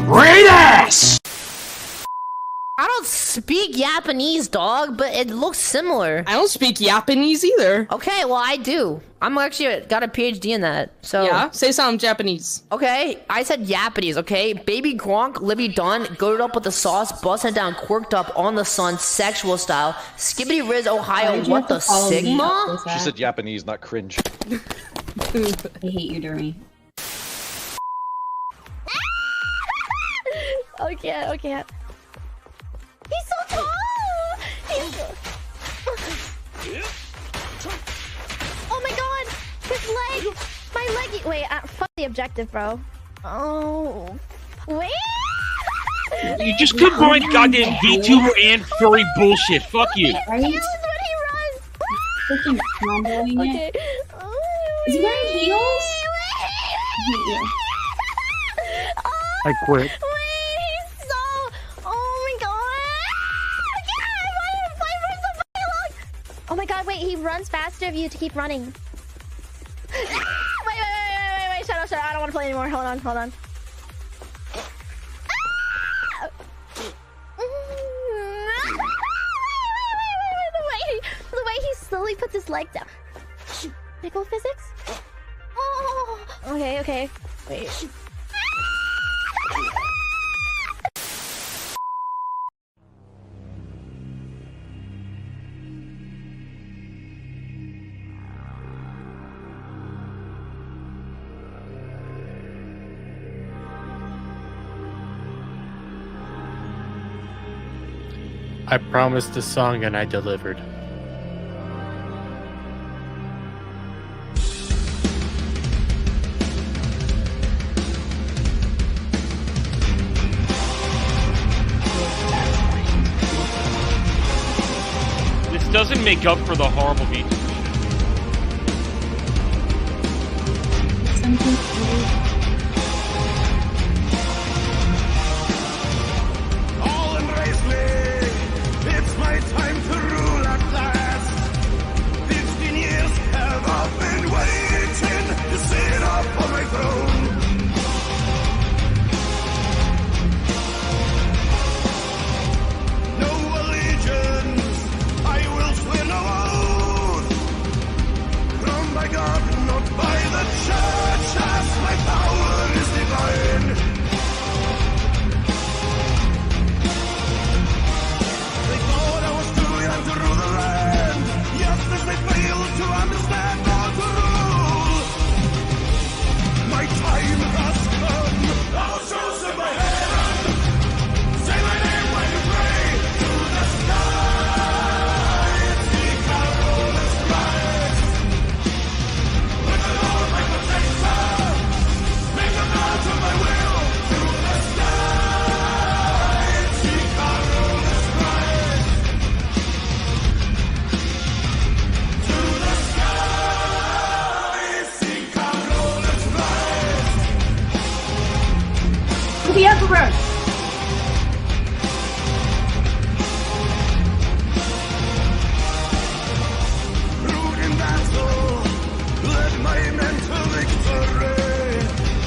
Great ass! I don't speak Japanese, dog, but it looks similar. I don't speak Japanese either. Okay, well, I do. I'm actually got a PhD in that, so... Yeah? Say something Japanese. Okay, I said Japanese, okay? Baby Gronk, Libby Dunn, goated up with the sauce, busting down, quirked up, on the sun, sexual style. Skibbity Riz, Ohio, what the Sigma? She said Japanese, not cringe. I hate you, Dermy. Okay, okay. He's so tall! He's so... Oh my god! His leg! My leg! Wait, fuck the objective, bro. Oh... Wait! You just combined goddamn VTuber and furry bullshit. Fuck you. Right? He runs! Freaking comboing Okay. it. Is he wearing heels? I quit. Oh my god, wait, he runs faster if you to keep running. wait, shut up, I don't want to play anymore. Hold on. The way he slowly puts his leg down. Pickle physics? Oh, okay. Wait. I promised a song and I delivered. This doesn't make up for the horrible beat. Time to rule at last. 15 years have I been waiting to sit up on my throne. No allegiance, I will swear no oath. Crowned by God, not by the church, as my power is divine. To rule the land, just as they fail to understand how to rule. My time has come. I'll chosen my hand. Say my name when you pray to the sky. Seek our rollers rise. With the Lord my protector, make a vow to my will to the sky. Seek our rollers rise. The Emperor! Rude in battle, led my men to victory.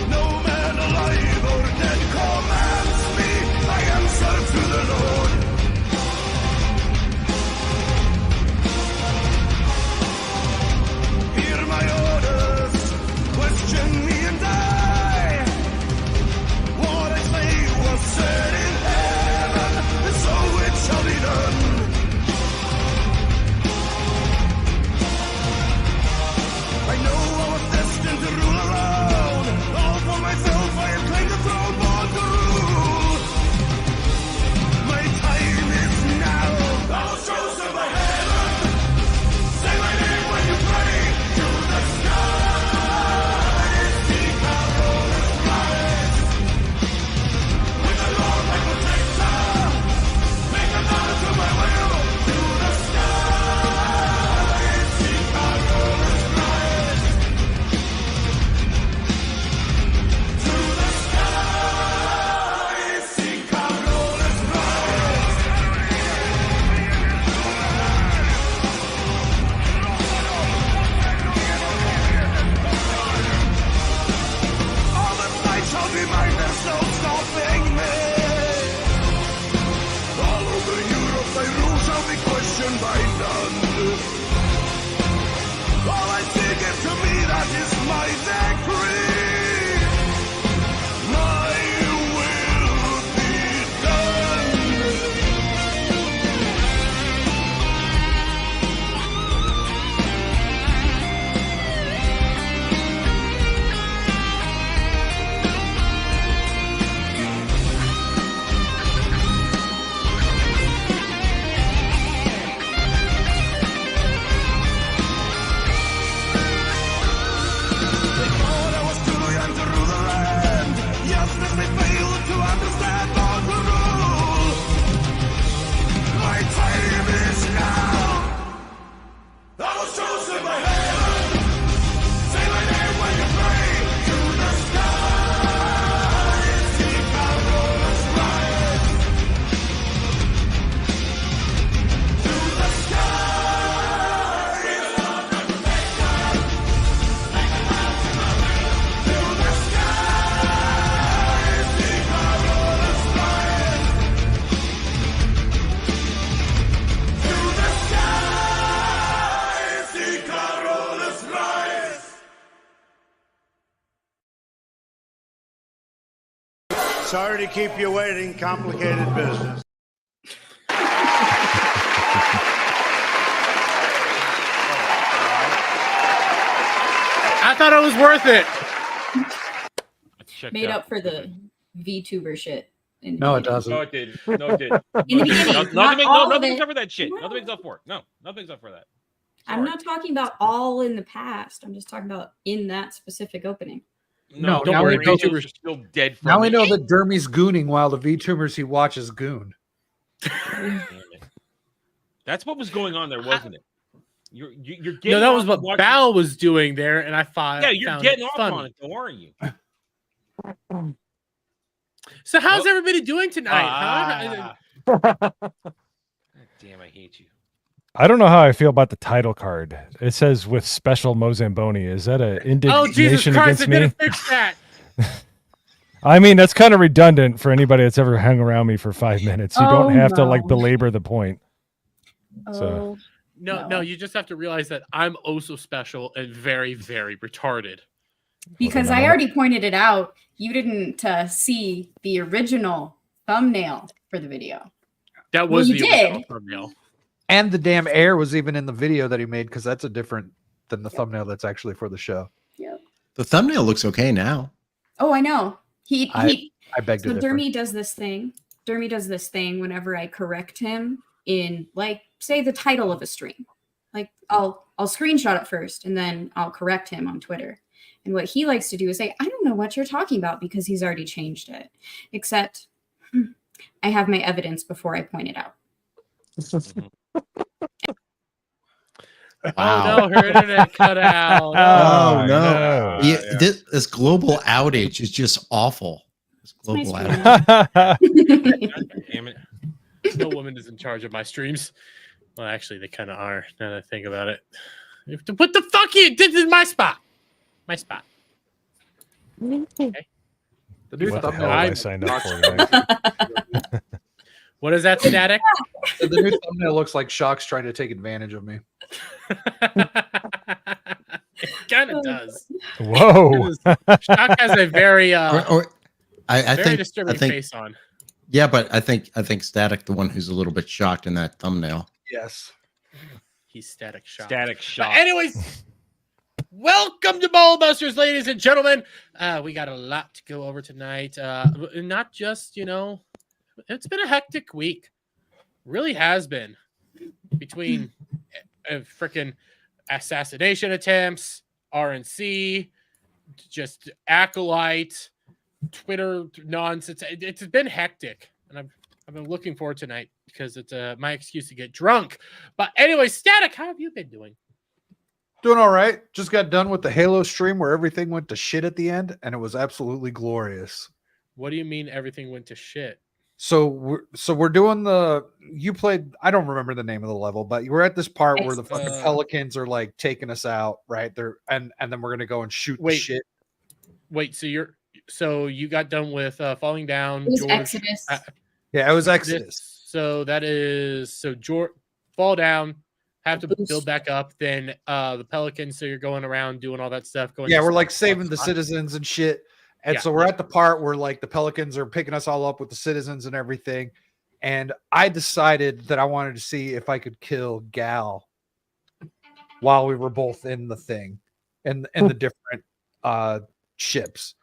No man alive or dead commands me. I answer to the Lord. Hear my orders, question me and die. What I say was turn by none. All I see gives to me, that is my decree. My will be done. They thought I was too young to rule the land. Yes, they failed to understand or to rule. My time is now. I was chosen by heaven. Say my name when you pray to the skies. Seek our rollers rise. To the skies. To the skies. Seek our rollers rise. To the skies. Seek our rollers rise. Sorry to keep you waiting. Complicated business. I thought it was worth it. Checked Made out. up for the VTuber shit. In the No, it beginning. doesn't. No, it did. No, it did. In the beginning, Nothing not makes, all of nothing it. makes up for that shit. No. Nothing makes up for it. No, nothing makes up for that. I'm not talking about all in the past. I'm just talking about in that specific opening. No, don't now worry. we know VTubers are still dead from Now we it. know that Dermy's gooning while the VTubers he watches goon. Damn it. That's what was going on there, wasn't it? You're getting No, that was off what on watching- Bal was doing there, and I thought. Yeah, you're found getting it off funny. on it, though, aren't you? So how's Well- everybody doing tonight? Huh? God damn, I hate you. I don't know how I feel about the title card. It says with special MoZamboni. Is that an Oh Jesus indignation Christ! I against me? didn't fix that. I mean, that's kind of redundant for anybody that's ever hung around me for 5 minutes. You don't have to like no. belabor the point. Oh, So- No, you just have to realize that I'm oh so special and very, very retarded. because I already pointed it out. You didn't see the original thumbnail for the video. That was you the did. original thumbnail. And the damn air was even in the video that he made because that's a different than the thumbnail that's actually for the show. Yep. The thumbnail looks okay now. Oh, I know. I beg to So differ. Dermy does this thing. Dermy does this thing whenever I correct him in, like, say the title of a stream. Like, I'll screenshot it first and then I'll correct him on Twitter. And what he likes to do is say, I don't know what you're talking about because he's already changed it. Except I have my evidence before I point it out. Wow. Oh no, her internet cut out. Oh, no. no. Yeah, this global outage is just awful. This global my outage. Damn it. No woman is in charge of my streams. Well, actually, they kind of are. Now that I think about it. What the fuck? This is my spot. My spot. Okay. The new What the hell thumbnail. have I signed up for tonight? What is that, Static? The new thumbnail looks like Shock's trying to take advantage of me. It kind of does. Whoa. Shock has a very I very think disturbing face on. Yeah, but I think Static, the one who's a little bit shocked in that thumbnail. Yes. He's Static Shock. Static Shock. But anyways, welcome to Ballbusters, ladies and gentlemen. We got a lot to go over tonight. Not just, it's been a hectic week. Really has been. Between freaking assassination attempts, RNC, just Acolyte, Twitter nonsense. It's been hectic. And I've been looking forward to tonight because it's my excuse to get drunk. But anyway, Static, how have you been doing? Doing all right. Just got done with the Halo stream where everything went to shit at the end, and it was absolutely glorious. What do you mean everything went to shit? So we're doing you played, I don't remember the name of the level, but you were at this part where the fucking pelicans are like taking us out, right? And then we're gonna go and shoot the shit. Wait, so you got done with falling down. It was Exodus. Yeah, it was Exodus. So that is George fall down, have to build back up. Then the Pelicans, so you're going around doing all that stuff. Yeah, we're like saving the citizens and shit. And so we're at the part where like the Pelicans are picking us all up with the citizens and everything. And I decided that I wanted to see if I could kill GHAL while we were both in the thing and in the different ships.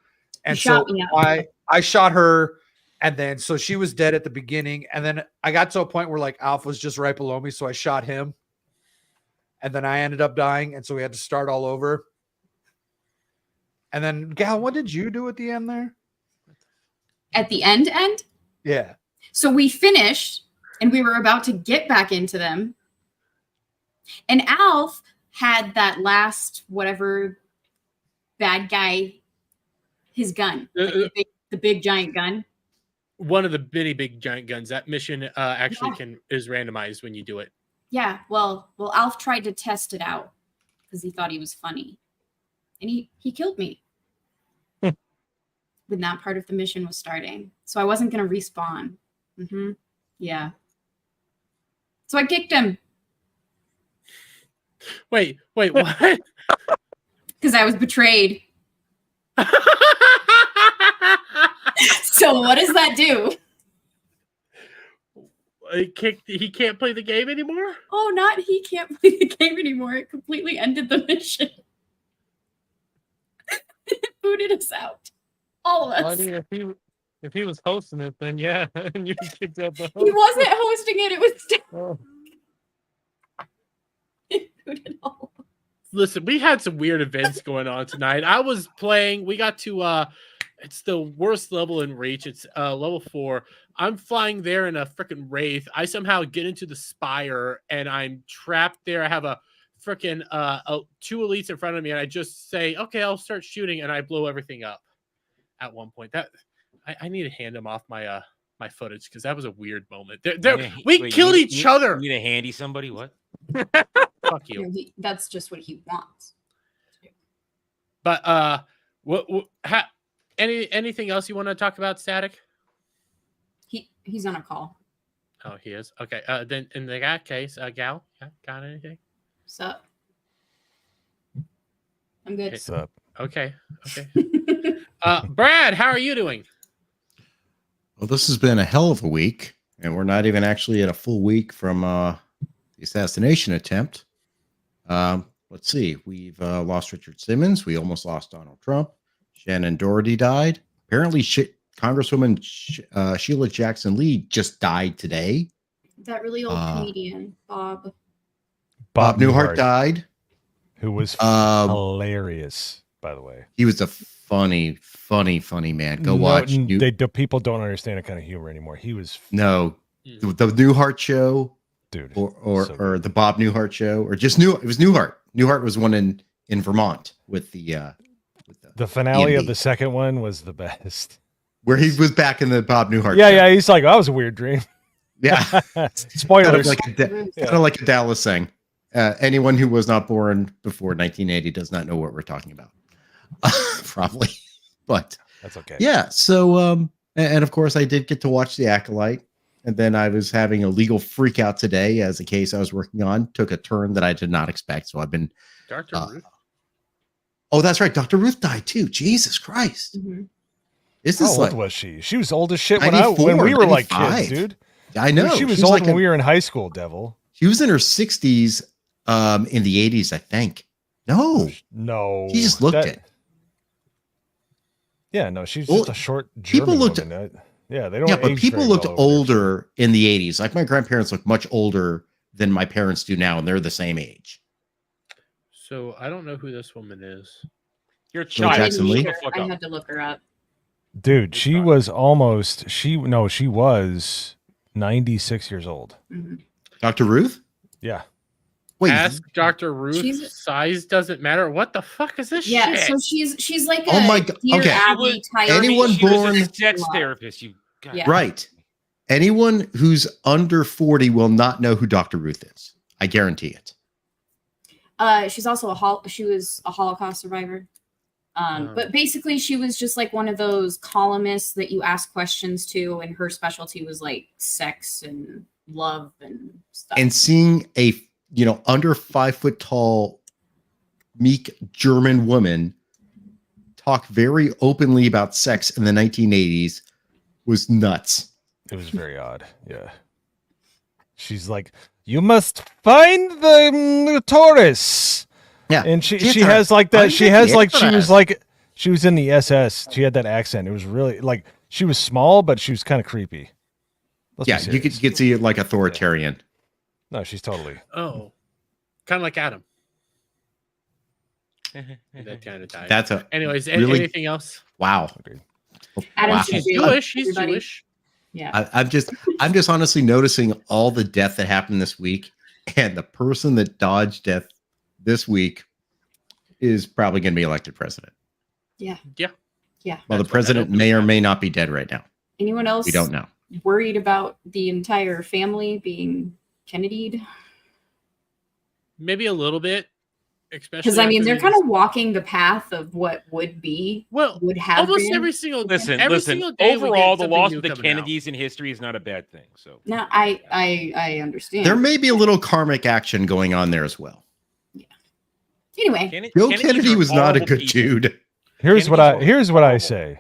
And so I shot her, and then so she was dead at the beginning, and then I got to a point where like Alf was just right below me, so I shot him, and then I ended up dying, and so we had to start all over. And then, Gal, what did you do at the end there? At the end? Yeah. So we finished, and we were about to get back into them. And Alf had that last, whatever, bad guy, his gun. Like the big giant gun. One of the big giant guns. That mission actually is randomized when you do it. Yeah, well, Alf tried to test it out because he thought he was funny. And he killed me when that part of the mission was starting. So I wasn't going to respawn. Yeah. So I kicked him. Wait, what? Because I was betrayed. So what does that do? He can't play the game anymore? Oh, not he can't play the game anymore. It completely ended the mission. It booted us out. All of us. I mean, if he was hosting it, then yeah, and you kicked out the host. He wasn't hosting it. It was it booted all of us. Listen, we had some weird events going on tonight. I was playing. We got to it's the worst level in Reach. It's level 4. I'm flying there in a freaking Wraith. I somehow get into the Spire and I'm trapped there. I have a freaking 2 elites in front of me, and I just say, okay, I'll start shooting, and I blow everything up at one point. That I need to hand him off my my footage because that was a weird moment. We killed each other. You need to handy somebody? What? Fuck you. That's just what he wants. But anything else you want to talk about, Static? He's on a call. Oh, he is. Okay. Then in that case, Gal, got anything? What's up? I'm good. What's up? Okay. Brad, how are you doing? Well, this has been a hell of a week, and we're not even actually at a full week from the assassination attempt. Let's see. We've lost Richard Simmons. We almost lost Donald Trump. Shannon Doherty died. Apparently, Congresswoman Sheila Jackson Lee just died today. That really old comedian, Bob Newhart died. Who was hilarious, by the way. He was a funny man. Go watch. People don't understand that kind of humor anymore. He was the Newhart show, dude, or the Bob Newhart show, or just It was Newhart. Newhart was one in Vermont with the finale EMD. of the second one was the best, where he was back in the Bob Newhart. Yeah, show. yeah. He's like, that was a weird dream. Yeah, Spoilers. Kind of like a Dallas saying. Anyone who was not born before 1980 does not know what we're talking about. Probably, but that's okay. Yeah. So, and of course, I did get to watch The Acolyte, and then I was having a legal freak out today as a case I was working on took a turn that I did not expect. So I've been. Dr. Ruth. Oh, that's right. Dr. Ruth died too. Jesus Christ. Mm-hmm. Is How this old like was she? She was old as shit when 94, we were like 95. kids, dude. I know. She was She's old like when we were in high school, Devil. She was in her 60s in the 80s, I think. No. She just looked it. Yeah, no, she's just a short German people looked woman. Yeah, they don't. Yeah, but age people very looked well over older in the 80s. Like my grandparents look much older than my parents do now, and they're the same age. So I don't know who this woman is. You're a Sheila child. Jackson Lee? I had to look her up. Dude, she was almost. She was 96 years old. Mm-hmm. Dr. Ruth? Yeah. Wait, Ask Dr. Ruth. Size doesn't matter. What the fuck is this Yeah, shit? so she's like Oh a my God, Dear okay. Abby type. Anyone She was born- a sex therapist. You got Yeah. Right. Anyone who's under 40 will not know who Dr. Ruth is. I guarantee it. She's also she was a Holocaust survivor. But basically she was just like one of those columnists that you ask questions to, and her specialty was like sex and love and stuff. And seeing a under 5 foot tall, meek German woman talk very openly about sex in the 1980s was nuts. It was very odd. Yeah. She's like, you must find the Taurus. Yeah. And she has like that. She has like, she was in the SS. She had that accent. It was really like, she was small, but she was kind of creepy. Let's be you could see it like authoritarian. No, she's totally. Oh, kind of like Adam. That kind of died. That's a Anyways, really, anything else? Wow. Adam, Wow. she's Jewish. He's Jewish. Yeah. I'm just honestly noticing all the death that happened this week, and the person that dodged death this week is probably going to be elected president. Yeah. Yeah. Yeah. Well, the president may or may not be dead right now. Anyone else? We don't know. Worried about the entire family being Kennedy'd? Maybe a little bit, especially Because I mean, after they're these- kind of walking the path of what would be. Well, would have almost been. every single Listen, every listen. single day we Overall, get the loss something of the new coming out. Kennedys in history is not a bad thing. So No, I understand. There may be a little karmic action going on there as well. Anyway, Bill Kennedy was not a good dude. Here's what I say.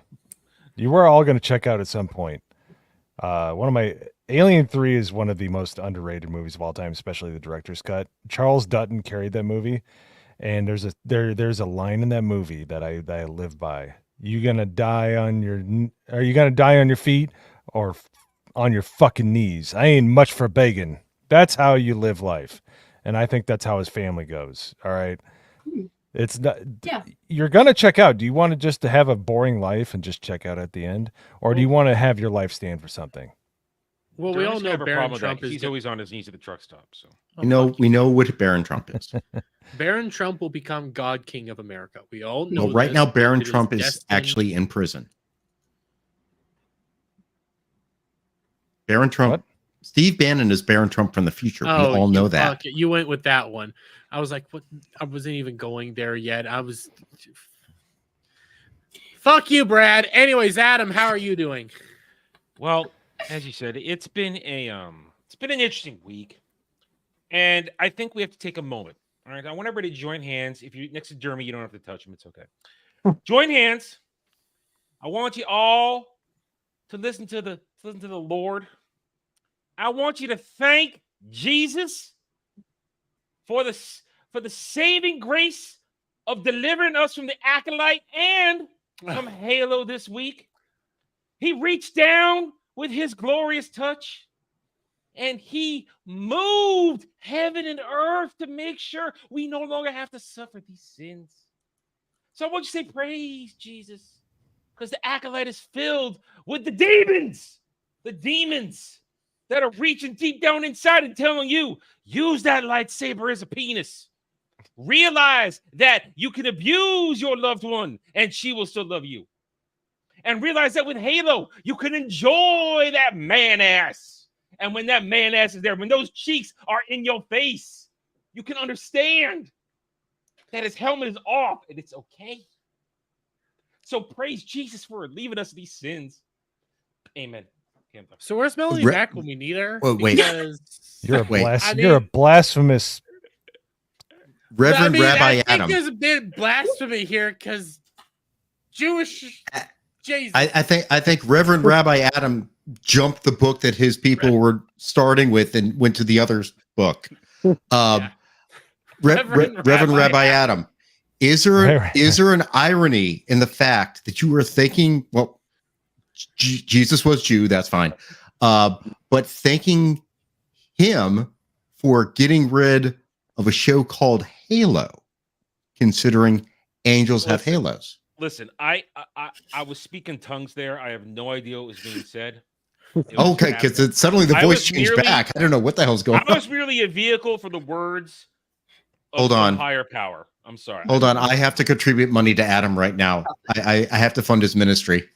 You were all going to check out at some point. One of my Alien 3 is one of the most underrated movies of all time, especially the director's cut. Charles Dutton carried that movie, and there's a line in that movie that I live by. Are you gonna die on your feet or on your fucking knees? I ain't much for begging. That's how you live life, and I think that's how his family goes. All right. It's not. Yeah. You're gonna check out. Do you want to just to have a boring life and just check out at the end, or do you want to have your life stand for something? Well, we all know have a Barron problem with that Trump 'cause is he's always on his knees at the truck stop. So We know what Barron Trump is. Barron Trump will become God King of America. We all know. Well, right this. now, Barron It Trump is destined. actually in prison. Barron Trump. Steve Bannon is Barron Trump from the future. We all know that. Okay, you went with that one. I was like, what? I wasn't even going there yet. I was. Fuck you, Brad. Anyways, Adam, how are you doing? Well, as you said, it's been an interesting week, and I think we have to take a moment. All right, I want everybody to join hands. If you're next to Jeremy, you don't have to touch him. It's okay. Join hands. I want you all to listen to the Lord. I want you to thank Jesus for the saving grace of delivering us from the Acolyte and from Halo this week. He reached down with his glorious touch and he moved heaven and earth to make sure we no longer have to suffer these sins. So I want you to say, praise Jesus, because the Acolyte is filled with the demons that are reaching deep down inside and telling you, use that lightsaber as a penis. Realize that you can abuse your loved one and she will still love you. And realize that with Halo, you can enjoy that man ass. And when that man ass is there, when those cheeks are in your face, you can understand that his helmet is off and it's okay. So praise Jesus for leaving us these sins. Amen. So where's Melanie back when we need her? Oh, wait. Because You're a blasphemous Reverend Rabbi I think Adam. there's a bit of blasphemy here because Jewish. Jesus. I think Reverend Rabbi Adam jumped the book that his people were starting with and went to the other book. Reverend Rabbi Adam, is there an irony in the fact that you were thinking, well, Jesus was Jew, that's fine, but thanking him for getting rid of a show called Halo, considering angels have halos? Listen, I was speaking tongues there. I have no idea what was being said. Okay, because suddenly the voice changed back. I don't know what the hell's going on. I was merely a vehicle for the words of Hold on. higher power. I'm sorry. Hold on, I have to contribute money to Adam right now. I have to fund his ministry.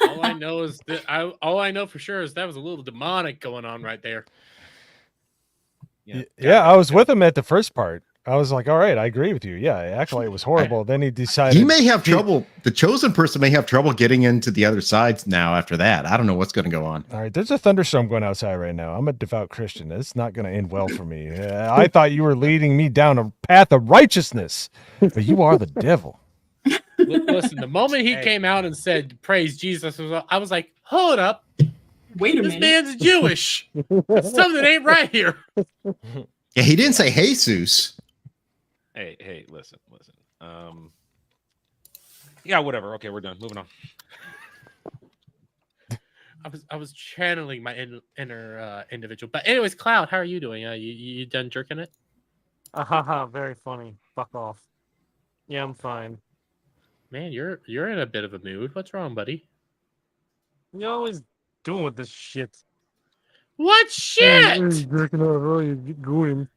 All I know is that all I know for sure is that was a little demonic going on right there. Yeah, I was with him at the first part. I was like, all right, I agree with you. Yeah, Acolyte was horrible. Then he decided He may have trouble. The chosen person may have trouble getting into the other sides now after that. I don't know what's going to go on. All right, there's a thunderstorm going outside right now. I'm a devout Christian. It's not going to end well for me. I thought you were leading me down a path of righteousness, but you are the devil. Listen, the moment he came out and said, praise Jesus, I was like, hold up. Wait a this minute. man's Jewish. Something ain't right here. Yeah, he didn't say Jesus. Hey, listen. Yeah, whatever. Okay, we're done. Moving on. I was channeling my inner individual. But anyways, Cloud, how are you doing? You done jerking it? Very funny. Fuck off. Yeah, I'm fine. Man, you're in a bit of a mood. What's wrong, buddy? You're always doing with this shit. What shit? You're going.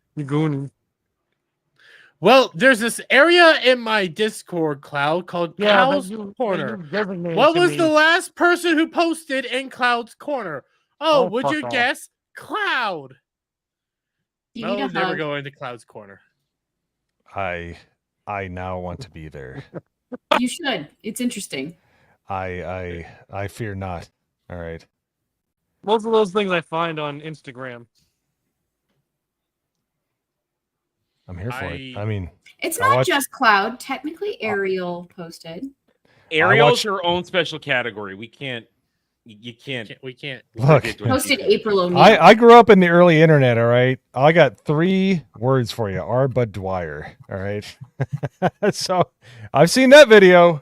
Well, there's this area in my Discord, Cloud, called Cloud's Corner. What was the last person who posted in Cloud's Corner? Oh, would you guess? Cloud. You No, need a never hug. go into Cloud's Corner. I now want to be there. You should. It's interesting. I fear not. All right. Most of those things I find on Instagram. I'm here for it. I mean, It's I not watch- just Cloud. Technically, Ariel posted. Ariel's her own special category. We can't. We can't. Look, Posted April O'Neil. I grew up in the early internet. All right, I got 3 words for you: R. Bud Dwyer. All right, so I've seen that video.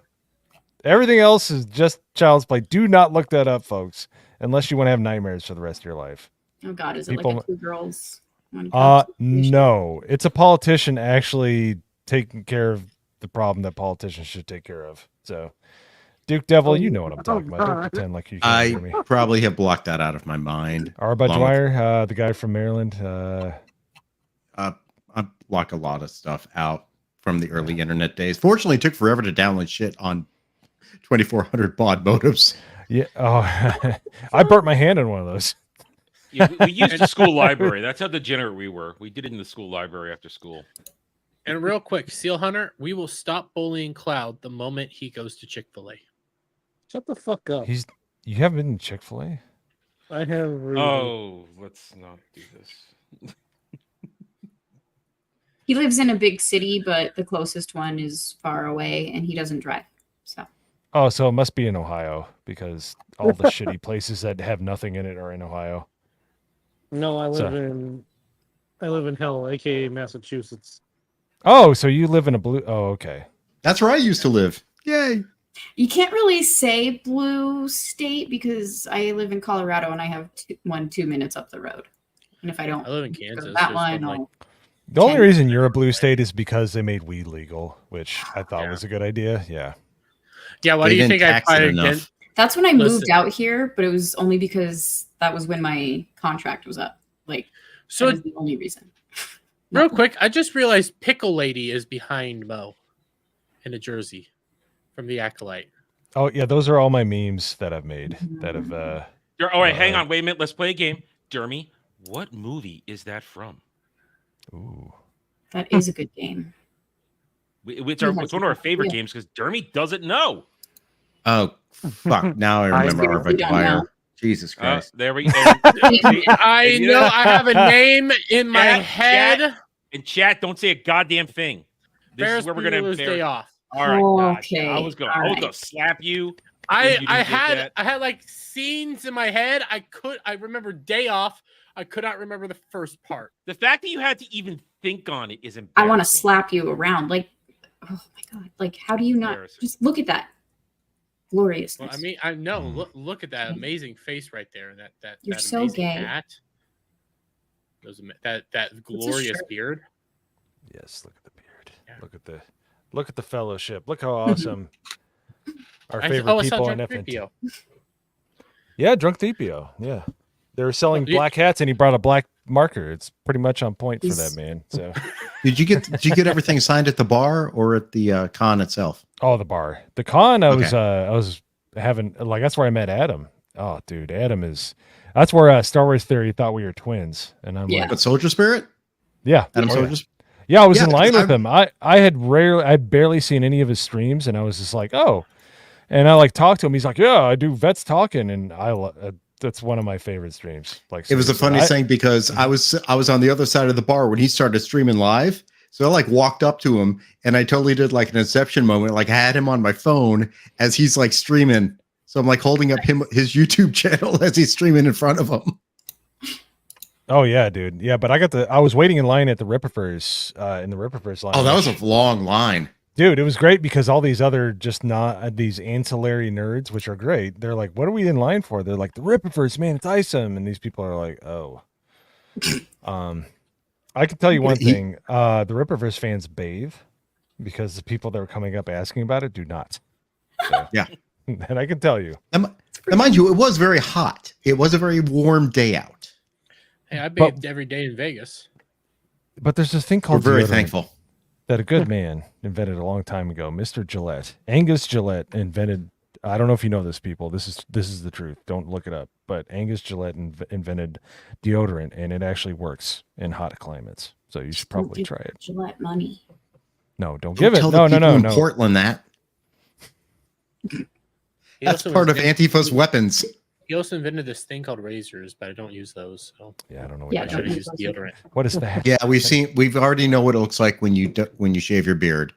Everything else is just child's play. Do not look that up, folks, unless you want to have nightmares for the rest of your life. Oh God, is it People- like a 2 girls? one cup situation? No, it's a politician actually taking care of the problem that politicians should take care of. So, Duke Devil, you know what I'm talking about. Don't pretend like you can't hear me. I probably have blocked that out of my mind. R. Bud along with- Dwyer, the guy from Maryland. I block a lot of stuff out from the early internet days. Fortunately, it took forever to download shit on 2400 baud modems. Yeah. Oh, I burnt my hand on one of those. Yeah, we used the school library. That's how degenerate we were. We did it in the school library after school. And real quick, Seal Hunter, we will stop bullying Cloud the moment he goes to Chick-fil-A. Shut the fuck up. You haven't been in Chick-fil-A? I have. Oh, let's not do this. He lives in a big city, but the closest one is far away, and he doesn't drive. So Oh, so it must be in Ohio because all the shitty places that have nothing in it are in Ohio. No, I So- live in hell, aka Massachusetts. Oh, so you live in a blue. Oh, okay. That's where I used to live. Yay. you can't really say blue state because I live in Colorado and I have 2 minutes up the road. And if I don't I live in go to Kansas. that There's one, some, like, I'll- The only reason you're a blue state is because they made weed legal, which I thought was a good idea. Yeah. Yeah, why They do you didn't think I tax it fired enough. against? That's when I Listen. moved out here, but it was only because that was when my contract was up. Like, So that is the only reason. real quick, I just realized Pickle Lady is behind Mo in a jersey from the Acolyte. Oh, yeah. Those are all my memes that I've made that have. Oh, wait, hang on. Wait a minute. Let's play a game. Dermy, what movie is that from? Ooh. That is a good game. It's one of our favorite games because Dermy doesn't know. Oh, fuck. Now I remember seriously R. Bud don't Dwyer. know. Jesus Christ. There we go. I know I have a name in my head. In chat, don't say a goddamn thing. This Ferris is where we're going to Bueller's Day Off. All right. Okay, I was going all to right. slap you. when I you did had that. like scenes in my head. I remember Day Off. I could not remember the first part. The fact that you had to even think on it is I embarrassing. want to slap you around. Like, oh my God. Like, how do you not just look at that? Gloriousness. Well, I mean, I know. Look at that amazing face right there, and that You're that so amazing gay. hat. That glorious shirt. beard. Yes. Look at the beard. Look at the fellowship. Look how awesome our favorite I saw people on Drunk FNT. Threepio. Yeah, Drunk Threepio. Yeah. They were selling Yeah. black hats and he brought a black marker. It's pretty much on point for that man. So Did you get everything signed at the bar or at the con itself? Oh, the bar. The con I Okay. was having like that's where I met Adam. Oh, dude, that's where Star Wars Theory thought we were twins. And I'm like, But Soldier Spirit? yeah. Adam Oh, Soldier? Yeah, I was Yeah, in line with I'm- him. I'd barely seen any of his streams, and I was just like, oh. And I like talked to him. He's like, yeah, I do Vets Talking, and that's one of my favorite streams. Like, It was the seriously. funniest thing because I was on the other side of the bar when he started streaming live. So I like walked up to him and I totally did like an Inception moment. Like I had him on my phone as he's like streaming. So I'm like holding up his YouTube channel as he's streaming in front of him. Oh yeah, dude. Yeah, but I was waiting in line at the Ripperverse, in the Ripperverse line. Oh, that was a long line. Dude, it was great because all these other just not these ancillary nerds, which are great. They're like, "What are we in line for?" They're like, "The Ripperverse, man, it's awesome." And these people are like, "Oh." I can tell you one thing: the Ripperverse fans bathe because the people that were coming up asking about it do not. So, yeah, and I can tell you. And mind you, it was very hot. It was a very warm day out. Hey, I bathed every day in Vegas. But there's this thing called We're very deodorant thankful that a good man invented a long time ago. Mr. Gillette, Angus Gillette, invented. I don't know if you know this, people. This is the truth. Don't look it up. But Angus Gillette invented deodorant, and it actually works in hot climates. So you should probably try it. Gillette money. No, don't give it. tell No, the no, people no, in no. Portland that. That's part of Antifa's weapons. He also invented this thing called razors, but I don't use those. So yeah, I don't know. I should have used deodorant. What is that? Yeah, we've already know what it looks like when you shave your beard.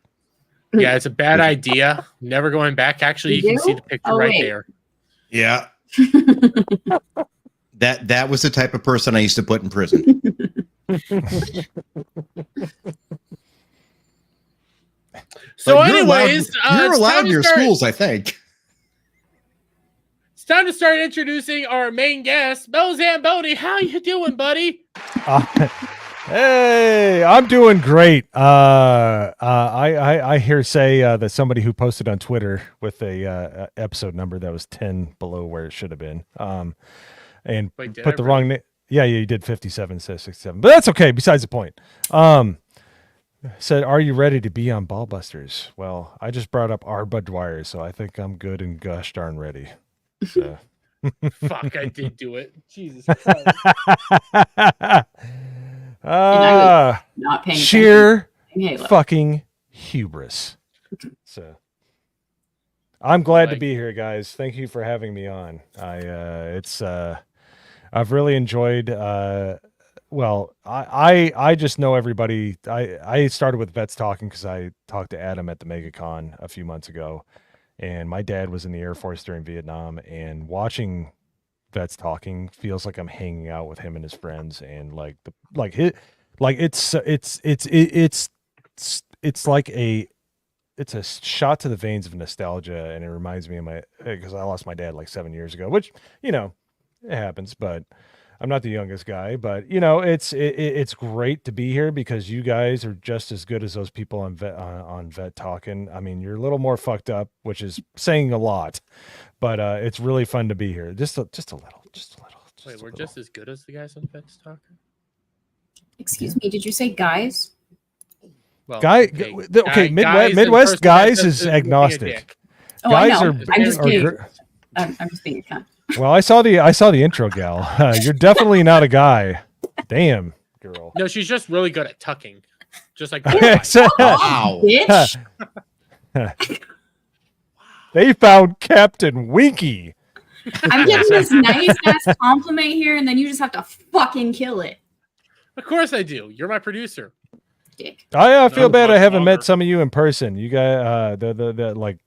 Yeah, it's a bad idea. Never going back. Actually, you can see the picture right there. Yeah. That was the type of person I used to put in prison. So, But you're anyways, you're it's allowed time in to your start- schools, I think. It's time to start introducing our main guest, MoZamboni. How you doing, buddy? Hey, I'm doing great. I hear say that somebody who posted on Twitter with a episode number that was 10 below where it should have been, and Wait, did put I the really? wrong name. Yeah, you did 57 instead of 67, but that's okay. Besides the point. Said, "Are you ready to be on Ballbusters?" Well, I just brought up our Bud Dwyer, so I think I'm good and gosh darn ready. So. Fuck, I did do it. Jesus Christ. Not paying sheer attention. Halo. fucking hubris. So I'm glad to be here, guys. Thank you for having me on. I've really enjoyed I just know everybody. I started with Vets Talking because I talked to Adam at the MegaCon a few months ago, and my dad was in the Air Force during Vietnam, and watching Vets Talking feels like I'm hanging out with him and his friends, and it's a shot to the veins of nostalgia, and it reminds me of because I lost my dad like 7 years ago, which it happens, but I'm not the youngest guy. But it's great to be here because you guys are just as good as those people on Vet Talking. I mean, you're a little more fucked up, which is saying a lot, but it's really fun to be here. Just a little. Wait, we're just as good as the guys on Vets Talking? Excuse me, did you say guys? Well, Midwest guys is agnostic. Oh, Guys I know. are. I'm just are kidding. gr- I'm just being a cunt. Well, I saw the intro, gal. You're definitely not a guy. Damn, girl. No, she's just really good at tucking. Just like Wow. Bitch. They found Captain Winky. I'm getting this nice ass compliment here, and then you just have to fucking kill it. Of course I do. You're my producer. Dick. I feel bad I much haven't longer. met some of you in person. You guys, like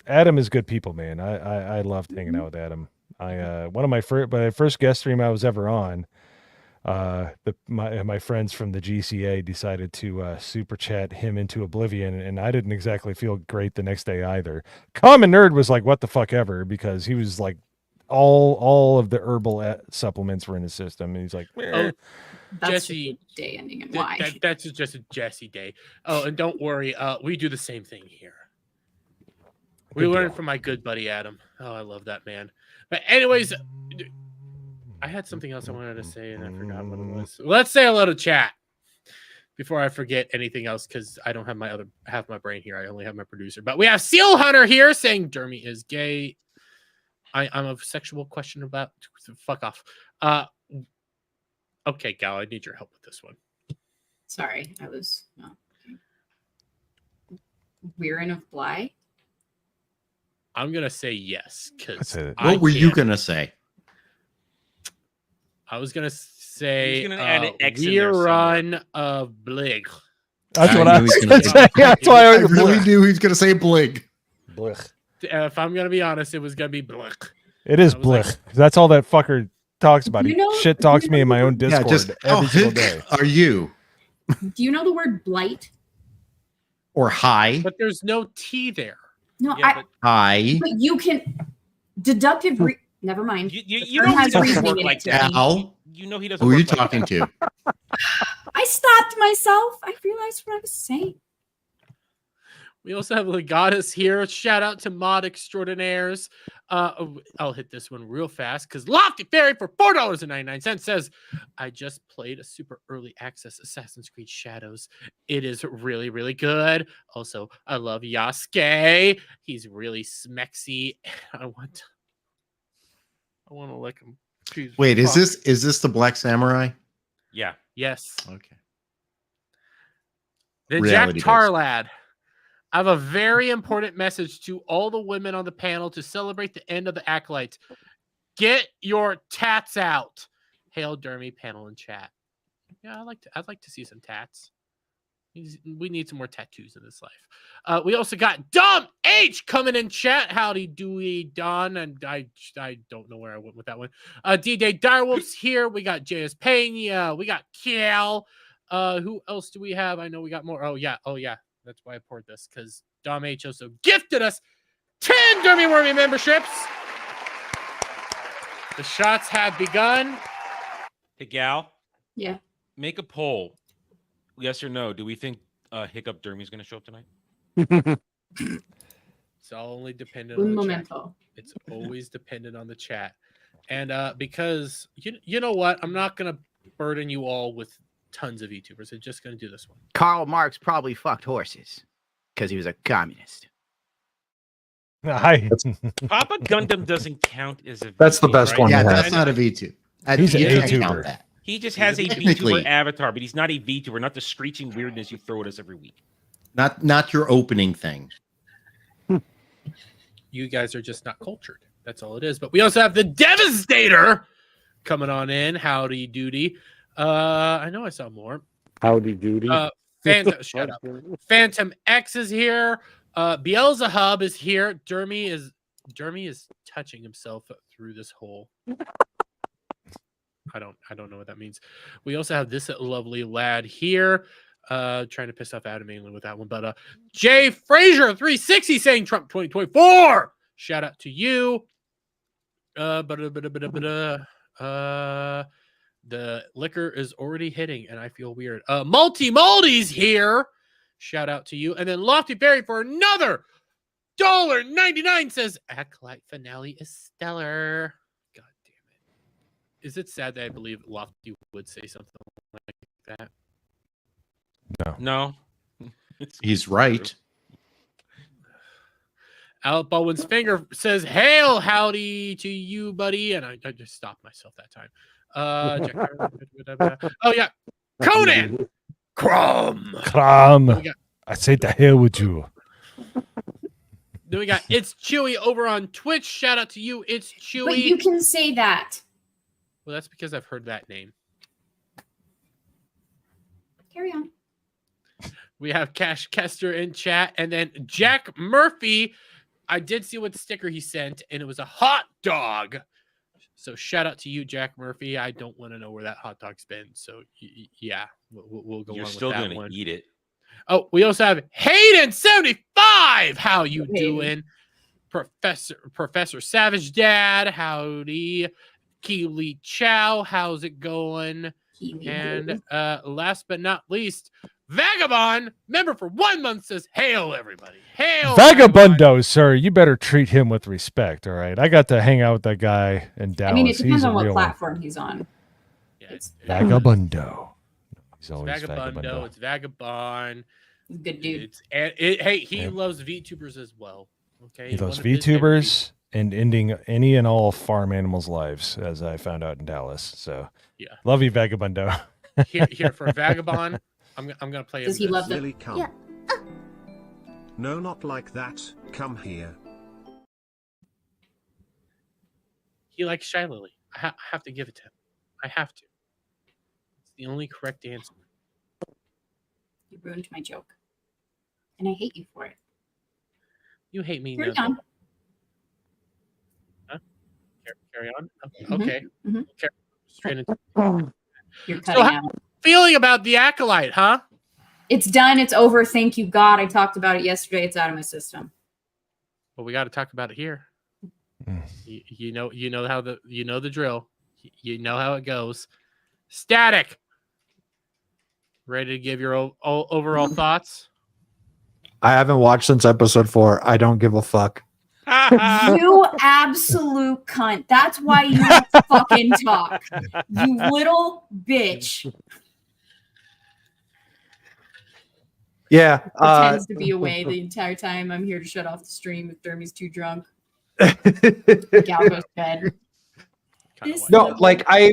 Adam is good people, man. I loved hanging out with Adam. One of my first guest stream I was ever on. My friends from the GCA decided to super chat him into oblivion, and I didn't exactly feel great the next day either. Common Nerd was like, "What the fuck ever," because he was like, all of the herbal supplements were in his system, and he's like, "Eh." That's Jesse just a day ending and why. That's just a Jesse day. Oh, and don't worry, we do the same thing here. We Good learned deal. from my good buddy Adam. Oh, I love that man. But anyways, I had something else I wanted to say and I forgot what it was. Let's say hello to chat before I forget anything else because I don't have my other half my brain here. I only have my producer. But we have Seal Hunter here saying Dermy is gay. I'm a sexual question about fuck off. Okay, Gal, I need your help with this one. Sorry, I was Weirin of Bly. I'm gonna say yes because What were you gonna say? I was gonna say He's gonna add an X in there Rerun of Blig. That's what I was knew he going to say. That's why I really knew he was gonna say Blig. If I'm gonna be honest, it was gonna be Blig. It is Blich. That's all that fucker talks about. He You know- shit talks me in my own Yeah, Discord just every single hick day. are you Do you know the word blight? or hi? But there's no T there. No, Yeah, Hi. but you can deductive. Never mind. You know he has doesn't reasoning work in like it to that. me. Al. You know he doesn't. Who are you work like talking that. to? I stopped myself. I realized what I was saying. We also have Legatus here. Shout out to Mod Extraordinaires. I'll hit this one real fast because Lofty Fairy for $4.99 says, I just played a super early access Assassin's Creed Shadows. It is really, really good. Also, I love Yasuke. He's really smexy. I want to lick him. Jeez, Wait, fuck. is this the Black Samurai? Yeah. Yes. Okay. The Reality Jack Tarlad. I have a very important message to all the women on the panel to celebrate the end of the Acolyte. Get your tats out. Hail Dermy, panel and chat. Yeah, I'd like to see some tats. We need some more tattoos in this life. We also got Dom H coming in chat. Howdy doey Don, and I don't know where I went with that one. D-Day Direwolf's here. We got JS Pena. We got Kiel. Who else do we have? I know we got more. Oh yeah. That's why I poured this, because Dom H also gifted us 10 Dermy Wormy memberships. The shots have begun. Hey, Gal. Yeah. Make a poll. Yes or no? Do we think Hiccup Dermy's going to show up tonight? It's all only dependent on the chat. It's always dependent on the chat. And because you know what? I'm not going to burden you all with tons of VTubers. I'm just going to do this one. Karl Marx probably fucked horses because he was a communist. Hi. Papa Gundam doesn't count as a That's the VTuber, best right? one. Yeah, we that's have. not a V2. He's an You can't A-tuber. count that. He just has a Technically. VTuber avatar, but he's not a VTuber, not the screeching weirdness you throw at us every week. Not your opening thing. You guys are just not cultured. That's all it is. But we also have the Devastator coming on in. Howdy doody. I know I saw more. Howdy doody. Phantom, shut up. Phantom X is here. Beelzehub is here. Dermy is touching himself through this hole. I don't know what that means. We also have this lovely lad here. Trying to piss off Adam England with that one. But Jay Frazier 360 saying Trump 2024. Shout out to you. The liquor is already hitting, and I feel weird. Multi-Maldi's here. Shout out to you. And then Lofty Berry for another $1.99 says Acolyte finale is stellar. God damn it. Is it sad that I believe Lofty would say something like that? No. He's right. Al Bowen's finger says, "Hail, howdy to you, buddy." And I just stopped myself that time. Oh yeah, Conan Crumb. I say the hell with you. Then we got It's Chewy over on Twitch. Shout out to you, It's Chewy. But you can say that. Well, that's because I've heard that name. Carry on. We have Cash Kester in chat, and then Jack Murphy. I did see what sticker he sent, and it was a hot dog. So shout out to you, Jack Murphy. I don't want to know where that hot dog's been. So yeah, we'll go You're on still with that going one. to eat it. Oh, we also have Hayden75. How you doing? Professor Savage Dad. Howdy. Keely Chow. How's it going? And last but not least, Vagabond, member for 1 month, says, "Hail, everybody. Hail, Vagabundo, sir. You better treat him with respect, all right? I got to hang out with that guy in Dallas. I mean, it depends He's a on what real one. platform he's on. Vagabundo. He's always Vagabundo. Vagabundo. It's Vagabond. Good dude. Hey, he loves VTubers as well. Okay, He loves one of his VTubers and ending any and all farm animals' lives, as I found out in Dallas. So, yeah. love you, Vagabundo. here for Vagabond. I'm gonna play. Does him he this. love the? Lily, come. Yeah. No, not like that. Come here. He likes Shy Lily. I have to give it to him. I have to. It's the only correct answer. You ruined my joke, and I hate you for it. You hate me. Carry now. on. Huh? Carry on. Mhm, Okay. mhm. Carry straight into. You're So cutting how out. you feeling about the Acolyte, huh? It's done. It's over. Thank you, God. I talked about it yesterday. It's out of my system. Well, we got to talk about it here. You know how the drill. You know how it goes. Static. Ready to give your overall thoughts? I haven't watched since episode 4. I don't give a fuck. You absolute cunt. That's why you don't fucking talk. You little bitch. Yeah. Pretends to be away the entire time. I'm here to shut off the stream if Dermy's too drunk. Gal goes to bed. No, like I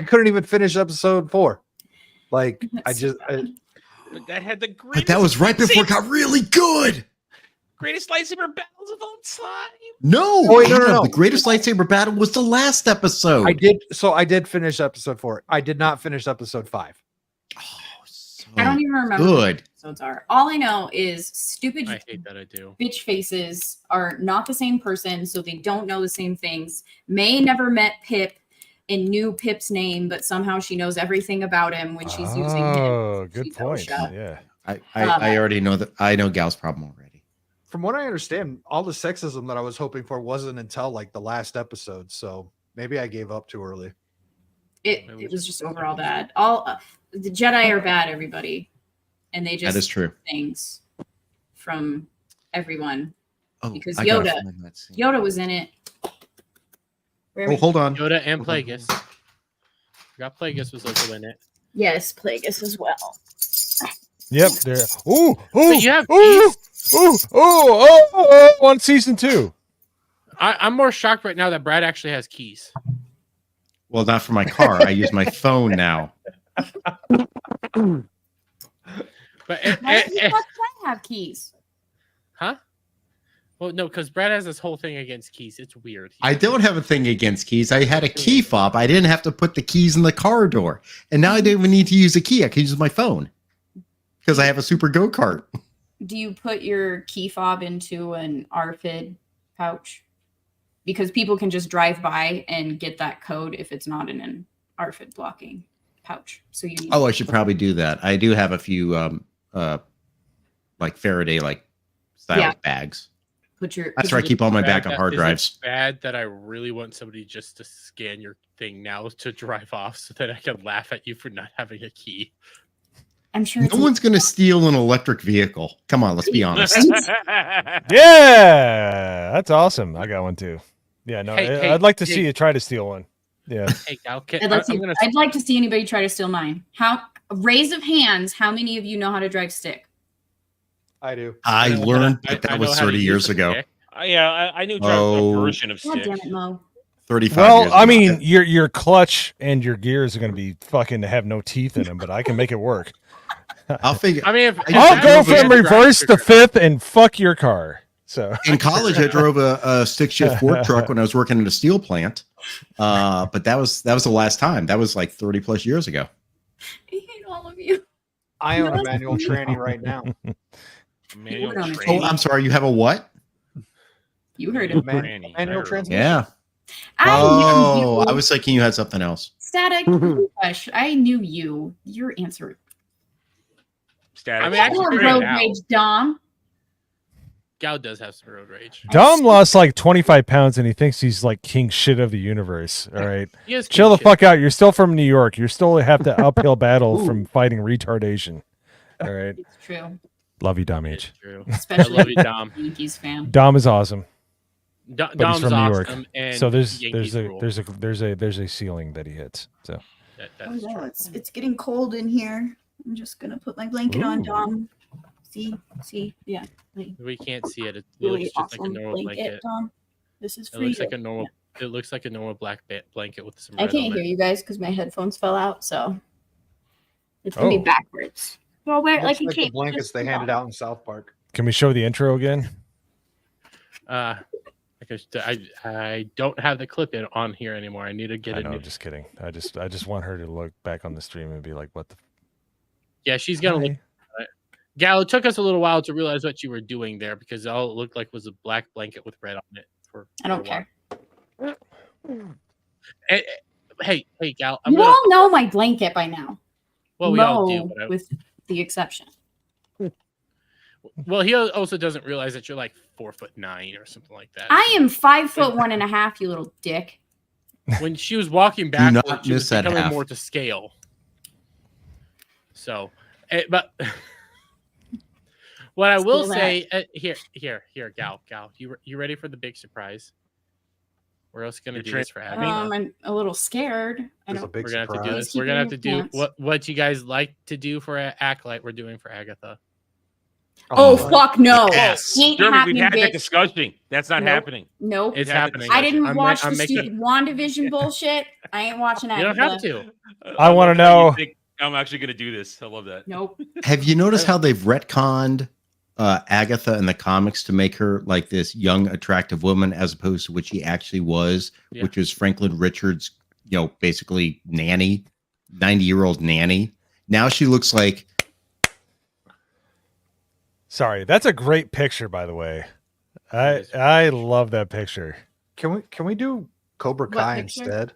couldn't even finish episode 4. Like But that had the greatest. But that was right before it got really good. Greatest lightsaber battles of all time. No, Oh, wait, no. The greatest lightsaber battle was the last episode. I did finish episode 4. I did not finish episode 5. I don't even remember Good. what the episodes are. All I know is stupid I hate that I do. bitch faces are not the same person, so they don't know the same things. May never met Pip and knew Pip's name, but somehow she knows everything about him when she's using him. Oh, good point. Yeah. I already know that. I know Gal's problem already. From what I understand, all the sexism that I was hoping for wasn't until like the last episode. So maybe I gave up too early. It was just overall bad. All the Jedi are bad, everybody, and they just That is true. things from everyone. Oh, Because I gotta Yoda find that scene. Yoda was in it. Where Oh, hold on. Yoda and Plagueis. Forgot Plagueis was also in it. Yes, Plagueis as well. Yep. There. Ooh. But you have On season 2. I'm more shocked right now that Brad actually has keys. Well, not for my car. I use my phone now. But Why does Brad have keys? huh? Well, no, because Brad has this whole thing against keys. It's weird. I don't have a thing against keys. I had a key fob. I didn't have to put the keys in the car door. And now I don't even need to use a key. I can use my phone because I have a super go-kart. Do you put your key fob into an RFID pouch? Because people can just drive by and get that code if it's not in an RFID blocking pouch. So you need Oh, I should probably do that. I do have a few like Faraday style bags. That's where I keep all my backup hard drives. It's bad that I really want somebody just to scan your thing now to drive off so that I can laugh at you for not having a key. I'm sure No one's going to steal an electric vehicle. Come on, let's be honest. Yeah, that's awesome. I got one too. Yeah, no, Hey, I'd like to see you try to steal one. Yeah. Hey, Gal, I'd like to see anybody try to steal mine. Raise of hands, how many of you know how to drive stick? I do. I learned, but that was 30 years ago. Yeah, I knew a version of God stick. damn it, Mo. 35 Well, years I ago. mean, your clutch and your gears are going to be fucking have no teeth in them, but I can make it work. I'll figure. I mean, I'll go from reverse to fifth and fuck your car. So in college, I drove a stick shift fork truck when I was working in a steel plant. But that was the last time. That was like 30 plus years ago. I hate all of you. I own a manual tranny right now. Oh, I'm sorry. You have a what? You heard it. Manual transmission. Yeah. I knew you. I was thinking you had something else. Static. Gosh, I knew you. Your answer. Static. I mean, actually, road rage, Dom. Gal does have some road rage. Dom lost like 25 pounds and he thinks he's like king shit of the universe. All right. He is Chill king the shit. fuck out. You're still from New York. You still have to uphill battle from fighting retardation. All right. It's true. Love you, Dom H. True. Especially I love you, Dom. Yankees fan. Dom is awesome. Dom, But he's Dom's from New York. awesome, and So there's Yankees rule. there's a ceiling that he hits. So Oh no, it's getting cold in here. I'm just gonna put my blanket on, Dom. See, yeah. We can't see it. It Really looks just like a awesome normal blanket, blanket. Dom. This is It for looks you. like a normal. It looks like a normal black blanket with some. I red can't on hear it. you guys because my headphones fell out, so it's gonna be Oh. backwards. Well, wear it Looks like a like the cape. blankets they handed out in South Park. Can we show the intro again? Because I don't have the clip in on here anymore. I need to get I a know, new. just kidding. I just want her to look back on the stream and be like, "What the?" Yeah, she's gonna look. Gal, it took us a little while to realize what you were doing there because all it looked like was a black blanket with red on it. I don't care. Hey, Gal. You all know my blanket by now. Well, we all do. But with the exception. Well, he also doesn't realize that you're like 4'9" or something like that. I am 5'1.5", you little dick. When she was walking not backwards, she was miss that becoming half. more to scale. So, but what I will Steal say here, Gal, you ready for the big surprise? We're also gonna do this for Agatha. I'm a little scared. We're gonna have to do this. We're gonna have to do what you guys like to do for Acolyte. We're doing for Agatha. Oh, fuck no! Yes. Ain't Jeremy, happening, we've had that bitch. discussion. That's not Nope. happening. Nope. It's happening. I didn't I'm watch the making- stupid WandaVision bullshit. I ain't watching that. You don't have to. I want to know. I'm actually going to do this. I love that. Nope. Have you noticed how they've retconned Agatha in the comics to make her like this young, attractive woman as opposed to what she actually was, which was Franklin Richards, basically nanny, 90-year-old nanny. Now she looks like. Sorry, that's a great picture, by the way. I love that picture. Can we do Cobra Kai instead?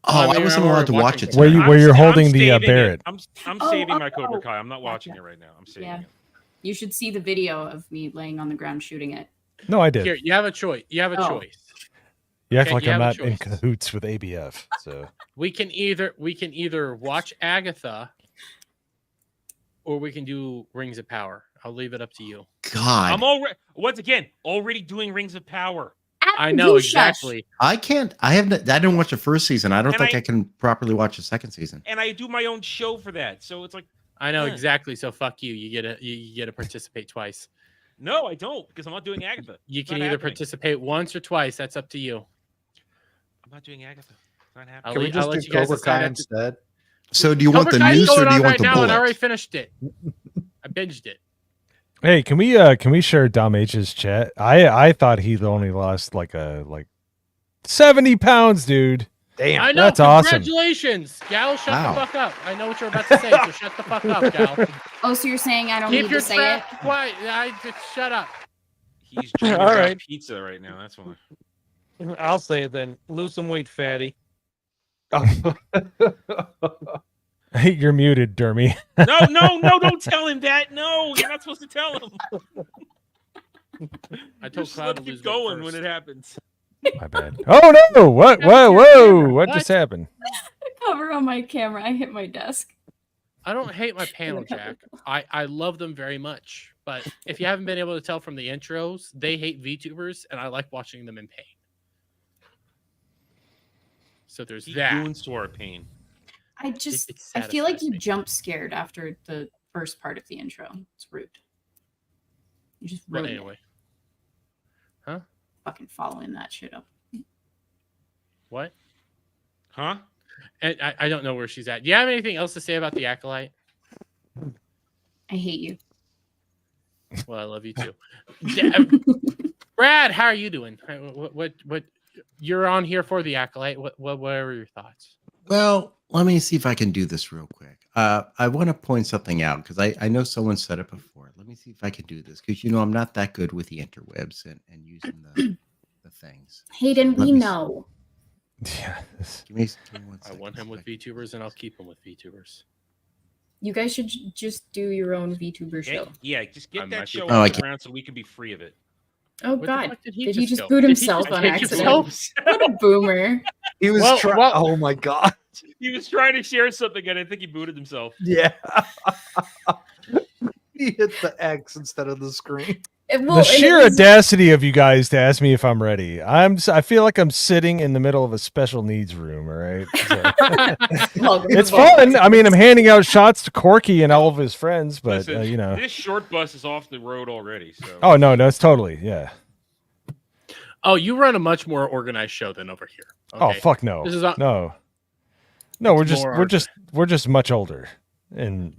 Oh, I wasn't allowed to watch it. Where you're holding the saving it. Barrett. I'm saving my Cobra Kai. I'm not watching it right now. I'm saving it. You should see the video of me laying on the ground shooting it. No, I did. Here, you have a choice. You have a choice. You act Okay, like you I'm have a not in choice. cahoots with ABF. So We can either watch Agatha, or we can do Rings of Power. I'll leave it up to you. God, I'm already doing Rings of Power. I know exactly. I can't. I didn't watch the first season. I don't And think I- I can properly watch the second season. And I do my own show for that. So it's like, I know Yeah. exactly. So fuck you. You get to participate twice. no, I don't, because I'm not doing Agatha. You It's can not either happening. participate once or twice. That's up to you. I'm not doing Agatha. It's not happening. I'll Can we let- just I'll let do you guys Cobra decide Kai after- instead? So do you want the Cobra Kai's news going or do on you want right the now, and I bullet? already finished it. I binged it. hey, can we share Dom H's chat? I thought he only lost like 70 pounds, dude. Damn, I know. that's awesome. Congratulations, Gal. Shut Wow. the fuck up. I know what you're about to say. So shut the fuck up, Gal. Oh, so you're saying I don't Keep need your to say it? trap quiet. Just shut up. He's dreaming All about right. pizza right now. That's why. I'll say it then. Lose some weight, fatty. You're muted, Dermy. No, don't tell him that. No, you're not supposed to tell him. I told Just Cloud let to it keep lose weight going first. when it happens. My bad. Oh no! What? Whoa! What just happened? Cover on my camera. I hit my desk. I don't hate my panel, Jack. I love them very much. But if you haven't been able to tell from the intros, they hate VTubers, and I like watching them in pain. So there's He that. goons to our pain. I just It I feel like satisfies you jump scared after the first part of the intro. It's rude. You just But ruined anyway. Huh? fucking following that shit up. What? Huh? And I don't know where she's at. Do you have anything else to say about the Acolyte? I hate you. Well, I love you too. Brad, how are you doing? What you're on here for the Acolyte. What are your thoughts? Well, let me see if I can do this real quick. I want to point something out because I know someone said it before. Let me see if I can do this because I'm not that good with the interwebs and using the things. Hayden, Let we me- know. Yeah. Give me one I second. want him with VTubers, and I'll keep him with VTubers. You guys should just do your own VTuber show. Yeah, just get I that might show be- Oh, I off the can't. ground so we can be free of it. Oh What the God! fuck Did did he just just go? boot Did he himself just on take accident? himself? What a boomer! He was Well, trying. well- Oh my god! He was trying to share something, and I think he booted himself. Yeah. He hit the X instead of the screen. The sheer audacity of you guys to ask me if I'm ready. I feel like I'm sitting in the middle of a special needs room. All right, so. It's fun. I mean, I'm handing out shots to Corky and all of his friends, but Listen, this short bus is off the road already. So. Oh no, it's totally Oh, you run a much more organized show than over here. Oh Okay? fuck no, This is no. We're It's more just much older, and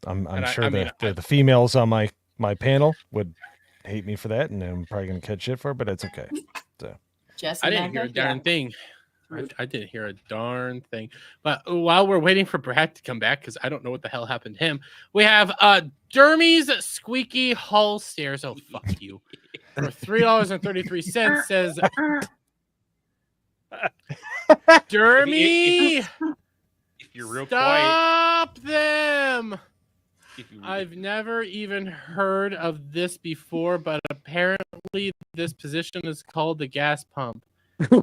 I'm sure the females on my panel would hate me for that, and I'm probably gonna catch shit for it, but it's okay. So Jesse I didn't hear a Magda? darn thing. I didn't hear a darn thing. But while we're waiting for Brad to come back, because I don't know what the hell happened to him, we have Dermy's Squeaky Hall Stairs. Oh, fuck you. For $3.33 says Dermy. If you're real Stop them. I've never even heard of this before, but apparently this position is called the gas pump.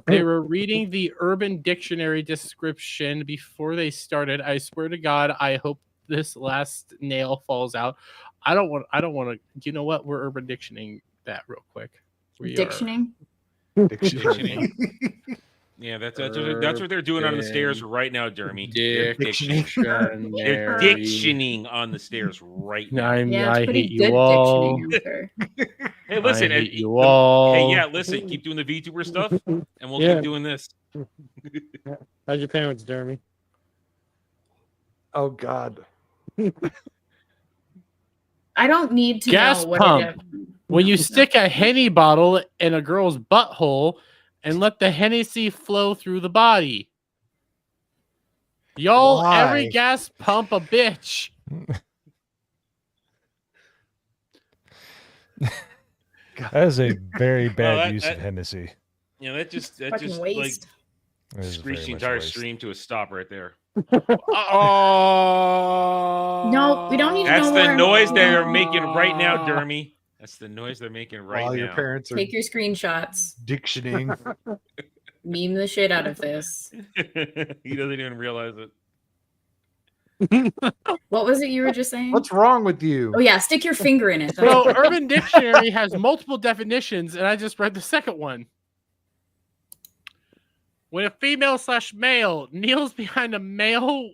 They were reading the Urban Dictionary description before they started. I swear to God, I hope this last nail falls out. I don't want to. You know what? We're Urban Dictioning that real quick. Dictioning. Dictioning. Yeah, that's what they're doing on the stairs right now, Dermy. They're dictioning on the stairs right now. I hate you all. Hey, listen, I hate you all. Hey, yeah, listen, keep doing the VTuber stuff, and we'll keep doing this. How's your parents, Dermy? Oh God. I don't need to Gas know what pump. When you stick a Henny bottle in a girl's butthole and let the Hennessy flow through the body. Y'all, Why? every gas pump a bitch. that is a very bad use of Hennessy. Yeah, that just Fucking waste. like screeched the entire stream to a stop right there. Oh no, we don't need to That's know the where- noise they're making right now, Dermy. That's the noise they're making right While now. your parents are Take your screenshots. dictioning. Meme the shit out of this. He doesn't even realize it. What was it you were just saying? What's wrong with you? Oh yeah, stick your finger in it. So Urban Dictionary has multiple definitions, and I just read the second one. When a female/male kneels behind a male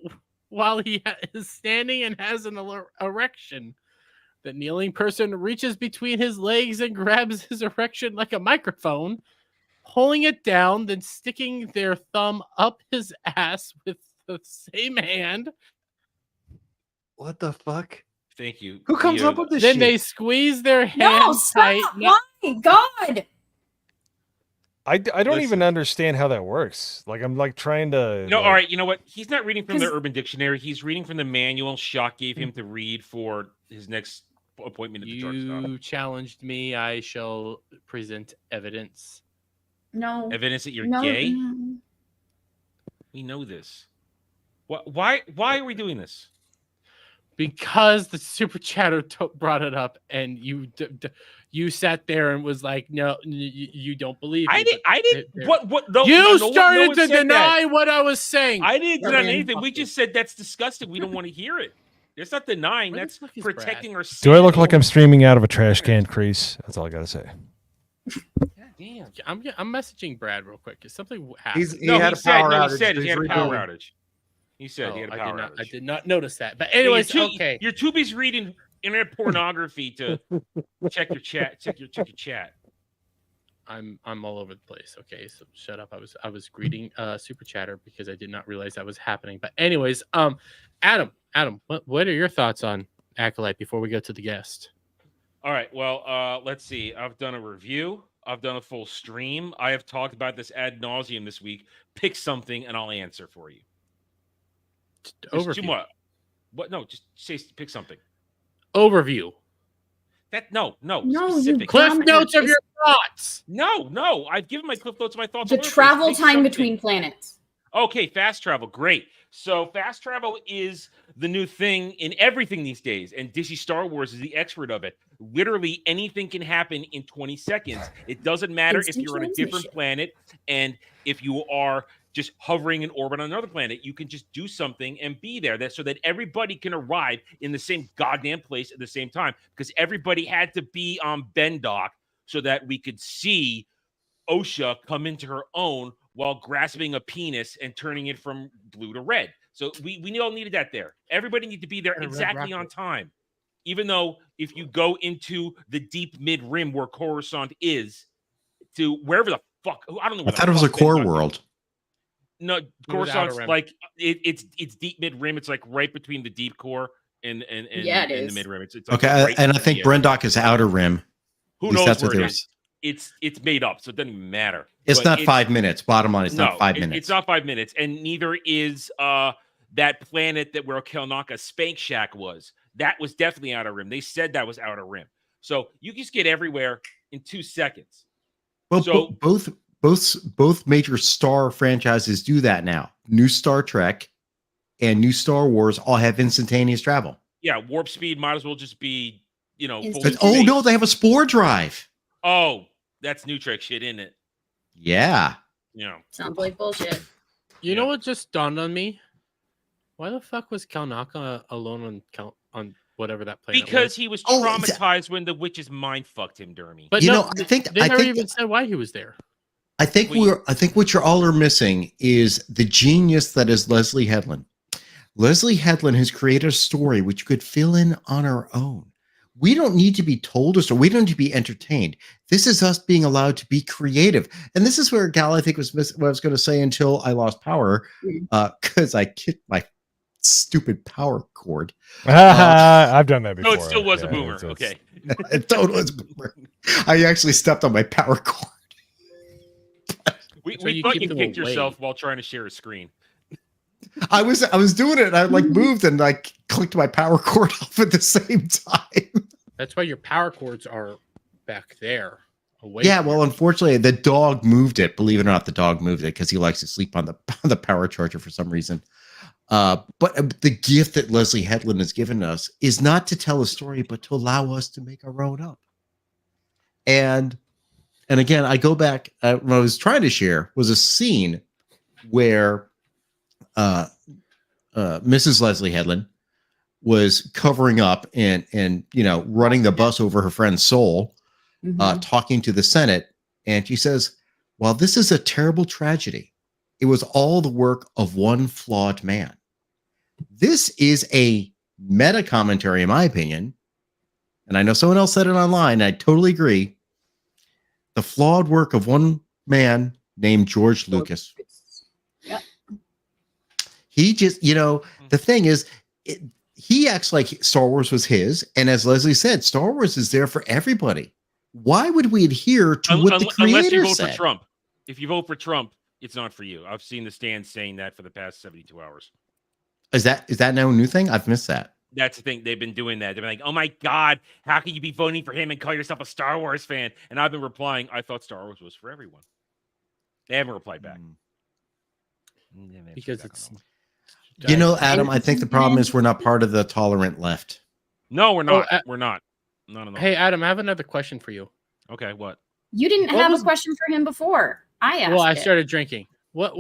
while he is standing and has an erection, the kneeling person reaches between his legs and grabs his erection like a microphone, pulling it down, then sticking their thumb up his ass with the same hand. What the fuck? Thank you. Who comes up with this Then shit? they squeeze their hand No, tight. stop! Why? God! I don't even understand how that works. Like I'm like trying to. No, like, all right. You know what? He's not reading from the Urban Dictionary. He's reading from the manual Shock gave him to read for his next appointment at the drug stop. You challenged me. I shall present evidence. No. Evidence that you're No, gay? no. We know this. Why are we doing this? Because the super chatter brought it up, and you sat there and was like, "No, you don't believe." I didn't. What? No, you no started one to said deny that. what I was saying. I didn't deny anything. We just said that's disgusting. We don't want to hear it. It's not denying. That's protecting our. Do I look like I'm streaming out of a trash can crease? That's all I gotta say. Damn, I'm messaging Brad real quick. Is something happened? He had a power outage. He had a power outage. He said he had a power outage. I did not notice that. But anyways, okay. You're too busy reading internet pornography to check your chat. Check your chat. I'm all over the place. Okay, so shut up. I was greeting super chatter because I did not realize that was happening. But anyways, Adam, what are your thoughts on Acolyte before we go to the guest? All right. Well, let's see. I've done a review. I've done a full stream. I have talked about this ad nauseum this week. Pick something and I'll answer for you. Overview. What? No, just say pick something. Overview. No. Specific. Cliff notes of your thoughts. No. I've given my cliff notes of my thoughts. The travel time between planets. Okay, fast travel. Great. So fast travel is the new thing in everything these days, and Disney Star Wars is the expert of it. Literally anything can happen in 20 seconds. It doesn't matter if you're on a different planet, and if you are just hovering in orbit on another planet, you can just do something and be there so that everybody can arrive in the same goddamn place at the same time, because everybody had to be on Bendock so that we could see Osha come into her own while grasping a penis and turning it from blue to red. So we all needed that there. Everybody needed to be there exactly on time. Even though if you go into the deep mid-rim where Coruscant is, to wherever the fuck, I don't know. I thought it was a core world. No, Coruscant's like it's deep mid-rim. It's like right between the deep core in Yeah, it in the is. mid rim. It's like Okay, right and I think yeah. Brendock is outer rim. Who At least knows that's where what it they were is? It's made up, so it doesn't even matter. It's But not 5 minutes. Bottom line, it's not 5 It's minutes. not 5 minutes, and neither is that planet that where Kelnaka Spank Shack was. That was definitely outer rim. They said that was outer rim. So you just get everywhere in 2 seconds. Well, So both major Star franchises do that now. New Star Trek and new Star Wars all have instantaneous travel. yeah, warp speed might as well just be, full Oh no, space. they have a spore drive. Oh, that's new Trek shit, isn't it? Yeah. Yeah. Sounds like bullshit. You know what just dawned on me? Why the fuck was Kalnaka alone on whatever that planet Because was? he was traumatized when the witches mind fucked him, Dermy. But You no, know, I think- they I never think- even said why he was there. I think what you're all are missing is the genius that is Leslie Headland. Leslie Headland has created a story which could fill in on our own. We don't need to be told a story. We don't need to be entertained. This is us being allowed to be creative. And this is where Gal, I think, was what I was going to say until I lost power because I kicked my stupid power cord. I've done that before. No, it still was a Yeah, boomer. it's- Okay. It totally was a boomer. I actually stepped on my power cord. We you thought keep you them kicked away. yourself while trying to share a screen. I was doing it. And I like moved and like clicked my power cord off at the same time. That's why your power cords are back there. Away Yeah, from well, unfortunately, the dog moved it. Believe it or not, the dog moved it because he likes to sleep on the power charger for some reason. But the gift that Leslie Headland has given us is not to tell a story, but to allow us to make our own up. And again, I go back. What I was trying to share was a scene where Mrs. Leslie Headland was covering up and running the bus over her friend's soul, talking to the Senate, and she says, "While this is a terrible tragedy, it was all the work of one flawed man." This is a meta commentary, in my opinion, and I know someone else said it online. I totally agree. The flawed work of one man named George Lucas. Yep. He just, the thing is, he acts like Star Wars was his. And as Leslie said, Star Wars is there for everybody. Why would we adhere to what the Unless you creator vote said? for Trump. If you vote for Trump, it's not for you. I've seen the stand saying that for the past 72 hours. Is that now a new thing? I've missed that. That's the thing. They've been doing that. They've been like, oh my God, how can you be voting for him and call yourself a Star Wars fan? And I've been replying, I thought Star Wars was for everyone. They haven't replied back. Because it's Adam, I think the problem is we're not part of the tolerant left. No, we're not. We're not. No. Hey, Adam, I have another question for you. Okay, what? You didn't have a question for him before. I asked. Well, I it. started drinking. What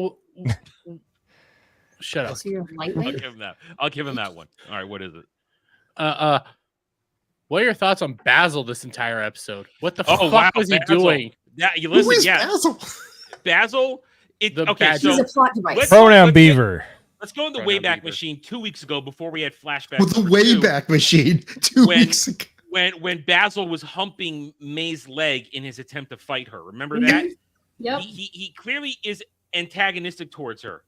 shut up. So you're I'll lightweight? give him that. I'll give him that one. All right, what is it? What are your thoughts on Basil this entire episode? What the Oh, fuck wow, was he Basil. doing? Yeah, you listen. Who is Yeah, Basil? Basil. The Okay, bad so He's a plot device. Pronoun Beaver. let's go in the Pronoun Wayback Beaver. Machine 2 weeks ago before we had flashbacks. With the number two, Wayback Machine 2 when- weeks ago. when Basil was humping May's leg in his attempt to fight her. Remember Mhm. that? Yep. He clearly is antagonistic towards her.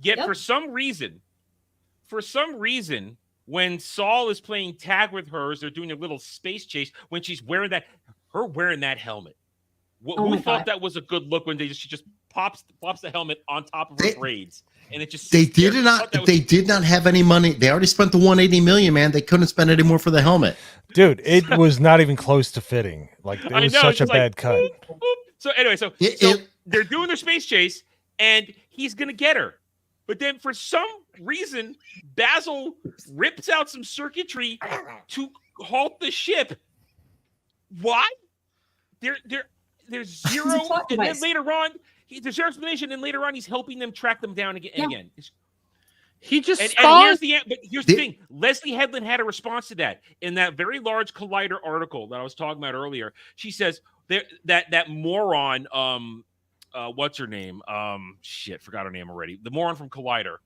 Yet Yep. for some reason, when Saul is playing tag with her as they're doing a little space chase, when she's wearing that helmet. Oh Who my thought God. that was a good look when she just pops the helmet on top of her They- braids, and it just They sits there. did I not. thought that was- They did not have any money. They already spent the 180 million. Man, they couldn't spend any more for the helmet. Dude, it was not even close to fitting. Like it I was know, such a it's just like, bad cut. boop, boop. So anyway, so It- they're doing their space chase, and he's gonna get her. But then for some reason, Basil rips out some circuitry to halt the ship. Why? There's zero, plot and then device. later on, there's zero explanation, and later on, he's helping them track them down again. And Yeah. again. He just And spawned. here's the thing. Leslie Headland had a response to that in that very large Collider article that I was talking about earlier. She says that moron, what's her name? Shit, forgot her name already. The moron from Collider.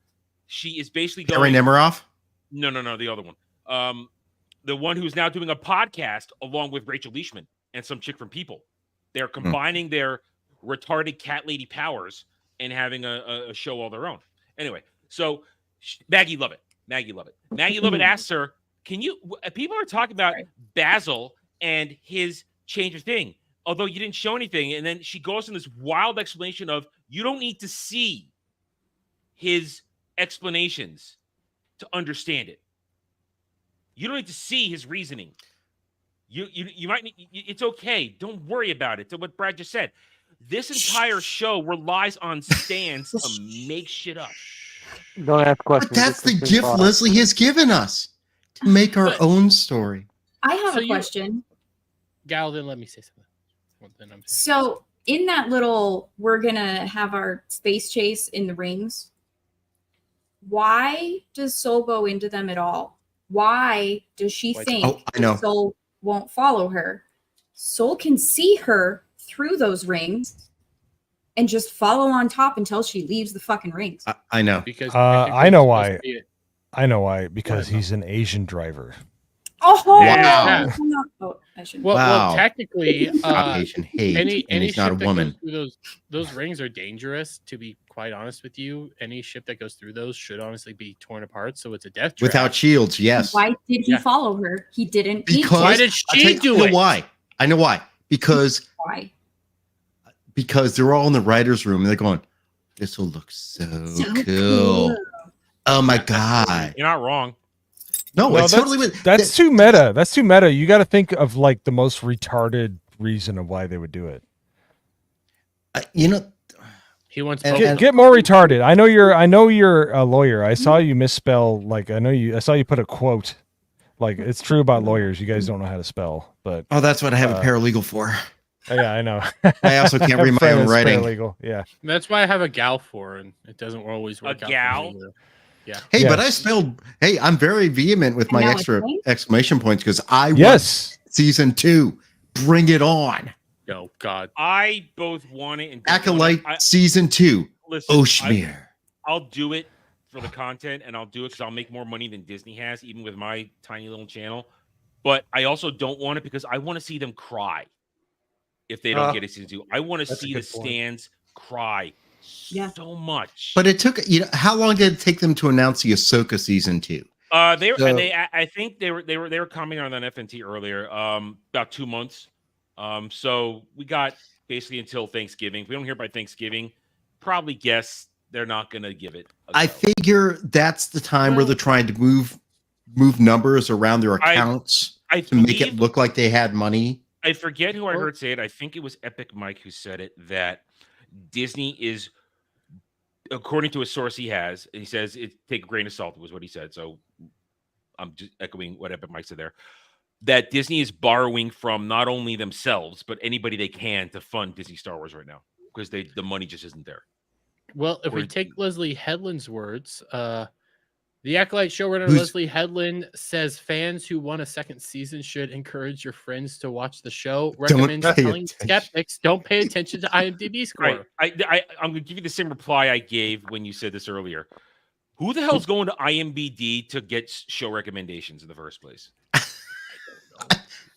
She is basically Gary going. Nemiroff. No, the other one. The one who's now doing a podcast along with Rachel Leishman and some chick from People. They're combining their retarded cat lady powers and having a show all their own. Anyway, so Maggie Lovett. Maggie Lovett. Maggie Lovett asks her, "Can you?" People are talking about Basil and his change of thing, although you didn't show anything. And then she goes in this wild explanation of, "You don't need to see his explanations to understand it. You don't need to see his reasoning. You might need, it's okay. Don't worry about it." To what Brad just said. This entire show relies on stands to make shit up. Don't ask questions. But that's the gift Leslie has given us to make our own story. I have a question. Gal, then let me say something. So in that little, we're gonna have our space chase in the rings. Why does Soul go into them at all? Why does she think I know. Soul won't follow her? Soul can see her through those rings and just follow on top until she leaves the fucking rings. I know. Because I know why. I know why. Because he's an Asian driver. Oh, wow. Oh, I shouldn't. Well, technically, Asian hate, any he's not a ship that woman. goes through those rings are dangerous. To be quite honest with you, any ship that goes through those should honestly be torn apart. So it's a death trap. Without shields, yes. Why did he follow her? He didn't. need to. Because Why did she do I it? know why. I know why. Because Why? Because they're all in the writer's room and they're going, "This will look so cool. Oh my god!" You're not wrong. No, it's totally. That's too meta. That's too meta. You got to think of like the most retarded reason of why they would do it. You know, he wants get more retarded. I know you're a lawyer. I saw you misspell. Like I saw you put a quote. Like it's true about lawyers. You guys don't know how to spell, but that's what I have a paralegal for. Yeah, I know. I also can't read my own writing. Paralegal. Yeah, that's why I have a gal for, and it doesn't always work. A gal. Yeah. Hey, but I spelled. Hey, I'm very vehement with my extra exclamation points because I want season 2. Bring it on. Oh God. I both want it and Acolyte season 2. Listen, Oshmere. I'll do it for the content, and I'll do it because I'll make more money than Disney has, even with my tiny little channel. But I also don't want it because I want to see them cry if they don't get a season 2. I want to see the stands cry so much. But it took, how long did it take them to announce the Ahsoka season 2? I think they were commenting on that FNT earlier, about 2 months. So we got basically until Thanksgiving. If we don't hear by Thanksgiving, probably guess they're not going to give it. I figure that's the time where they're trying to move numbers around their accounts to make it look like they had money. I forget who I heard say it. I think it was Epic Mike who said it, that Disney is, according to a source he has, and he says it take a grain of salt was what he said. So I'm just echoing what Epic Mike said there. That Disney is borrowing from not only themselves, but anybody they can to fund Disney Star Wars right now because the money just isn't there. Well, if we take Leslie Headland's words, the Acolyte showrunner Leslie Headland says fans who want a second season should encourage your friends to watch the show. Recommends telling skeptics don't pay attention to IMDb score. Right. I'm going to give you the same reply I gave when you said this earlier. Who the hell's going to IMDb to get show recommendations in the first place?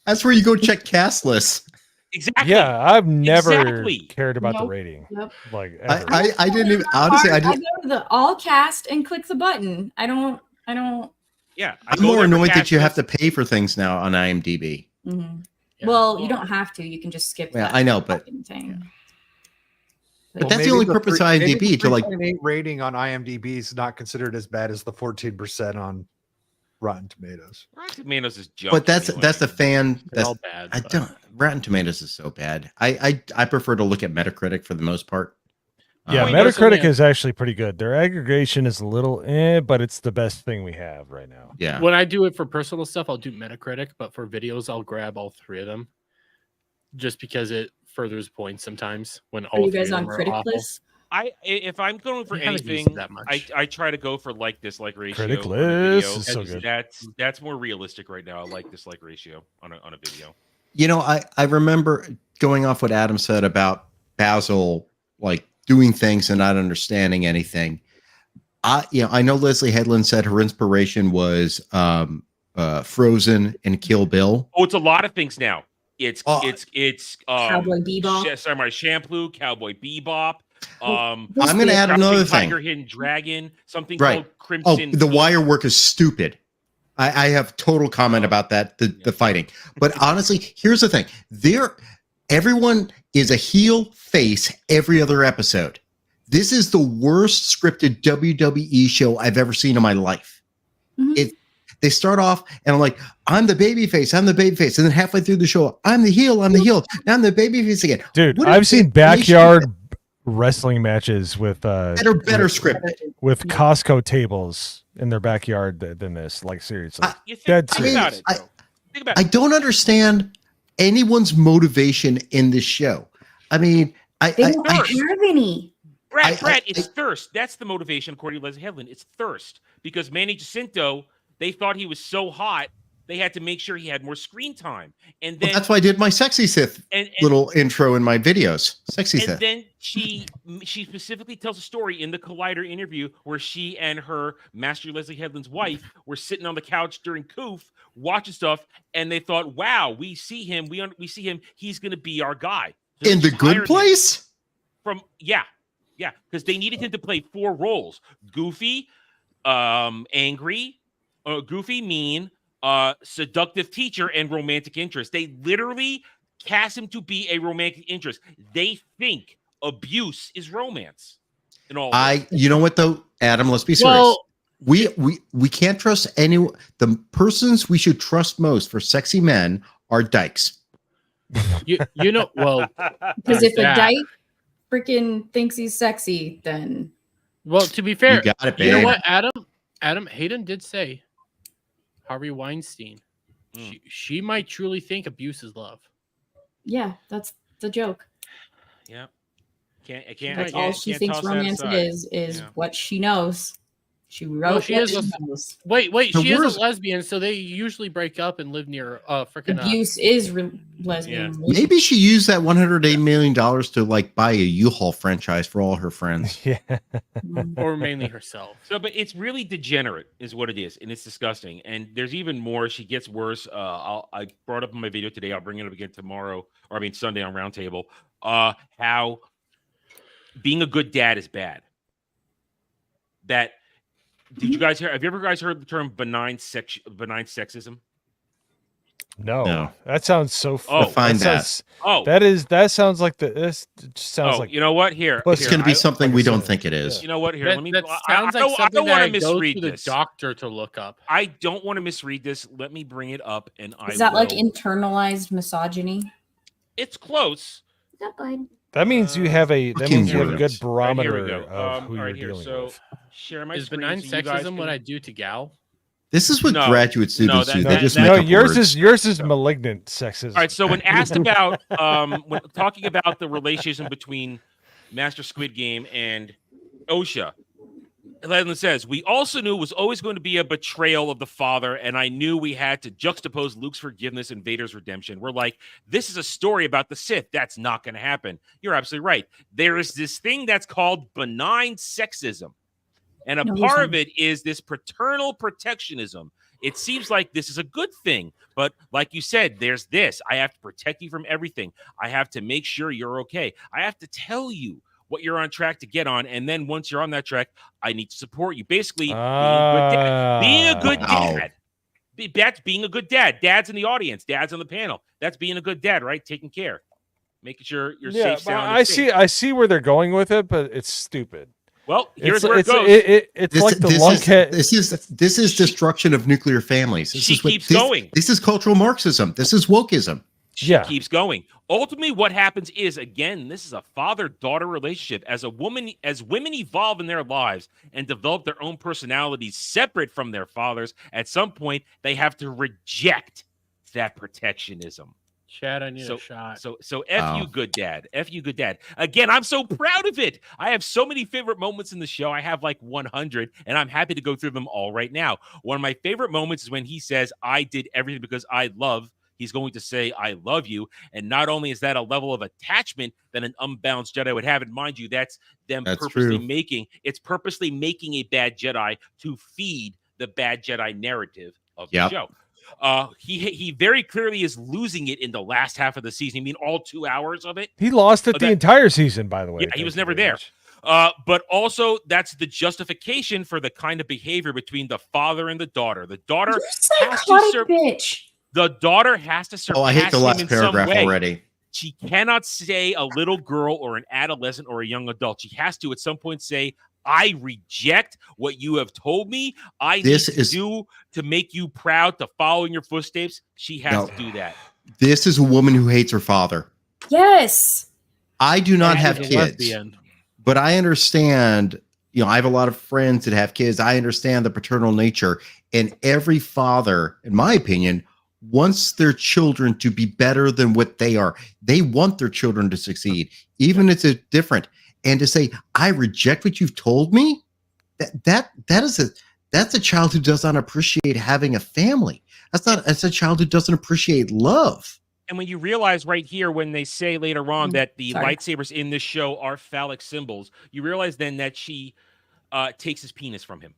That's where you go check cast lists. Exactly. Yeah, I've never cared about the Nope. rating. Nope. Like ever. I didn't even honestly. I go to the all cast and click the button. I don't. Yeah, I'm more annoyed that you have to pay for things now on IMDb. Mhm. Well, you don't have to. You can just skip. Yeah, that I know, but fucking thing. But that's the only purpose of IMDb to like 3.8 rating on IMDb is not considered as bad as the 14% on Rotten Tomatoes. Rotten Tomatoes is junk. But that's the fan. They're That's all bad. I don't. Rotten Tomatoes is so bad. I prefer to look at Metacritic for the most part. Yeah, Metacritic is actually pretty good. Their aggregation is a little but it's the best thing we have right now. Yeah. When I do it for personal stuff, I'll do Metacritic, but for videos, I'll grab all 3 of them, just because it furthers points sometimes. When all Are you 3 guys of them on are Critic awful. List? If I'm going for I haven't used anything, it that much. I try to go for like dislike ratio. Critic on a video. List is so good. That's more realistic right now. I like dislike ratio on a video. I remember going off what Adam said about Basil, like doing things and not understanding anything. I know Leslie Headland said her inspiration was Frozen and Kill Bill. Oh, it's a lot of things now. It's Cowboy Bebop. Samurai Champloo, Cowboy Bebop. I'm going to add another thing. Tiger, Hidden Dragon, something Right. called Crimson. Oh, the wire work is stupid. I have total comment about that, the fighting. But honestly, here's the thing. Everyone is a heel face every other episode. This is the worst scripted WWE show I've ever seen in my life. They start off and I'm like, I'm the baby face. And then halfway through the show, I'm the heel. Now I'm the baby face again. Dude, I've seen backyard wrestling matches with better scripted with Costco tables in their backyard than this. Like seriously, dead serious. I don't understand anyone's motivation in this show. I mean, they don't have any. Brad, it's thirst. That's the motivation, according to Leslie Headland. It's thirst because Manny Jacinto, they thought he was so hot, they had to make sure he had more screen time. And then that's why I did my Sexy Sith little intro in my videos. Sexy Sith. And then she specifically tells a story in the Collider interview where she and her Master Leslie Headland's wife were sitting on the couch during Coof watching stuff, and they thought, "Wow, we see him. We see him. He's going to be our guy." So in The Good Place. Yeah, because they needed him to play 4 roles: goofy, angry, goofy, mean, seductive teacher, and romantic interest. They literally cast him to be a romantic interest. They think abuse is romance. And all. You know what though, Adam? Let's be serious. We can't trust anyone. The persons we should trust most for sexy men are dykes. You know, well, because if a dyke freaking thinks he's sexy, then to be fair, you got it, babe. You know what, Adam Hayden did say Harvey Weinstein. She might truly think abuse is love. Yeah, that's the joke. Yeah, That's all she thinks romance is what she knows. She wrote. She is wait. She is a lesbian, so they usually break up and live near freaking abuse is lesbian. Yeah. Maybe she used that $108 million to like buy a U-Haul franchise for all her friends. Yeah, or mainly herself. So, but it's really degenerate, is what it is, and it's disgusting. And there's even more. She gets worse. I brought up in my video today. I'll bring it up again tomorrow, Sunday on Roundtable. How being a good dad is bad. Did you guys hear? Have you ever guys heard the term benign sexism? No. That sounds so. Find that. That sounds like this sounds like. You know what? Here, it's going to be something we don't think it is. You know what? Here, that sounds like something that I go to the this. doctor to look up. I don't want to misread this. Let me bring it up, and is that like internalized misogyny? It's close. Is that good? That means you have a good barometer of who you're dealing with. Share my is benign sexism what I do to GHAL? This is what graduate students do. They just no. make up Yours words. is malignant sexism. All right. So when asked about when talking about the relationship between Master Squid Game and OSHA, Ledlin says, "We also knew it was always going to be a betrayal of the father, and I knew we had to juxtapose Luke's forgiveness and Vader's redemption. We're like, this is a story about the Sith. That's not going to happen." You're absolutely right. There is this thing that's called benign sexism. And part of it is this paternal protectionism. It seems like this is a good thing. But like you said, there's this. I have to protect you from everything. I have to make sure you're okay. I have to tell you what you're on track to get on. And then once you're on that track, I need to support you. Basically, being a good dad. That's being a good dad. Dad's in the audience. Dad's on the panel. That's being a good dad, right? Taking care. Making sure you're safe, sound, and safe. I see where they're going with it, but it's stupid. Well, here's where it goes. It's like the lunkhead. This is destruction of nuclear families. She keeps going. This is cultural Marxism. This is wokeism. She keeps going. Ultimately, what happens is, again, this is a father-daughter relationship. As women evolve in their lives and develop their own personalities separate from their fathers, at some point they have to reject that protectionism. Chad, I need a shot. So F you, good dad. F you, good dad. Again, I'm so proud of it. I have so many favorite moments in the show. I have like 100, and I'm happy to go through them all right now. One of my favorite moments is when he says, "I did everything because I love." He's going to say, "I love you." And not only is that a level of attachment that an unbalanced Jedi would have, and mind you, that's them purposely making a bad Jedi to feed the bad Jedi narrative of the show. He very clearly is losing it in the last half of the season. I mean, all 2 hours of it. He lost it the entire season, by the way. Yeah, he was never very there. But also, that's the justification for the kind of behavior between the father and the daughter. The daughter has to bitch. The daughter has to surpass Oh, I hate the him last in some paragraph way. already. She cannot say a little girl or an adolescent or a young adult. She has to at some point say, I reject what you have told me. I need to do to make you proud, to follow in your footsteps. She has to do that. This is a woman who hates her father. Yes. I do not Yeah, have she's a kids, lesbian. but I understand, I have a lot of friends that have kids. I understand the paternal nature, and every father, in my opinion, wants their children to be better than what they are. They want their children to succeed, even if it's different. And to say, I reject what you've told me, that's a child who does not appreciate having a family. That's a child who doesn't appreciate love. And when you realize right here, when they say later on that the lightsabers in this show are phallic symbols, you realize then that she takes his penis from him.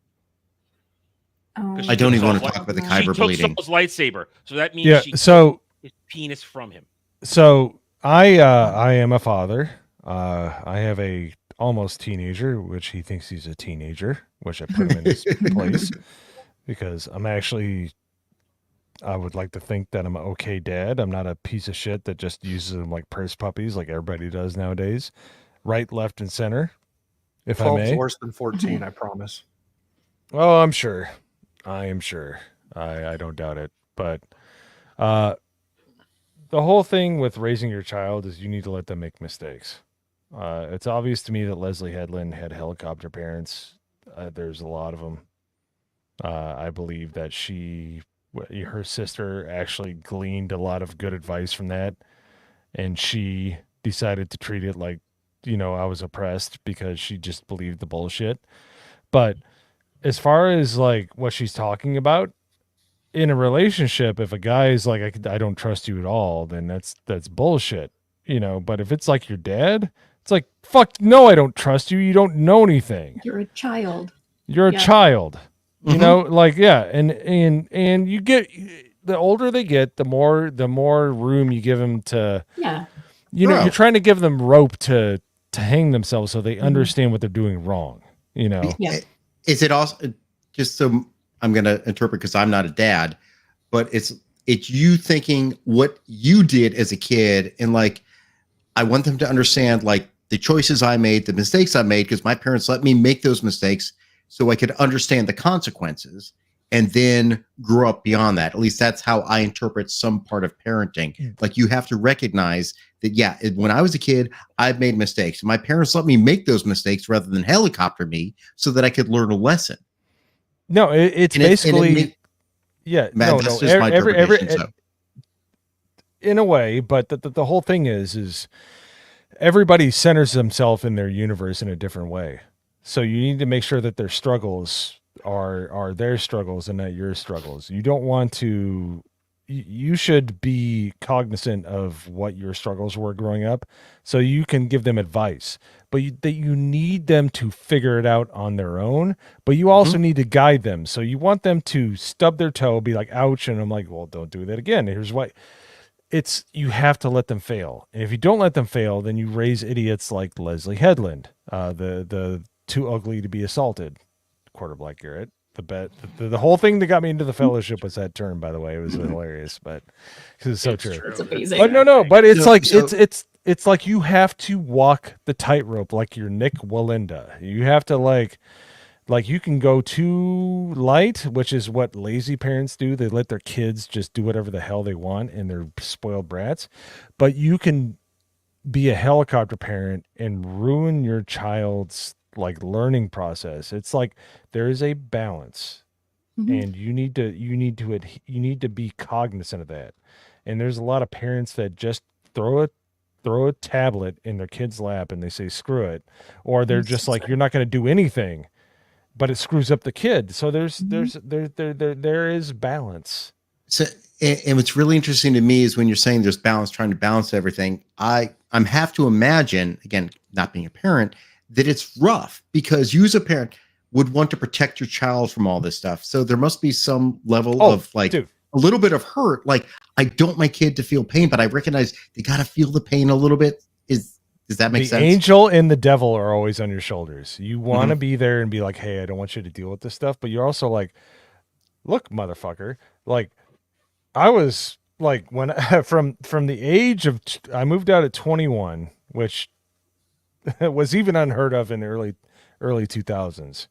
I don't even want to talk about the kyber bleeding. She took Saul's lightsaber, so that means she so took his penis from him. So I am a father. I have a almost teenager, which he thinks he's a teenager, which I put him in his place because I would like to think that I'm an okay dad. I'm not a piece of shit that just uses them like purse puppies like everybody does nowadays. Right, left, and center. If I 12's may. worse than 14, I promise. Oh, I'm sure. I am sure. I don't doubt it. But the whole thing with raising your child is you need to let them make mistakes. It's obvious to me that Leslie Headland had helicopter parents. There's a lot of them. I believe that her sister actually gleaned a lot of good advice from that. And she decided to treat it like, I was oppressed because she just believed the bullshit. But as far as like what she's talking about in a relationship, if a guy is like, I don't trust you at all, then that's bullshit, but if it's like your dad, it's like, fuck no, I don't trust you. You don't know anything. You're a child. You're a child, and you get, the older they get, the more room you give them to, you're trying to give them rope to hang themselves so they understand what they're doing wrong, Is it also, just so I'm going to interpret because I'm not a dad, but it's you thinking what you did as a kid, and like I want them to understand like the choices I made, the mistakes I made, because my parents let me make those mistakes so I could understand the consequences and then grow up beyond that. At least that's how I interpret some part of parenting. Like you have to recognize that, when I was a kid, I've made mistakes. My parents let me make those mistakes rather than helicopter me so that I could learn a lesson. No, it's basically, that's just my interpretation. In a way, but the whole thing is everybody centers themselves in their universe in a different way. So you need to make sure that their struggles are their struggles and not your struggles. You don't want to, you should be cognizant of what your struggles were growing up so you can give them advice, but you need them to figure it out on their own, but you also need to guide them. So you want them to stub their toe, be like, ouch. And I'm like, well, don't do that again. Here's why. You have to let them fail. And if you don't let them fail, then you raise idiots like Leslie Headland, the too ugly to be assaulted. Quarter Black Garrett. The whole thing that got me into the Fellowship was that term, by the way. It was hilarious, but because it's so true. It's amazing. But but it's it's like you have to walk the tightrope like you're Nick Walinda. You have to like you can go too light, which is what lazy parents do. They let their kids just do whatever the hell they want and they're spoiled brats. But you can be a helicopter parent and ruin your child's like learning process. It's like there is a balance, and you need to be cognizant of that. And there's a lot of parents that just throw a tablet in their kid's lap and they say screw it, or they're just like, you're not going to do anything, but it screws up the kid. So there is balance. So, and what's really interesting to me is when you're saying there's balance, trying to balance everything, I'm have to imagine, again, not being a parent, that it's rough because you as a parent would want to protect your child from all this stuff. So there must be some level of like a little bit of hurt. Like, I don't want my kid to feel pain, but I recognize they got to feel the pain a little bit. Does that make the sense? Angel and the devil are always on your shoulders. You want to be there and be like, hey, I don't want you to deal with this stuff. But you're also like, look, motherfucker. Like, I was like, when from the age of, I moved out at 21, which was even unheard of in the early 2000s.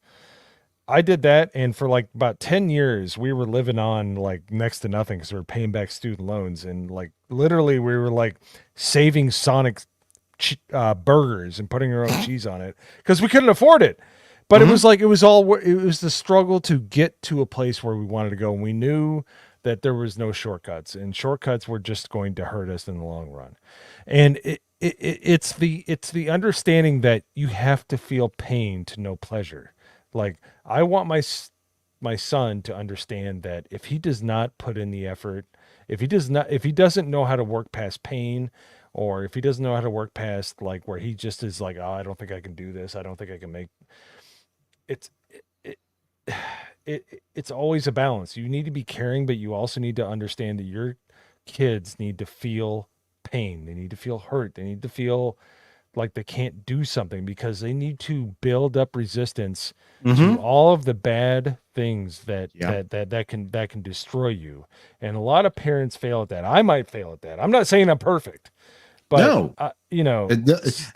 I did that, and for like about 10 years, we were living on like next to nothing because we were paying back student loans, and like literally we were like saving Sonic burgers and putting our own cheese on it because we couldn't afford it. But it was like it was the struggle to get to a place where we wanted to go, and we knew that there was no shortcuts, and shortcuts were just going to hurt us in the long run. And it's the understanding that you have to feel pain to know pleasure. Like, I want my son to understand that if he does not put in the effort, if he doesn't know how to work past pain, or if he doesn't know how to work past like where he just is like, oh, I don't think I can do this, I don't think I can make it's always a balance. You need to be caring, but you also need to understand that your kids need to feel pain. They need to feel hurt. They need to feel like they can't do something because they need to build up resistance to all of the bad things that can destroy you. And a lot of parents fail at that. I might fail at that. I'm not saying I'm perfect, but no, you know,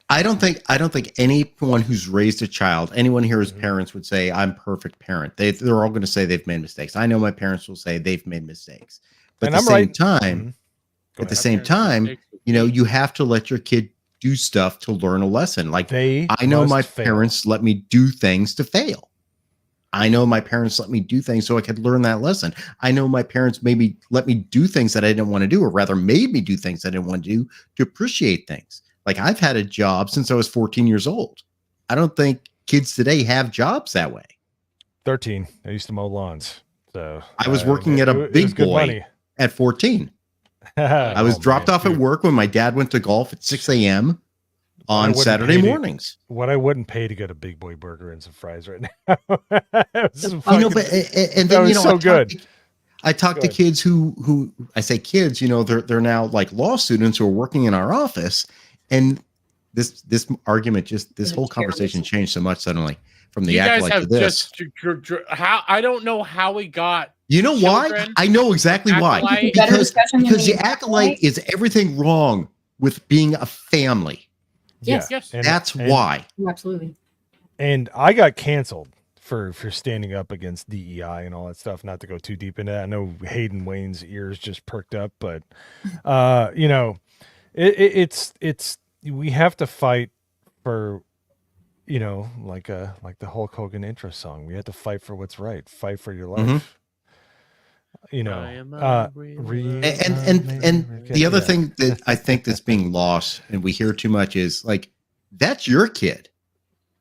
I don't think anyone who's raised a child, anyone here as parents would say I'm perfect parent. They're all going to say they've made mistakes. I know my parents will say they've made mistakes, but at the same time, you know, you have to let your kid do stuff to learn a lesson. Like, I know my parents let me do things to fail. I know my parents let me do things so I could learn that lesson. I know my parents maybe let me do things that I didn't want to do, or rather made me do things I didn't want to do to appreciate things. Like, I've had a job since I was 14 years old. I don't think kids today have jobs that way. 13. I used to mow lawns. So I was working at a big boy at 14. I was dropped off at work when my dad went to golf at 6 a.m. on Saturday mornings. What I wouldn't pay to get a big boy burger and some fries right now. I talk to kids who I say kids, you know, they're now like law students who are working in our office, and this argument this whole conversation changed so much suddenly from the Acolyte to this. I don't know how we got. You know why? I know exactly why. Because the Acolyte is everything wrong with being a family. Yes. That's why. Absolutely. And I got canceled for standing up against DEI and all that stuff. Not to go too deep into that. I know Hayden Wayne's ears just perked up, but you know, it's we have to fight for, you know, like the Hulk Hogan intro song. We have to fight for what's right. Fight for your life. You know, and the other thing that I think that's being lost and we hear too much is like, that's your kid.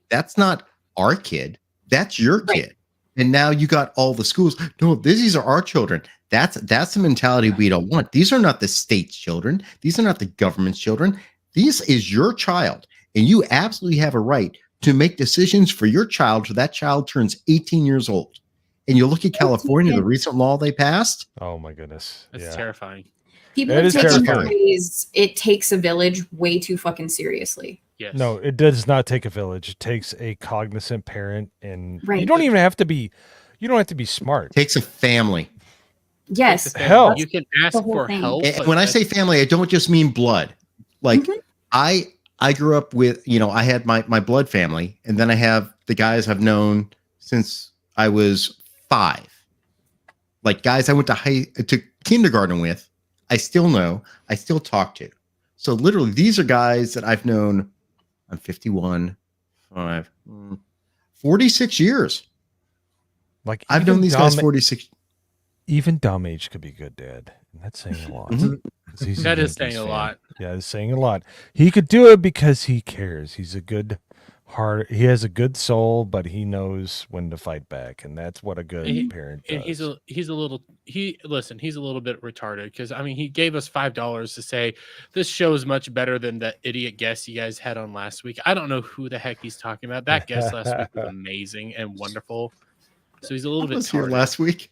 That's not our kid. That's your kid. And now you got all the schools. No, these are our children. That's the mentality we don't want. These are not the state's children. These are not the government's children. This is your child. And you absolutely have a right to make decisions for your child till that child turns 18 years old. And you look at California, the recent law they passed. Oh my goodness. That's terrifying. People take it takes a village way too fucking seriously. Yes. No, it does not take a village. It takes a cognizant parent, and you don't even have to be smart. It takes a family. Yes. Hell. You can ask for help. And when I say family, I don't just mean blood. Like I grew up with, you know, I had my blood family, and then I have the guys I've known since I was 5. Like guys I went to kindergarten with, I still know, I still talk to. So literally these are guys that I've known. I'm 51, 46 years. Like I've known these guys 46. Even dumb age could be good, Dad. And that's saying a lot. That is saying a lot. Yeah, it's saying a lot. He could do it because he cares. He's a good heart. He has a good soul, but he knows when to fight back, and that's what a good parent does. And he's a little bit retarded because I mean he gave us $5 to say this show is much better than the idiot guest you guys had on last week. I don't know who the heck he's talking about. That guest last week was amazing and wonderful. So he's a little bit here last week.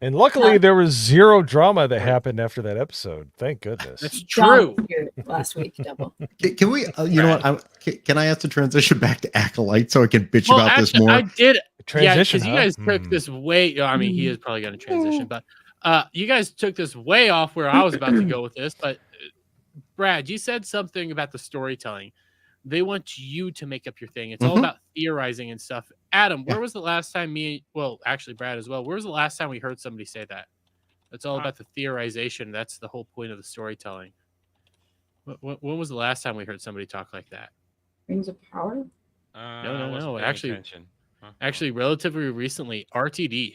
And luckily, there was zero drama that happened after that episode. Thank goodness. That's true. Last week, double. Can we? You know what? Can I ask to transition back to Acolyte so I can bitch Well, about actually, this more? I did. Transition, because you guys took this way. I mean, he is probably going to transition, but you guys took this way off where I was about to go with this. But Brad, you said something about the storytelling. They want you to make up your thing. It's all about theorizing and stuff. Adam, where was the last time actually Brad as well, where was the last time we heard somebody say that? It's all about the theorization. That's the whole point of the storytelling. When was the last time we heard somebody talk like that? Rings of Power? No. Actually, relatively recently, RTD.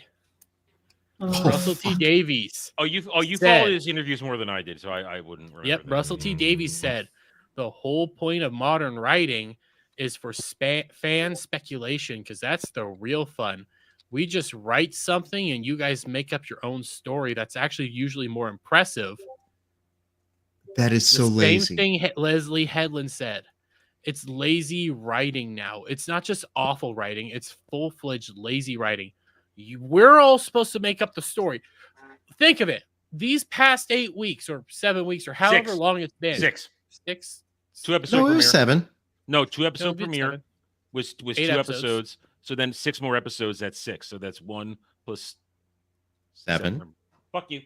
Russell T. Davies. You said- followed his interviews more than I did, so I wouldn't remember. Yep, that. Russell T. Davies said the whole point of modern writing is for fan speculation, because that's the real fun. We just write something and you guys make up your own story that's actually usually more impressive. That is so lazy. Same thing Leslie Headland said. It's lazy writing now. It's not just awful writing. It's full-fledged lazy writing. We're all supposed to make up the story. Think of it. These past 8 weeks or 7 weeks or however long it's been. Six. 2 episodes. No, it premiere. was 7. No, 2 episode No, it's premiere 7. was 2 8 episodes. So then 6 more episodes. That's 6. So that's 1 plus 7. Fuck you.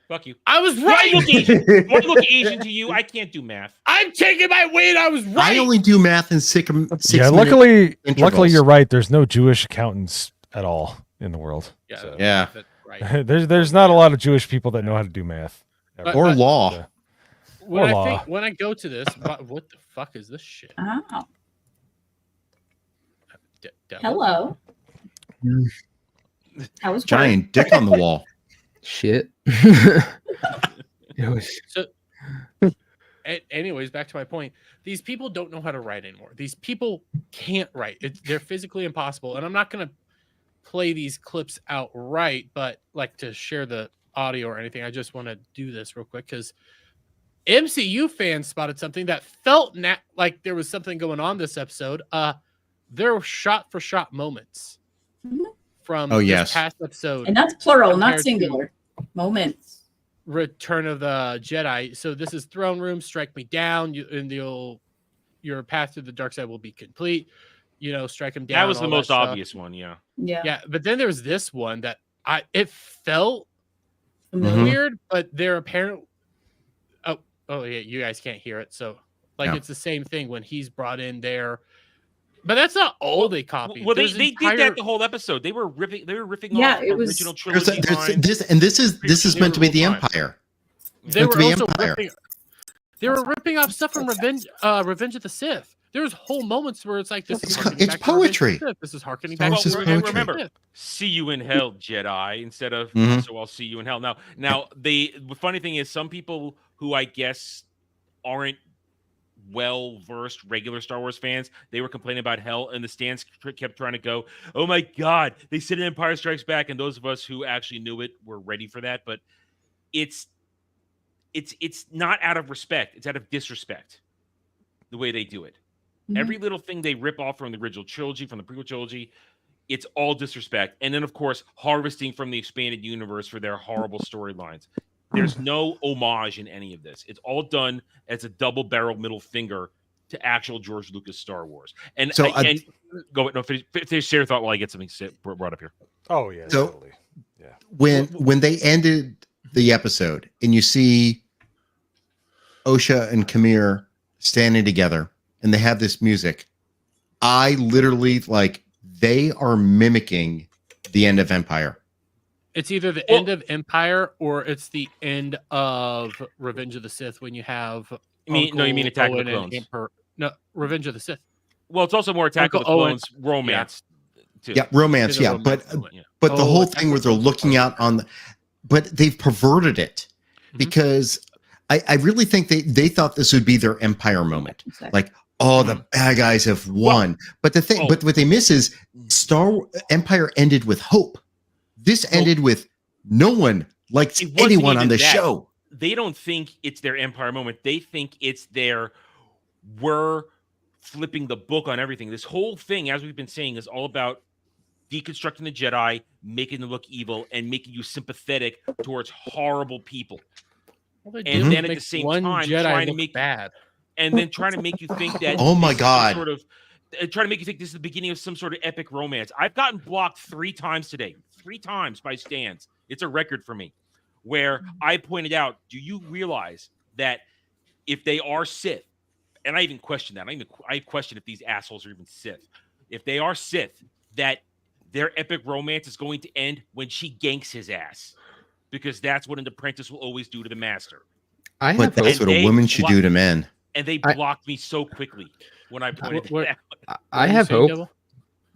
Fuck you. I was Do right. I look Asian? Do I look Asian to you? I can't do math. I'm taking my weight. I was right. I only do math in 6 Yeah, luckily intervals. you're right. There's no Jewish accountants at all in the world. Yeah. So. Yeah. Right. there's not a lot of Jewish people that know how to do math. But- Or but- law. When I go to this, what the fuck is this shit? Oh. Devil? Hello. How was Giant dick on the wall. Shit. So, anyways, back to my point. These people don't know how to write anymore. These people can't write. They're physically impossible. And I'm not going to play these clips outright, but like to share the audio or anything. I just want to do this real quick because MCU fans spotted something that felt like there was something going on this episode. There were shot-for-shot moments from this past episode. And that's plural, not compared to singular. Moments. Return of the Jedi. So this is Throne Room, Strike Me Down, your path to the dark side will be complete. Strike him down. That was the all most stuff. obvious one, yeah. Yeah, but then there's this one that it felt Mhm. weird, but they're apparent. Oh yeah, you guys can't hear it, so No. it's the same thing when he's brought in there. But that's not all they copied. Well, they There's did that the whole episode. They were ripping Yeah, off it was- original There's trilogy lines. this is meant to be the Empire. It's They meant were to be also Empire. ripping off stuff from Revenge of the Sith. There's whole moments where it's like this. It's is harkening it's back to Revenge of the poetry. Sith. This is harkening Star back Wars to is Revenge of the poetry. Remember, Sith. see you in hell, Jedi, instead of Mhm. so I'll see you in hell. Now the funny thing is, some people who I guess aren't well-versed regular Star Wars fans, they were complaining about hell, and the stands kept trying to go, oh my God, they said Empire Strikes Back, and those of us who actually knew it were ready for that, but it's not out of respect, it's out of disrespect, the way they do it. Mhm. Every little thing they rip off from the original trilogy, from the prequel trilogy, it's all disrespect. And then, of course, harvesting from the expanded universe for their horrible storylines. There's no homage in any of this. It's all done as a double-barrel middle finger to actual George Lucas Star Wars. And So finish your thought while I get something brought up here. Oh yeah, So- totally. Yeah. When they ended the episode and you see Osha and Kamir standing together and they have this music, I literally they are mimicking the end of Empire. It's either the end of Empire or it's the end of Revenge of the Sith when you have. You mean Uncle Attack of the Owen and Clones? Emperor. No, Revenge of the Sith. Well, it's also more Attack of the Uncle Owen- Clones romance. Too. Yeah, romance, It's a yeah. romance But element, yeah. but the Oh, whole Attack thing of where the they're Clones. looking out on the, but they've perverted it because I really think they thought this would be their Empire moment. Like, oh, the bad guys have won. But the thing, but what they miss is Empire ended with hope. This ended with no one likes It wasn't anyone on even the that. show. They don't think it's their Empire moment. They think it's their we're flipping the book on everything. This whole thing, as we've been saying, is all about deconstructing the Jedi, making them look evil, and making you sympathetic towards horrible people. And then at the same time, trying to make bad, and then trying to make you think that Oh my this is some God. sort of trying to make you think this is the beginning of some sort of epic romance. I've gotten blocked 3 times today, 3 times by stands. It's a record for me, where I pointed out, do you realize that if they are Sith, and I even question that, I question if these assholes are even Sith. If they are Sith, that their epic romance is going to end when she ganks his ass, because that's what an apprentice will always do to the master. But that's what a woman should do to men. And they blocked me so quickly when I pointed that out. I have hope.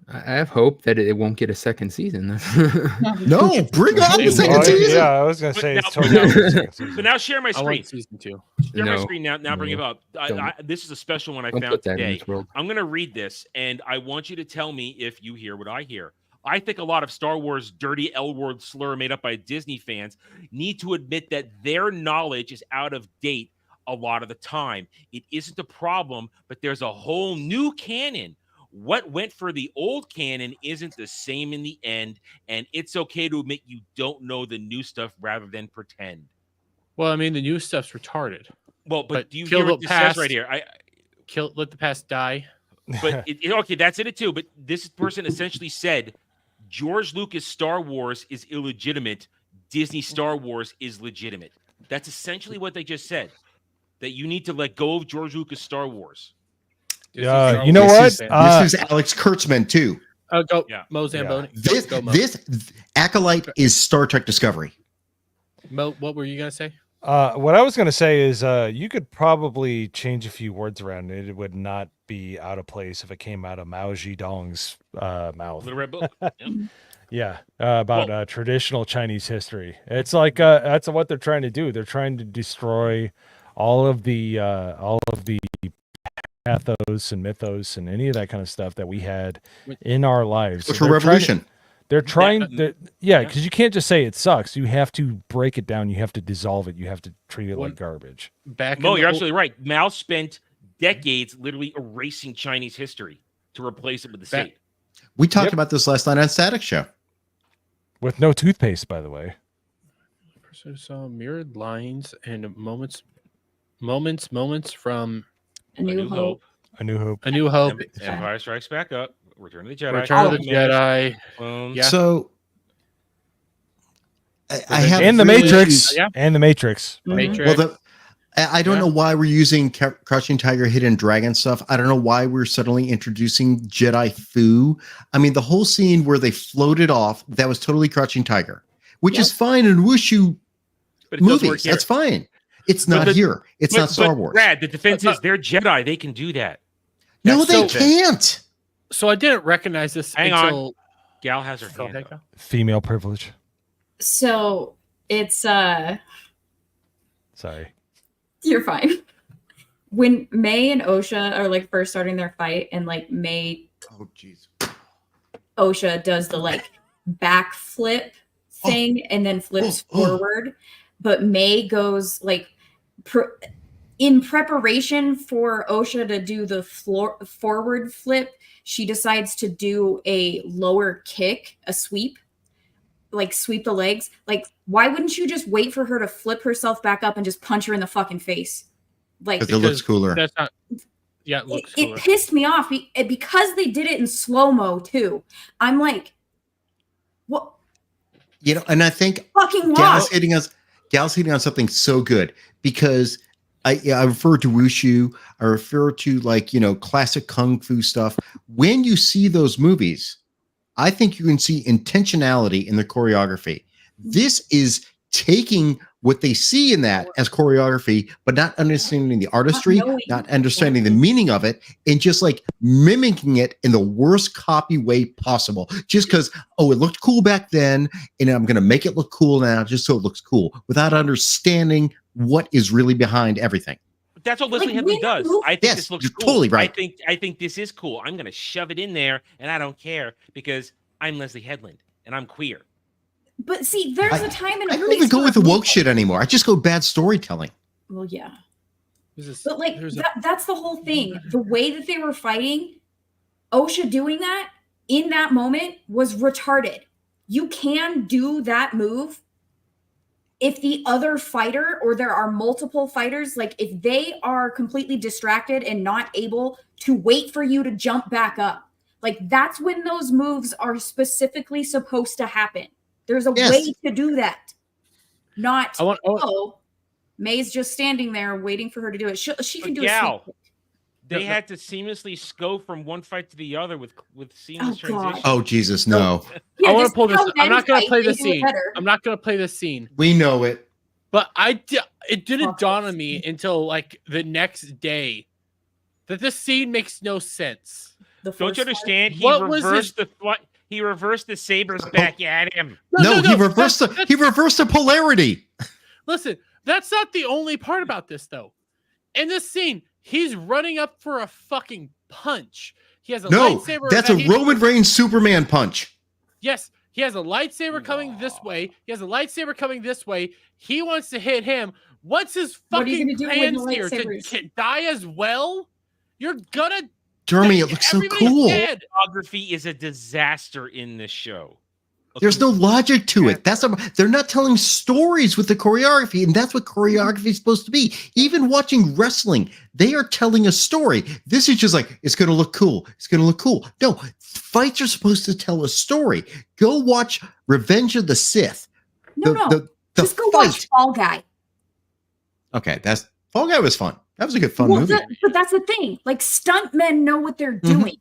I have hope that it won't get a second season. No, bring on the second season. Yeah, I was gonna say it's totally But now share my I screen. want season 2. Share my No, screen now. Now bring it no, up. This is a special one I Don't found put that in today. this world. I'm going to read this, and I want you to tell me if you hear what I hear. I think a lot of Star Wars dirty L-word slur made up by Disney fans need to admit that their knowledge is out of date a lot of the time. It isn't a problem, but there's a whole new canon. What went for the old canon isn't the same in the end, and it's okay to admit you don't know the new stuff rather than pretend. Well, I mean, the new stuff's retarded. Well, but do you kill hear what the this says right here? Let the past die. But okay, that's in it too. But this person essentially said George Lucas Star Wars is illegitimate. Disney Star Wars is legitimate. That's essentially what they just said. That you need to let go of George Lucas Star Wars. Yeah, you know what? This is Alex Kurtzman too. Go MoZamboni. This Acolyte is Star Trek Discovery. Mo, what were you gonna say? What I was going to say is you could probably change a few words around it. It would not be out of place if it came out of Mao Zedong's mouth. Little Red Book. Yep. Yeah, about traditional Chinese history. It's like that's what they're trying to do. They're trying to destroy all of the pathos and mythos and any of that kind of stuff that we had in our lives. Cultural revolution. They're trying, because you can't just say it sucks. You have to break it down. You have to dissolve it. You have to treat it like garbage. You're absolutely right. Mao spent decades literally erasing Chinese history to replace it with the state. We talked about this last night on Static Show. With no toothpaste, by the way. So saw mirrored lines and moments from A New Hope. A New Hope. A New Hope. Empire Strikes Back Up. Return of the Jedi. Return of the Jedi. Yeah. So I have and the really Matrix. issues- And the Matrix. Well, I don't know why we're using Crouching Tiger, Hidden Dragon stuff. I don't know why we're suddenly introducing Jedi Fu. I mean, the whole scene where they floated off, that was totally Crouching Tiger, which is fine in Wushu But it does work movies. here. That's fine. It's not here. It's not Star Wars. Brad, the defense is they're Jedi. They can do that. No, That's they so- can't. So I didn't recognize this Hang until on. Gal has her hand up. Female privilege. So it's Sorry. you're fine. When May and Osha are like first starting their fight, and like May, oh jeez, Osha does the like backflip thing and then flips forward, but May goes like in preparation for Osha to do the forward flip. She decides to do a lower kick, a sweep, like sweep the legs. Like, why wouldn't you just wait for her to flip herself back up and just punch her in the fucking face? Like, Because it looks cooler. That's not. Yeah, it looks it cooler. pissed me off because they did it in slow-mo too. I'm like, what? You know, and I think Fucking Gal's wow. hitting on something so good because I refer to Wushu, I refer to like, you know, classic Kung Fu stuff. When you see those movies, I think you can see intentionality in the choreography. This is taking what they see in that as choreography, but not understanding the artistry, not understanding the meaning of it, and just like mimicking it in the worst copy way possible. Just because, oh, it looked cool back then, and I'm going to make it look cool now just so it looks cool, without understanding what is really behind everything. That's what Leslie Headley does. I think Yes, this looks you're cool. totally right. I think this is cool. I'm gonna shove it in there, and I don't care because I'm Leslie Headland and I'm queer. But see, there's a time and a I don't place even go for with the woke shit anymore. I just go bad storytelling. Well, yeah. But like that's the whole thing. The way that they were fighting, Osha doing that in that moment was retarded. You can do that move if the other fighter, or there are multiple fighters, like if they are completely distracted and not able to wait for you to jump back up. Like that's when those moves are specifically supposed to happen. There's a way to do that. Not, May's just standing there waiting for her to do it. She can do GHAL, it. they had to seamlessly go from one fight to the other with seamless transition. Oh Jesus, no! I want to pull this. I'm not going to play this scene. I'm not going to play this scene. We know it, but it didn't dawn on me until like the next day that this scene makes no sense. Don't you understand? He reversed the sabers back at him. No, he reversed the polarity. Listen, that's not the only part about this though. In this scene, he's running up for a fucking punch. He has a lightsaber. That's a Roman Reigns Superman punch. Yes, he has a lightsaber coming this way. He has a lightsaber coming this way. He wants to hit him. What's his fucking plans here? To die as well? You're gonna. Jeremy, it looks so cool. Choreography is a disaster in this show. There's no logic to it. They're not telling stories with the choreography, and that's what choreography is supposed to be. Even watching wrestling, they are telling a story. This is just like, it's going to look cool. It's going to look cool. No, fights are supposed to tell a story. Go watch Revenge of the Sith. Just go watch Fall Guy. Okay, Fall Guy was fun. That was a good fun movie. But that's the thing. Like, stuntmen know what they're doing.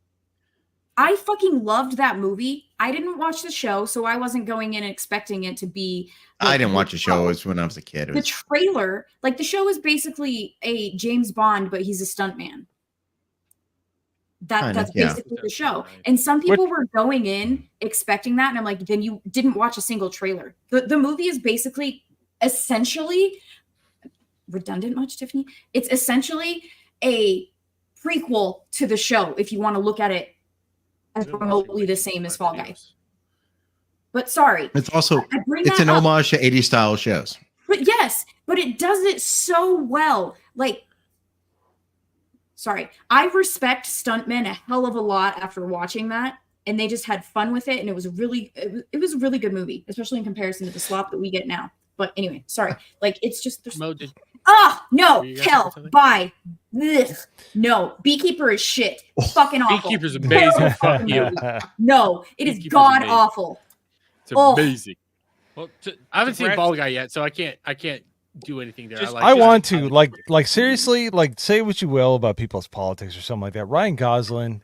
I fucking loved that movie. I didn't watch the show, so I wasn't going in expecting it to be. Like, I didn't watch the show. It was when I was a kid. The trailer, like the show is basically a James Bond, but he's a stuntman. That's basically the show. And some people were going in expecting that, and I'm like, then you didn't watch a single trailer. The movie is basically essentially redundant much, Tiffany? It's essentially a prequel to the show if you want to look at it as remotely the same as Fall Guys. But sorry. It's also an homage to 80s style shows. But yes, but it does it so well. Like, sorry. I respect stuntmen a hell of a lot after watching that. And they just had fun with it. And it was a really good movie, especially in comparison to the slop that we get now. But anyway, sorry. Like, it's just no, hell, bye. Ugh. No, Beekeeper is shit. Fucking awful. Beekeeper's amazing. Fuck you. No, it is god awful. It's amazing. Well, I haven't seen Ball Guy yet, so I can't do anything there. I want to like seriously, like, say what you will about people's politics or something like that. Ryan Gosling,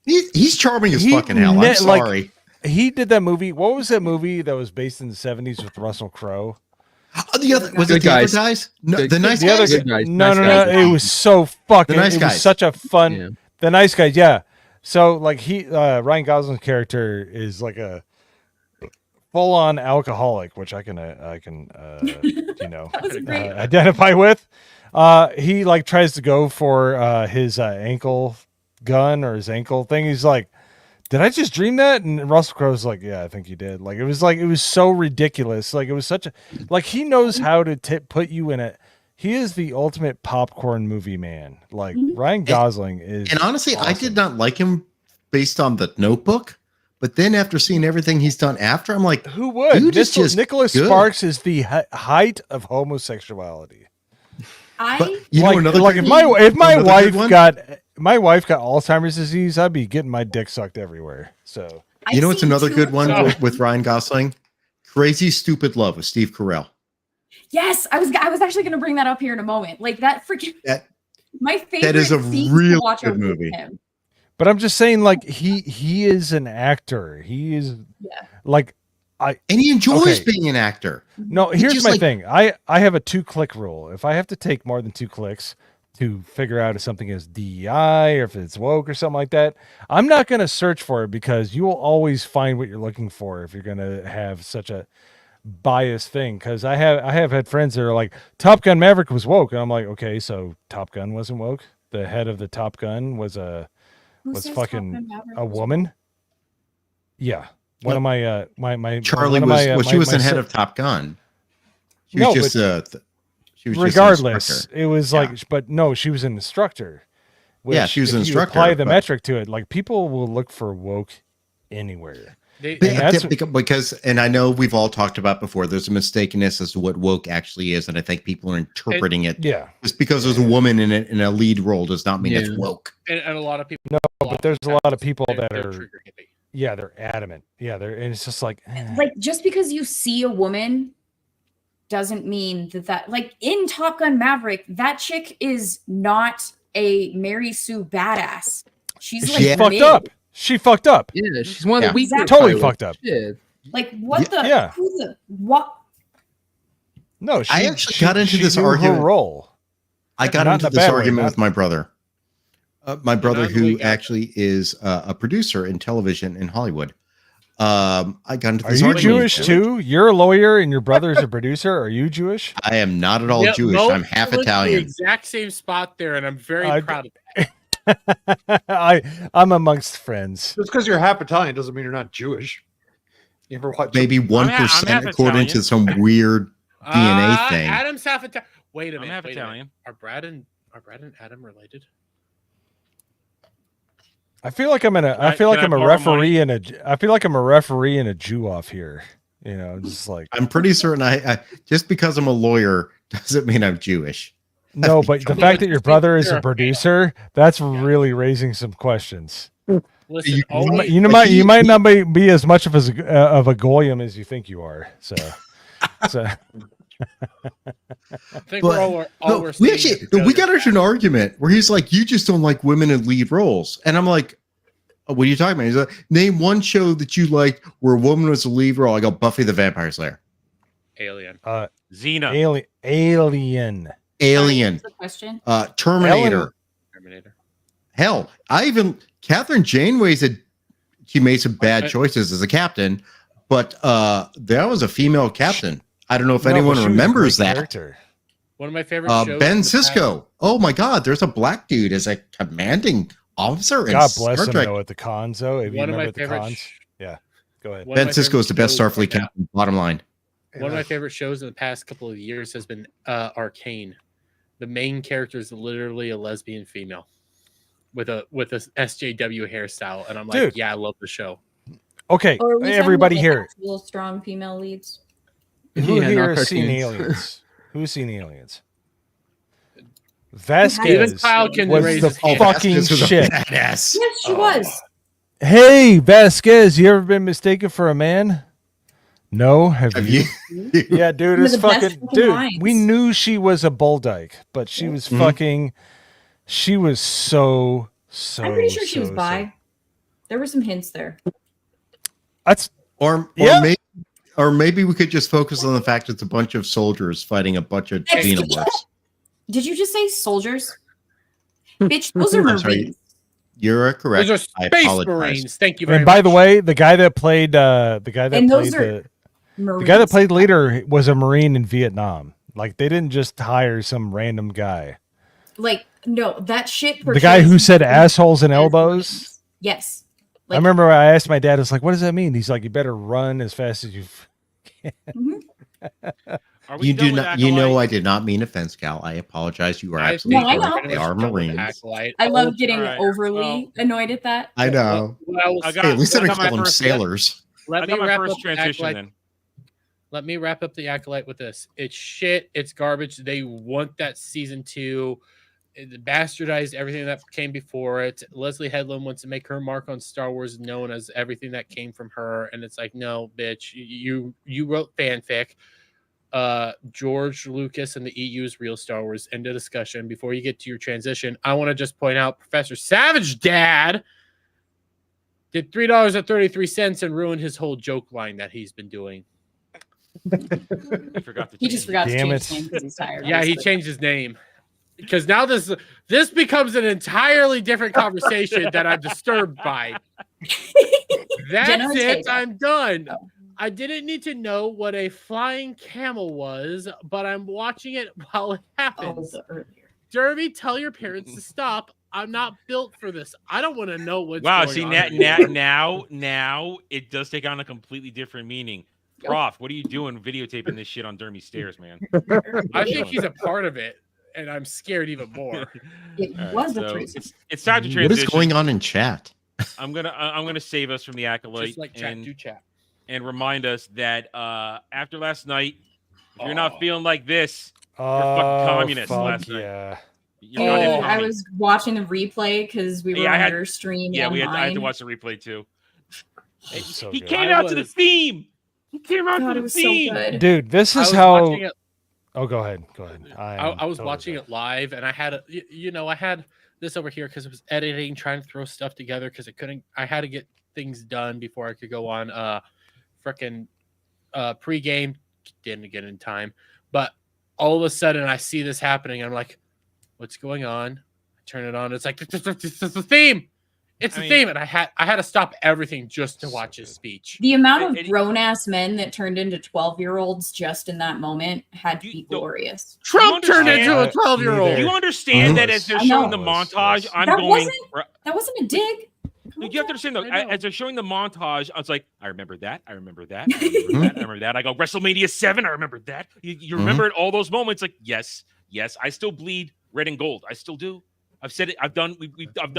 he's charming as fucking hell. I'm sorry. He did that movie. What was that movie that was based in the 70s with Russell Crowe? The other was it the other guys? No, the nice guys. No. It was so fucking. It was such a fun. Yeah. The Nice Guys, yeah. So like Ryan Gosling's character is like a full-on alcoholic, which I can identify with. He like tries to go for his ankle gun or his ankle thing. He's like, did I just dream that? And Russell Crowe's like, yeah, I think you did. Like, it was so ridiculous. Like, it was such a, like, he knows how to put you in it. He is the ultimate popcorn movie man. Like, Ryan Gosling is. And honestly, awesome. I did not like him based on The Notebook. But then after seeing everything he's done after, I'm like, who would? Nicholas Sparks is the height of homosexuality. If my wife got Alzheimer's disease, I'd be getting my dick sucked everywhere. So what's another good one with Ryan Gosling? Crazy Stupid Love with Steve Carell. Yes, I was actually going to bring that up here in a moment. Like that freaking my favorite. That is a really good movie. But I'm just saying, like he is an actor. He is like and he enjoys being an actor. No, here's my thing. I have a 2-click rule. If I have to take more than 2 clicks to figure out if something is DEI or if it's woke or something like that, I'm not going to search for it because you will always find what you're looking for if you're going to have such a biased thing. Because I have had friends that are like, Top Gun Maverick was woke, and I'm like, okay, so Top Gun wasn't woke. The head of the Top Gun was fucking a woman. Yeah. One of my Charlie she was the head of Top Gun. She was regardless, it was like, but no, she was an instructor, Yeah, she was if an you instructor, apply the but- metric to it, like people will look for woke anywhere. And because, and I know we've all talked about before, there's a mistakenness as to what woke actually is, and I think people are interpreting it. Yeah, just because there's a woman in it in a lead role does not mean it's Yeah. woke. And a lot of people. No, but there's a lot of people that they're are, trigger hippie. yeah, they're adamant. Yeah, and it's just like, Like, just because you see a woman doesn't mean that like in Top Gun Maverick, that chick is not a Mary Sue badass. She's like fucked mid. up. She fucked up. Yeah, she's one of the weaker Totally pilots. fucked up. Shit. Like what the? Yeah. Who the what? No, I actually got into this knew her argument. role. I got Not into in a this bad way, argument not- with my brother. My brother, not the way who you got actually is a producer in television in Hollywood. I got into Are this you argument. Jewish too? You're a lawyer and your brother's a producer. Are you Jewish? I am not at all Yeah, Jewish. Mo I'm half was the Italian. exact same spot there, and I'm very proud of that. I'm amongst friends. Just because you're half Italian doesn't mean you're not Jewish. You ever watch Maybe I'm 1% half according to Italian. some weird DNA thing. Adam's half Italian. Wait a I'm minute. half wait a minute. Italian. Are Brad and Adam related? I feel like I'm in a. I Right, feel like can I I'm a borrow referee and a. I feel like I'm a referee and a Jew off here. You know, just like I'm pretty certain I just because I'm a lawyer doesn't mean I'm Jewish. no, but the fact that your brother is a producer, that's really raising some questions. Listen, You might not be as much of a goyim as you think you are. So. I think we're all No, we're we saying actually is because we got into an argument where he's like, "You just don't like women in lead roles," and I'm like, oh, "What are you talking about?" He's like, "Name one show that you liked where a woman was a lead role." I go, "Buffy the Vampire Slayer." Alien. Xena. Alien. What's the question? Terminator. Terminator. Hell, Catherine Janeway said she made some bad choices as a captain, but that was a female captain. I don't know if anyone remembers that. Character. One of my favorite shows. Ben in the past- Sisko. Oh my God, there's a black dude as a commanding officer in God bless Star him Trek. though at the cons though. If you One of my remember the favorite cons, yeah. Go ahead. One Ben of my Sisko is the best favorite Starfleet shows- captain. Bottom line. One of my favorite shows in the past couple of years has been Arcane. The main character is literally a lesbian female with a SJW hairstyle, and I'm like, Dude. yeah, I love the show. Okay, Or are we talking everybody about, here. actual strong female leads. Who Yeah, here not has seen cartoons. aliens? Who's seen aliens? Even Vasquez Kyle can was raise the his hand. fucking Vasquez was a shit. badass. Yes, she was. Hey, Vasquez, you ever been mistaken for a man? No, have you? Yeah, dude, One it's of the best fucking fucking dude. lines. We knew she was a bull dyke, but she was fucking. She was so. I'm pretty sure she was so- bi. There were some hints there. That's Or Yeah. maybe we could just focus on the fact it's a bunch of soldiers fighting a bunch of xenomorphs. Did you just say soldiers? Bitch, those are I'm sorry. Marines. You're correct. Those are I Space apologize. Marines. Thank you very And much. by the way, the guy that played And those are the guy that played leader was a Marine in Vietnam. Like they didn't just hire some random guy. Like, no, that shit. The guy who said assholes and elbows. Yes. I remember I asked my dad, I was like, what does that mean? He's like, you better run as fast as you can. Are we You done do with not. You know, Acolyte? I did not mean offense, Cal. I apologize. You are I absolutely No, I correct. know. They are Marines. Acolyte. I love getting Alright, overly annoyed at that. I know. I got, Hey, at least I I didn't got my call them first- sailors. Let I me got my wrap first up the transition Acolyte. then. Let me wrap up the Acolyte with this. It's shit. It's garbage. They want that season 2. It bastardized everything that came before it. Leslie Headland wants to make her mark on Star Wars known as everything that came from her, and it's like, no, bitch, you wrote fanfic. George Lucas and the EU's real Star Wars. End of discussion. Before you get to your transition, I want to just point out Professor Savage Dad did $3.33 and ruined his whole joke line that he's been doing. He forgot to He just change forgot to Damn change it. his name because he's tired. Yeah, he changed his name. Because now this becomes an entirely different conversation that I'm disturbed by. That's Jenna it. Ortega. I'm done. I didn't need to know what a flying camel was, but I'm watching it while it happens. Derby, tell your parents to stop. I'm not built for this. I don't want to know what's Wow, going see on. now it does take on a completely different meaning. Prof, what are you doing videotaping this shit on Dermy stairs, man? I think he's a part of it. and I'm scared even more. It All right, was a so threesome. it's time to transition. What is going on in chat? I'm gonna save us from the Acolyte Just like chat, do chat. and remind us that after last night, if you're not feeling like this, you're fucking communist last night. Yeah. You're not in I commie. was watching the replay because we were Yeah, on your stream. Yeah, and I had to mine. watch the replay too. So He good. came out to the theme. He came out God, to it the was so theme. good. Dude, this I is was how. watching it- Oh, go ahead. Go ahead. I was watching it live, and I had I had this over here because it was editing, trying to throw stuff together because I had to get things done before I could go on freaking pregame. Didn't get in time, but all of a sudden I see this happening. I'm like, what's going on? I turn it on. It's like it's the theme. It's the theme, and I had to stop everything just to watch his speech. The amount of grown ass men that turned into 12-year-olds just in that moment had to be glorious. Trump turned into a 12-year-old. Do you understand that as they're I showing know. the montage, I'm That going. wasn't a dig. You have to understand though, as they're showing the montage, I was like, I remember that, I remember that, I remember that, I remember that. I go WrestleMania 7, I remember that. You remember it, all those moments, like yes, I still bleed red and gold. I still do. I've said it. I've done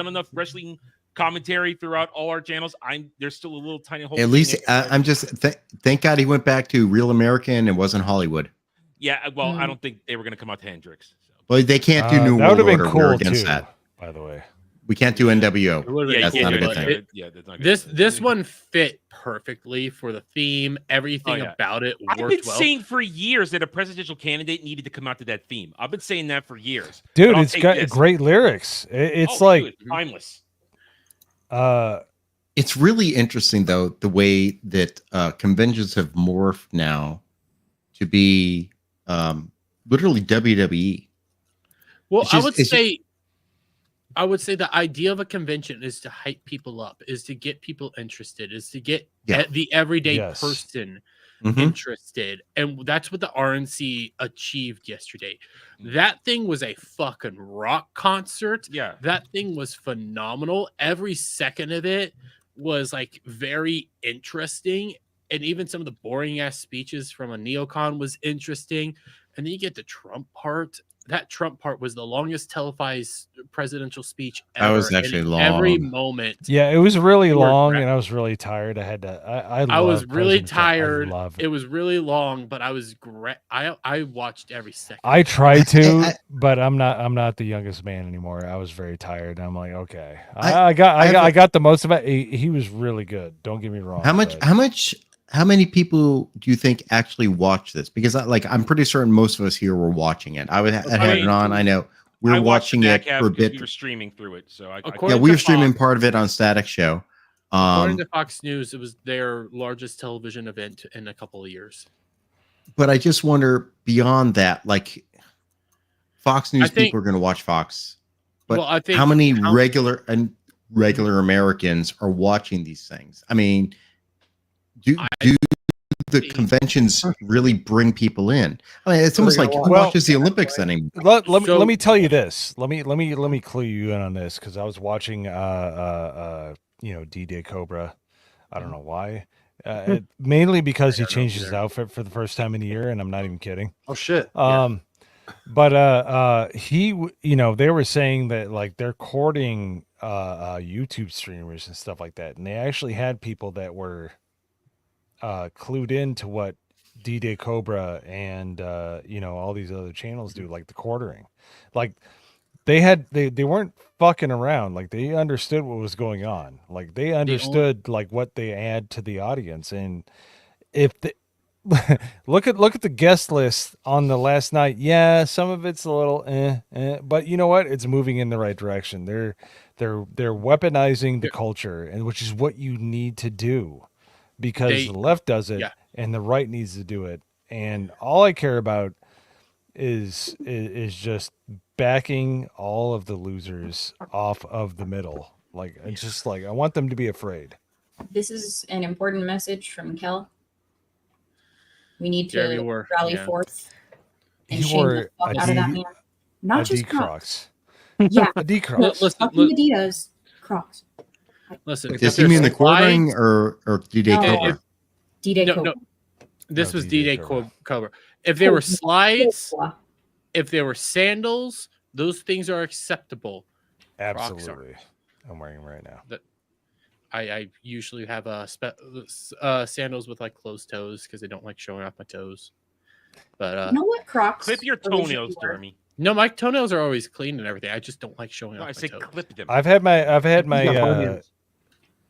enough wrestling commentary throughout all our channels. There's still a little tiny hole. At least I'm just thank God he went back to Real American and wasn't Hollywood. Yeah, well, I don't think they were going to come out to Hendrix. So. Well, they can't do New that World would've been Order. We're cool, against too, that. by the way. We can't do NWO. That's not a good thing. This one fit perfectly for the theme. Everything about it worked I've been well. saying for years that a presidential candidate needed to come out to that theme. I've been saying that for years. Dude, But I'll it's take got this. great lyrics. It's Oh, like dude, it's timeless. It's really interesting though the way that conventions have morphed now to be literally WWE. Well, It's just- I would say the idea of a convention is to hype people up, is to get people interested, is to get the everyday person interested. And that's what the RNC achieved yesterday. That thing was a fucking rock concert. Yeah. That thing was phenomenal. Every second of it was like very interesting. And even some of the boring ass speeches from a neocon was interesting. And then you get the Trump part. That Trump part was the longest televised presidential speech ever. That was and actually in long. Every moment. Yeah, it was really you were long, gra- and I was really tired. I had to. I was love really President Trump. I tired. love It was really long, but I was great. I watched every second. I tried to, but I'm not the youngest man anymore. I was very tired. I'm like, okay, I got the most of it. He was really good. Don't get me wrong. How many people do you think actually watch this? Because I'm pretty certain most of us here were watching it. I had it on. I know we were watching it for a bit. We were streaming through it, so Yeah, we were streaming part of it on Static Show. According to Fox News, it was their largest television event in a couple of years. But I just wonder beyond that, like Fox News think- people are going to watch Fox, but Well, I think how many how- regular Americans are watching these things? I mean, do the conventions really bring people in? I mean, it's almost like who watches the Olympics anymore. Let me tell you this. Let me clue you in on this, because I was watching D-Day Cobra. I don't know why. Mainly because he changed his outfit for the first time in a year, and I'm not even kidding. Oh shit. But he, they were saying that like they're courting YouTube streamers and stuff like that, and they actually had people that were clued into what D-Day Cobra and all these other channels do, like the quartering. Like they weren't fucking around. Like they understood what was going on. Like they understood like what they add to the audience. And if the look at the guest list on the last night, yeah, some of it's a little but you know what, it's moving in the right direction. They're weaponizing the culture, and which is what you need to do, because the left does it and the right needs to do it. And all I care about is just backing all of the losers off of the middle. Like it's just like I want them to be afraid. This is an important message from Kel. We need to rally forth and shame the fuck out of that man. Not just Crocs. Yeah. A D-Crocs. Fucking Adidas Crocs. Listen, Does he mean the quartering or D-Day Cobra? D-Day Cobra. This was D-Day Cobra. If there were slides, if there were sandals, those things are acceptable. Crocs Absolutely. I'm wearing them right now. I usually have sandals with like closed toes because I don't like showing off my toes. But you know what, Crocs? Clip your toenails, Jeremy. No, my toenails are always clean and everything. I just don't like showing off. I my say toes. clip them. I've had my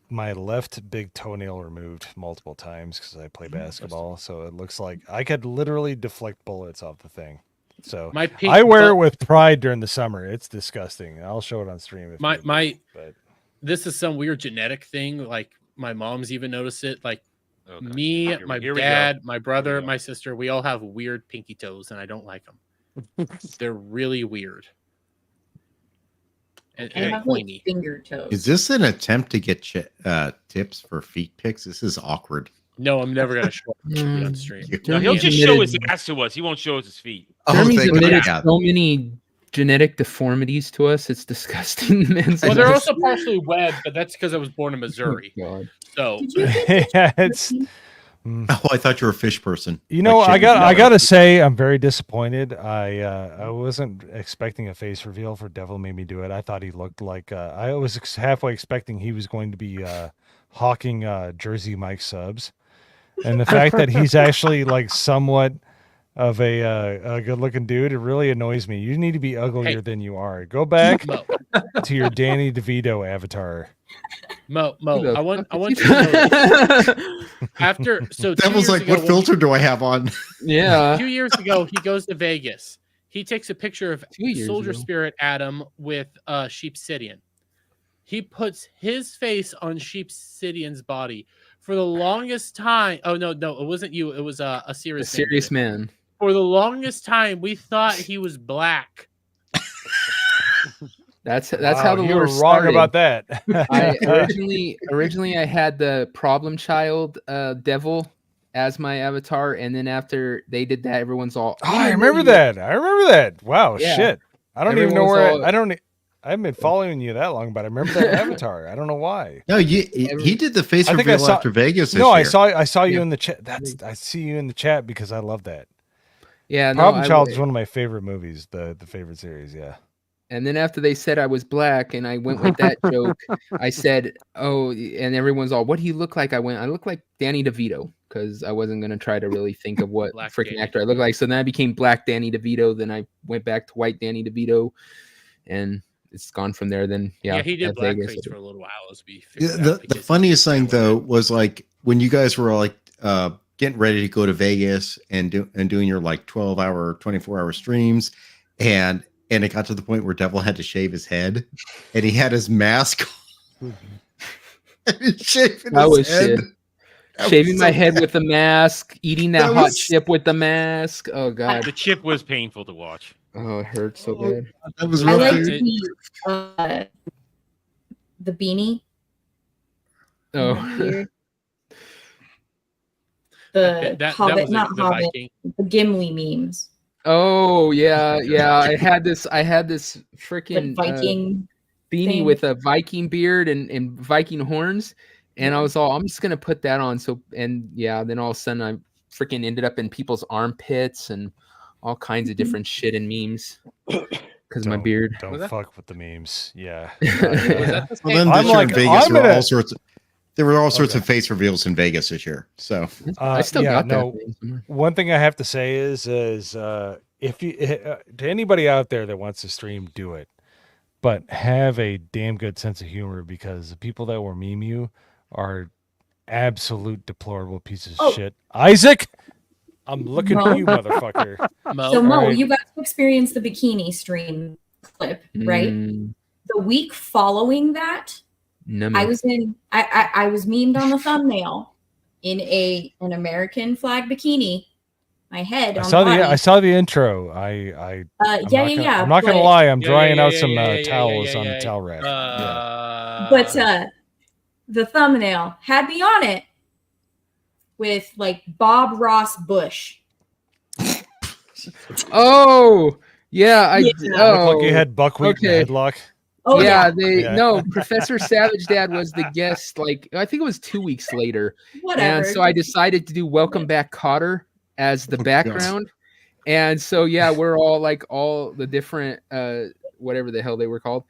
my left big toenail removed multiple times because I play basketball. So it looks like I could literally deflect bullets off the thing. So I wear it with pride during the summer. It's disgusting. I'll show it on stream. If this is some weird genetic thing. Like my mom's even noticed it. Like me, my dad, my brother, my sister, we all have weird pinky toes, and I don't like them. They're really weird. And I have like finger toes. Is this an attempt to get tips for feet pics? This is awkward. No, I'm never gonna show it on stream. No, he'll just show his ass to us. He won't show us his feet. Jeremy's admitted so many genetic deformities to us. It's disgusting, man. Well, they're also partially web, but that's because I was born in Missouri. So yeah, it's. Oh, I thought you were a fish person. You know, I gotta say, I'm very disappointed. I wasn't expecting a face reveal for Devil Made Me Do It. I thought he looked like I was halfway expecting he was going to be hawking Jersey Mike subs, and the fact that he's actually like somewhat of a good-looking dude, it really annoys me. You need to be uglier than you are. Go back to your Danny DeVito avatar. Mo, I want you to know after Devil's like, what filter do I have on? Yeah. 2 years ago, he goes to Vegas. He takes a picture of Soldier Spirit Adam with Sheep Sidian. He puts his face on Sheep Sidian's body for the longest time. Oh no, it wasn't you. It was a serious man. For the longest time, we thought he was black. That's how the you lore were wrong started. about that. I originally I had the problem child devil as my avatar, and then after they did that, everyone's all. Oh, I remember that. Wow, Yeah. shit. I don't even know Everyone's where. all- I haven't been following you that long, but I remember that avatar. I don't know why. No, he did the face I think I reveal saw- after Vegas. This No, year. I saw you in the chat. I see you in the chat because I love that. Yeah, Problem no, Child is one of my favorite movies. The favorite series. Yeah. And then after they said I was black, and I went with that joke, I said, "Oh," and everyone's all, "What do you look like?" I look like Danny DeVito, because I wasn't gonna try to really think of what freaking actor I look like. So then I became Black Danny DeVito. Then I went back to White Danny DeVito, and it's gone from there. Then Yeah, he did at Vegas. blackface for a little while as we Yeah, figured out. the funniest thing though was like when you guys were like getting ready to go to Vegas and doing your like 12-hour, 24-hour streams, and it got to the point where Devil had to shave his head, and he had his mask on. Shaving That his was head. shit. That Shaving was my so head bad. with the mask, eating that That hot was- chip with the mask. Oh god. The chip was painful to watch. Oh, it hurts so bad. That was I rough, like dude. the beanie. Oh. Here. The That Hobbit, was not the Hobbit, Viking. the Gimli memes. Oh yeah. I had this freaking The Viking beanie thing. with a Viking beard and Viking horns, and I was all, I'm just gonna put that on. So then all of a sudden I freaking ended up in people's armpits and all kinds of different shit and memes because my beard. Don't fuck with the memes. Yeah. Well, then this I'm year like, in Vegas, I'm there were gonna- all sorts. There were all sorts of face reveals in Vegas this year. So I still got that thing somewhere. One thing I have to say is if you to anybody out there that wants to stream, do it, but have a damn good sense of humor, because the people that will meme you are absolute deplorable pieces of shit. Isaac, I'm looking Mo. at you, motherfucker. So Mo, All right. you got to experience the bikini stream clip, right? Mm, The week following that, no, I was memed on the thumbnail in an American flag bikini. My head. I on saw the the body. I saw the intro. I'm yeah, not yeah, gonna, yeah, I'm not gonna but- lie. I'm drying out yeah, some yeah, yeah, towels yeah, on yeah, the towel rack. But the thumbnail had me on it with like Bob Ross Bush. Oh yeah, Yeah. oh, Looked like you had buckwheat in the headlock. Oh yeah, Yeah. no, Professor Savage Dad was the guest, like I think it was 2 weeks later. Whatever. And so I decided to do Welcome Back Cotter as the background. And so yeah, we're all like all the different whatever the hell they were called.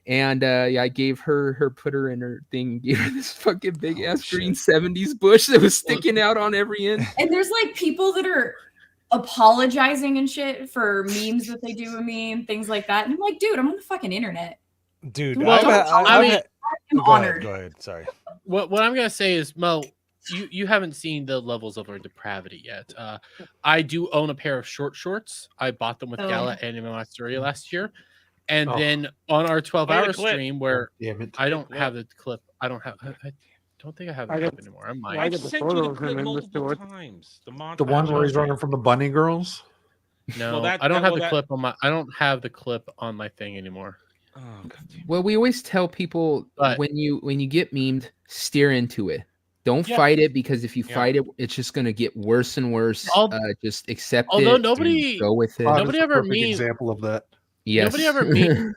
And yeah, I gave put her in her thing, gave her this fucking big ass green 70s bush that was sticking out on every end. And there's like people that are apologizing and shit for memes that they do of me and things like that. And I'm like, dude, I'm on the fucking internet. Dude, I'm honored. Go ahead. Sorry. What I'm gonna say is, Mo, you haven't seen the levels of our depravity yet. I do own a pair of short shorts. I bought them with Gala Anime Masteria last year. And then on our 12-hour stream where I don't have the clip, I don't think I have the clip anymore. I sent you the clip multiple times. The one where he's running from the bunny girls. No, I don't have the clip on my. I don't have the clip on my thing anymore. Oh, God. Well, we always tell people when you get memed, steer into it. Don't fight it, because if you fight it, it's just gonna get worse and worse. Just accept it. Although nobody go with it. Nobody ever example of that. Yes. Nobody ever memed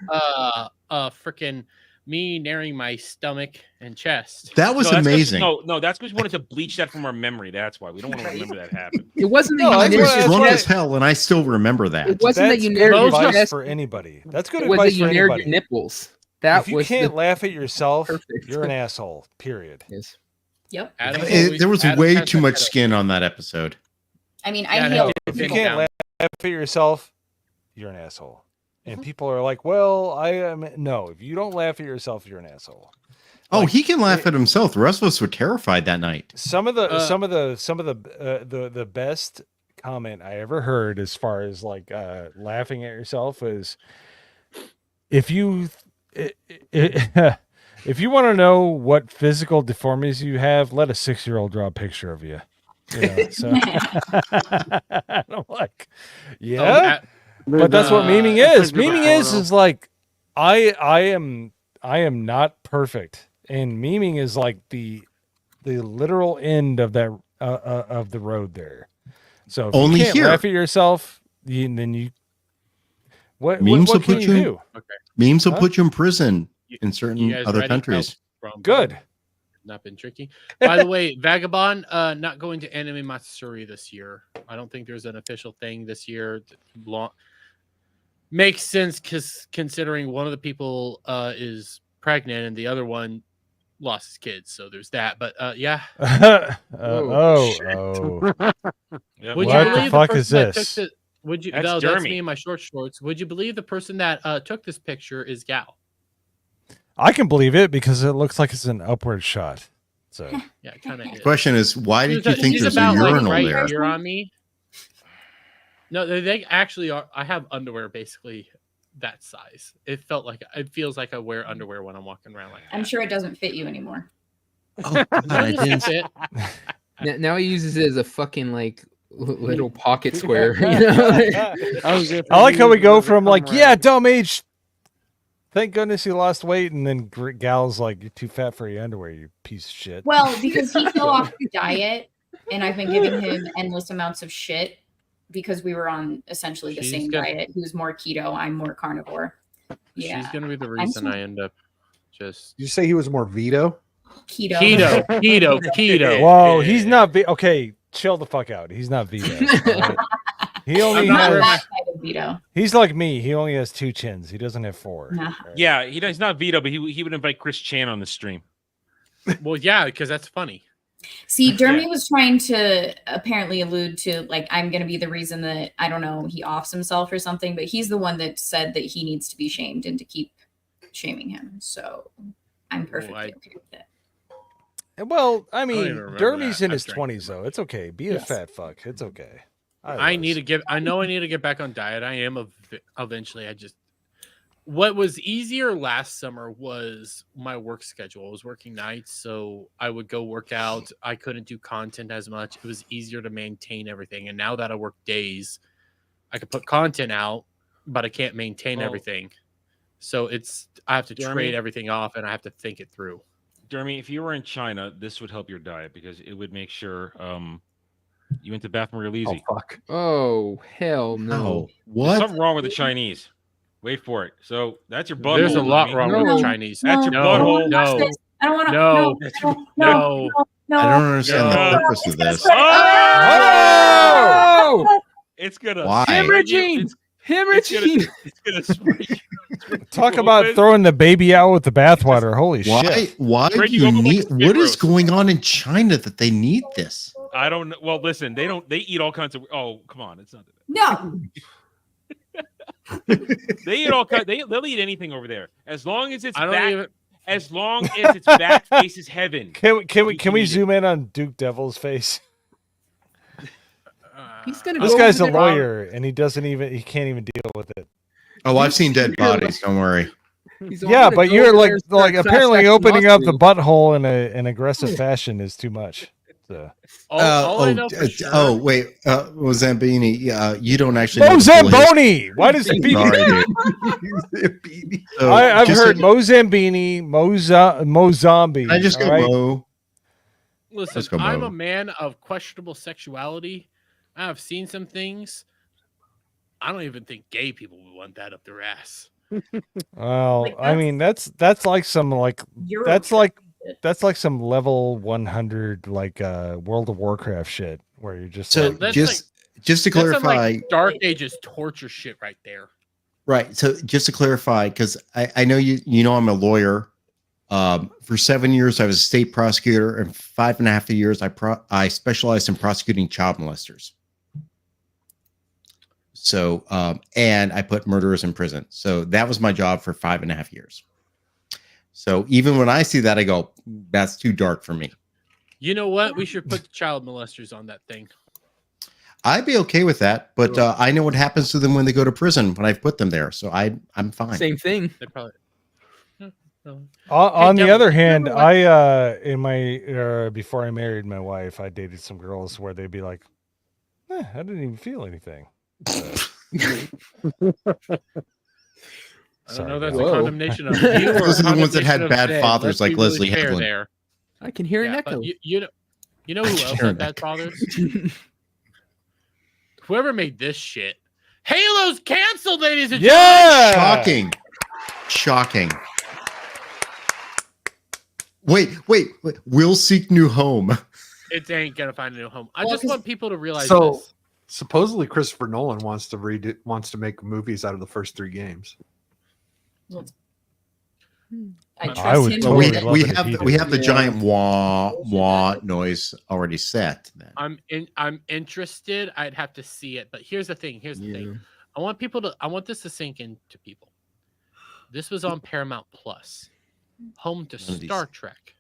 freaking me narrowing my stomach and chest. That was amazing. No, that's because we wanted to bleach that from our memory. That's why we don't want to remember that happened. It wasn't I that you was narrowed drunk your as hell, and I still remember that. It wasn't That's that you good narrowed your advice chest for anybody. That's good It was advice that you for narrowed anybody. your nipples. That if you was can't the laugh at yourself, perfect. you're an asshole. Period. Yes. Yep. There was way too much skin on that episode. I mean, I heal. If you can't laugh at yourself, you're an asshole. And people are like, "Well, I am." No, if you don't laugh at yourself, you're an asshole. Oh, he can laugh at himself. The rest of us were terrified that night. Some of the best comment I ever heard, as far as like laughing at yourself, is if you if you want to know what physical deformities you have, let a 6-year-old draw a picture of you. You know, so I'm like, yeah, but that's what memeing is. Memeing is like I am not perfect, and memeing is like the literal end of that of the road there. So if Only you can't here. laugh at yourself, then you what Memes will can put you you. do? Memes will Huh? put you in prison in You certain guys other ready? countries. Good. Not been tricky. By the way, Vagabond not going to Anime Matsuri this year. I don't think there's an official thing this year. Makes sense considering one of the people is pregnant and the other one lost his kids. So there's that. But yeah. Yep. Would What you the believe fuck person is that this? took the, would you? That's No, that's Jeremy. me in my short shorts. Would you believe the person that took this picture is GHAL? I can believe it because it looks like it's an upward shot. So Yeah, it kind of is. Question is, why did you think She's there's a about urinal like right there? here on me. No, they actually are. I have underwear basically that size. It feels like I wear underwear when I'm walking around like that. I'm sure it doesn't fit you anymore. Oh, I didn't. Fit. Now he uses it as a fucking like little pocket square. You know? I like how we go from like, yeah, dumb age. Thank goodness he lost weight, and then Gal's like, "You're too fat for your underwear, you piece of shit." Well, because he fell off the diet, and I've been giving him endless amounts of shit because we were on essentially the same diet. He was more keto, I'm more carnivore. Yeah, She's gonna be the reason I end up just. Did you say he was more veto? Keto. Whoa, he's not. Okay, chill the fuck out. He's not veto. Right? He only I'm not has. that type of veto. He's like me. He only has 2 chins. He doesn't have 4. Nah. Yeah, he's not veto, but he would invite Chris Chan on the stream. Well, yeah, because that's funny. See, Dermy was trying to apparently allude to like I'm going to be the reason that I don't know he offs himself or something, but he's the one that said that he needs to be shamed and to keep shaming him. So I'm perfectly okay with it. Well, I don't mean, even remember Dermy's that. in I've his drank 20s though. It's okay. Be a fat fuck. It's okay. I need to get. I know I need to get back on diet. I am eventually. What was easier last summer was my work schedule. I was working nights, so I would go work out. I couldn't do content as much. It was easier to maintain everything. And now that I work days, I could put content out, but I can't maintain everything. So I have to trade everything off, and I have to think it through. Jeremy, if you were in China, this would help your diet because it would make sure you went to the bathroom real easy. Oh fuck! Oh hell no! Oh, There's what? something wrong with the Chinese. Wait for it. So that's your butthole. There's a lot Jeremy. wrong with the Chinese. That's your No, butthole. no. I don't want to. No. No. I don't understand the purpose of this. Oh! It's gonna Why? Hemorrhaging. Hemorrhaging. It's gonna spread you. Talk about throwing the baby out with the bathwater. Holy Why? shit! Why do Spread you you over like need? a spit What is roast. going on in China that they need this? I don't know. Well, listen, they don't. They eat all kinds of. Oh, come on, it's not. No. They eat all kinds. They'll eat anything over there as long as it's I don't back. even- As long as its back faces heaven. Can we zoom in on Duke Devil's face? He's gonna. This go guy's a over there. lawyer, and he can't even deal with it. Oh, I've seen dead bodies. Don't worry. He's only Yeah, gonna but go you're over like there and start class apparently action opening up the lawsuit. butthole in an aggressive fashion is too much. So. All I know for sure. Wait, MoZamboni. You don't actually know the full MoZamboni. Why does he beat Sorry, me? dude. So, I've just heard to- MoZambini, Mozombie. Can I just go all right? Mo? Listen, Let's go, I'm Mo. a man of questionable sexuality. I've seen some things. I don't even think gay people would want that up their ass. Well, Like, I mean that's like some like Euro that's like shit. that's like some level 100 like World of Warcraft shit where you're just So like, That's just to That's some, clarify, like, Dark Ages torture shit right there. right? So just to clarify, because I know you know I'm a lawyer. For 7 years, I was a state prosecutor, and 5.5 years I specialized in prosecuting child molesters. So, and I put murderers in prison. So that was my job for 5.5 years. So even when I see that, I go, that's too dark for me. You know what? We should put the child molesters on that thing. I'd be okay with that, but I know what happens to them when they go to prison when I've put them there. So I'm fine. Same thing. They probably. on the Devil, other you hand, remember I in my before I married my wife, I dated some girls where they'd be like, I didn't even feel anything. I don't know. Sorry, That's guys. a condemnation of you. Or Those a are the ones that had condemnation of bad Zed. fathers Let's like be really Leslie fair Hepburn. there. I can hear an Yeah, echo. but you know who I can else hear had an bad echo. fathers? Whoever made this shit. Halo's canceled, ladies and Yeah! Shocking. Wait. We'll seek new home. It ain't gonna find a new home. I Well, just 'cause- want people to realize So this. supposedly Christopher Nolan wants to make movies out of the first 3 games. I trust I would him. totally we love we it if have he the, did. we have the Yeah. giant wah noise already set. Then. I'm interested. I'd have to see it, but here's the thing. I want this to sink into people. This was on Paramount Plus, home to One of these. Star Trek.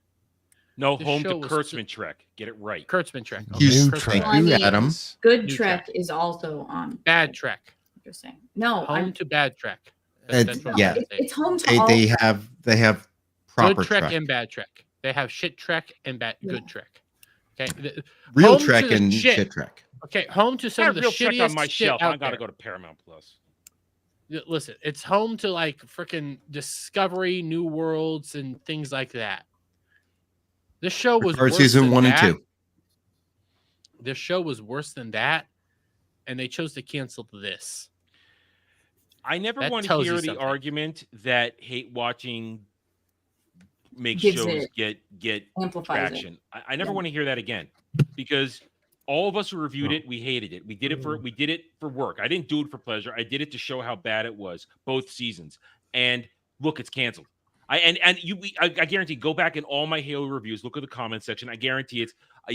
No, This home to show was Kurtzman Trek. Get it right. Kurtzman Trek. Hughes, New thank Trek. you, I mean, Adam. Good New Trek Trek. is also on. Bad Trek. Just saying. No, Home to Bad Trek. Uh, That's what I'm yeah. trying to say. it's home to all. They have proper Good Trek Trek. and Bad Trek. They have shit Trek and bad good Trek. Okay. Real home to Trek the and shit. shit Trek. Okay, home to I some have of the real Trek shittiest on my shit shelf. I out gotta there. go to Paramount Plus. Listen, it's home to like freaking Discovery, New Worlds, and things like that. This show was Picard worse season than 1 and that. 2. This show was worse than that, and they chose to cancel this. I never That want to tells hear you the something. argument that hate watching makes Gives shows it- get amplifies it. traction. I never Yeah. want to hear that again because all of us who reviewed it, we hated it. We did it for work. I didn't do it for pleasure. I did it to show how bad it was, both seasons. And look, it's canceled. I guarantee. Go back in all my Halo reviews. Look at the comment section. I guarantee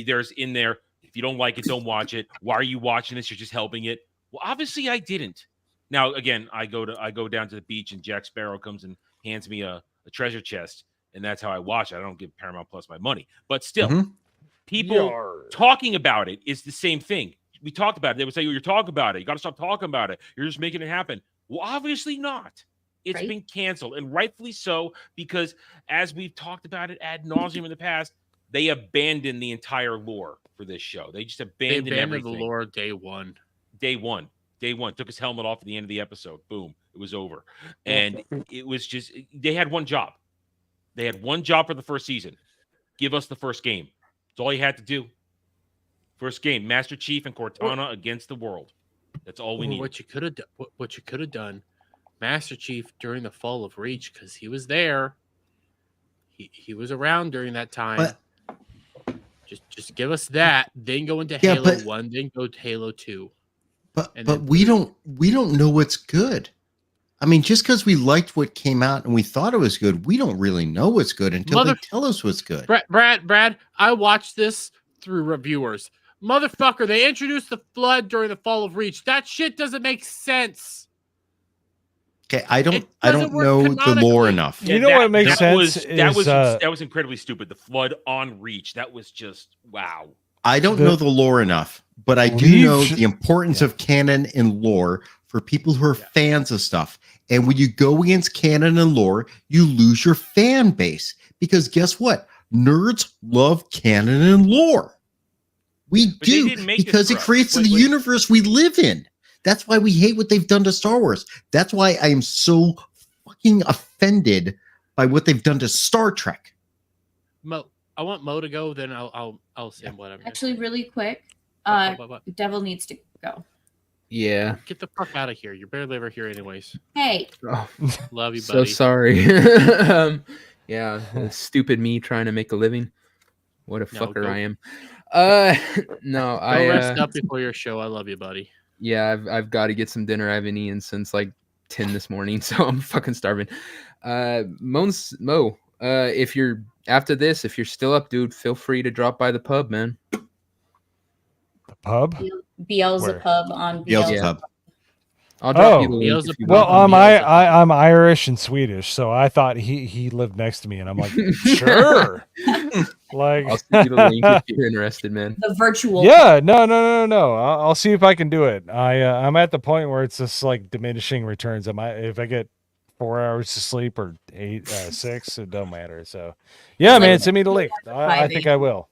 there's in there. If you don't like it, don't watch it. Why are you watching this? You're just helping it. Well, obviously I didn't. Now again, I go down to the beach and Jack Sparrow comes and hands me a treasure chest, and that's how I watch it. I don't give Paramount Plus my money, but still, people talking about it is the same thing. We talked about it. They would say, "You're talking about it. You got to stop talking about it. You're just making it happen." Well, obviously not. It's Right. been canceled, and rightfully so, because as we've talked about it ad nauseum in the past, they abandoned the entire lore for this show. They just They abandoned abandoned everything. the lore day one. Day one. Took his helmet off at the end of the episode. Boom. It was over. And it was just, they had one job. They had one job for the first season. Give us the first game. That's all you had to do. First game, Master Chief and Cortana against the world. That's all we need. What you could have done, Master Chief during the fall of Reach, because he was there. He was around during that time. But- Just give us that, then go into Yeah, Halo but- 1, then go to Halo 2. But we don't know what's good. I mean, just because we liked what came out and we thought it was good, we don't really know what's good until they tell us what's good. Brad, I watched this through reviewers. Motherfucker, they introduced the flood during the fall of Reach. That shit doesn't make sense. Okay, I don't know the lore enough. You know what makes sense? That was incredibly stupid. The flood on Reach. That was just wow. I don't know the lore enough, but I do know the importance of canon and lore for people who are fans of stuff. And when you go against canon and lore, you lose your fan base. Because guess what? Nerds love canon and lore. We do, because it creates the universe we live in. That's why we hate what they've done to Star Wars. That's why I am so fucking offended by what they've done to Star Trek. Mo, I want Mo to go, then I'll say whatever. Actually, really quick, Devil needs to go. Yeah. Get the fuck out of here. You're barely ever here anyways. Hey. Oh, love you, buddy. So sorry. Yeah, stupid me trying to make a living. What a fucker I am. No, Go rest up before your show. I love you, buddy. Yeah, I've got to get some dinner. I haven't eaten since like 10 this morning, so I'm fucking starving. Mo, if you're after this, if you're still up, dude, feel free to drop by the pub, man. The pub? Beelzebub on Beelzebub. I'll drop you the link if you well, want. I'm Irish and Swedish, so I thought he lived next to me, and I'm like, sure. Like, I'll send you the link if you're interested, man. The virtual. Yeah, no. I'll see if I can do it. I'm at the point where it's just like diminishing returns. If I get 4 hours to sleep or 6, it don't matter. So, yeah, man, send me the link. I think I will.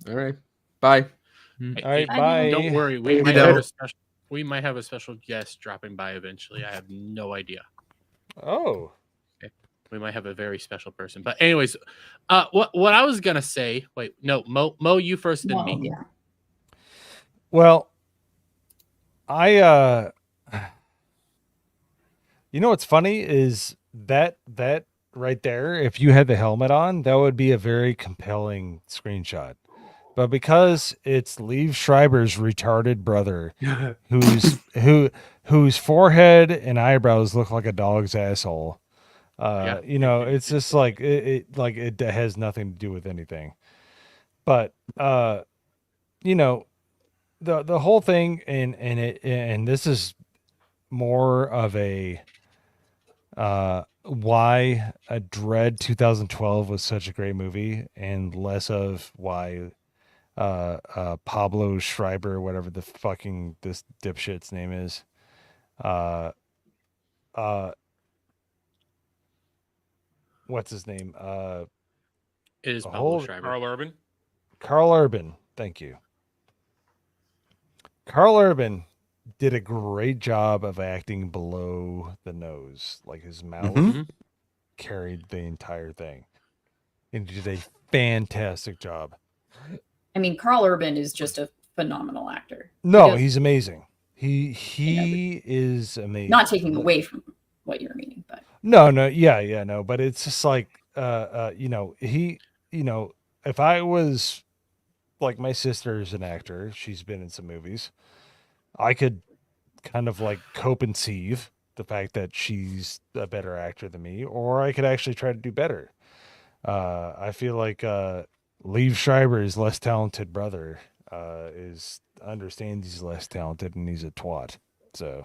All right, bye. All right, bye. Don't worry, we might have a special guest dropping by eventually. I have no idea. Oh. Okay. We might have a very special person. But anyways, what I was gonna say. Wait, no, Mo, you first, then me. Yeah. Well, you know what's funny is that right there. If you had the helmet on, that would be a very compelling screenshot. But because it's Liev Schreiber's retarded brother, whose forehead and eyebrows look like a dog's asshole, you know, it's just like it has nothing to do with anything. But you know, the whole thing, and this is more of a why a Dread 2012 was such a great movie, and less of why Pablo Schreiber, whatever the fucking this dipshit's name is, what's his name? It is Pablo Schreiber. Carl Urban. Thank you. Carl Urban did a great job of acting below the nose, like his mouth carried the entire thing, and he did a fantastic job. I mean, Carl Urban is just a phenomenal actor. No, he's amazing. He is amazing. Not taking away from what you're meaning, but no, but it's just like you know, if I was like, my sister's an actor, she's been in some movies, I could kind of like co-conceive the fact that she's a better actor than me, or I could actually try to do better. I feel like Liev Schreiber's less talented brother understands he's less talented and he's a twat. So,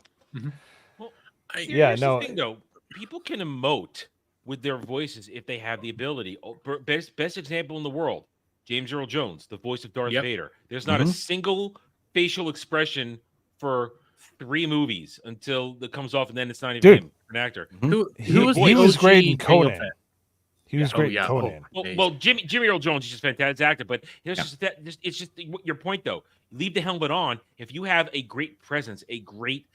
Well, here's the thing, though. People can emote with their voices if they have the ability. Best example in the world, James Earl Jones, the voice of Darth Vader. There's not a single facial expression for 3 movies until it comes off, and then it's not even him, an actor. He was great in Conan. He was great in Conan. Well, Jimmy Earl Jones is just a fantastic actor, but it's just your point, though. Leave the helmet on. If you have a great presence, a great,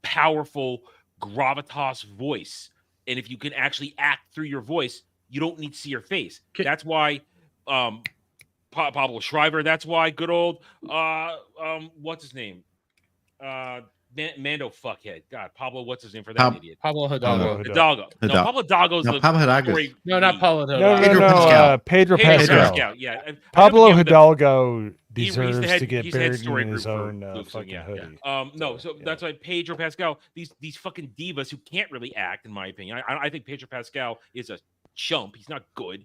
powerful, gravitas voice, and if you can actually act through your voice, you don't need to see your face. That's why Pablo Schreiber, that's why good old what's his name? Mando fuckhead. God, Pablo, what's his name for that idiot? Pablo Hidalgo. Hidalgo. No, Pablo Hidalgo's No, not Pablo Hidalgo. Pedro Pascal. Yeah. Pablo Hidalgo deserves to get he's the head buried story in his group for own Luke's, fucking yeah. hoodie. No, so that's why Pedro Pascal, these fucking divas who can't really act, in my opinion. I think Pedro Pascal is a chump. He's not good.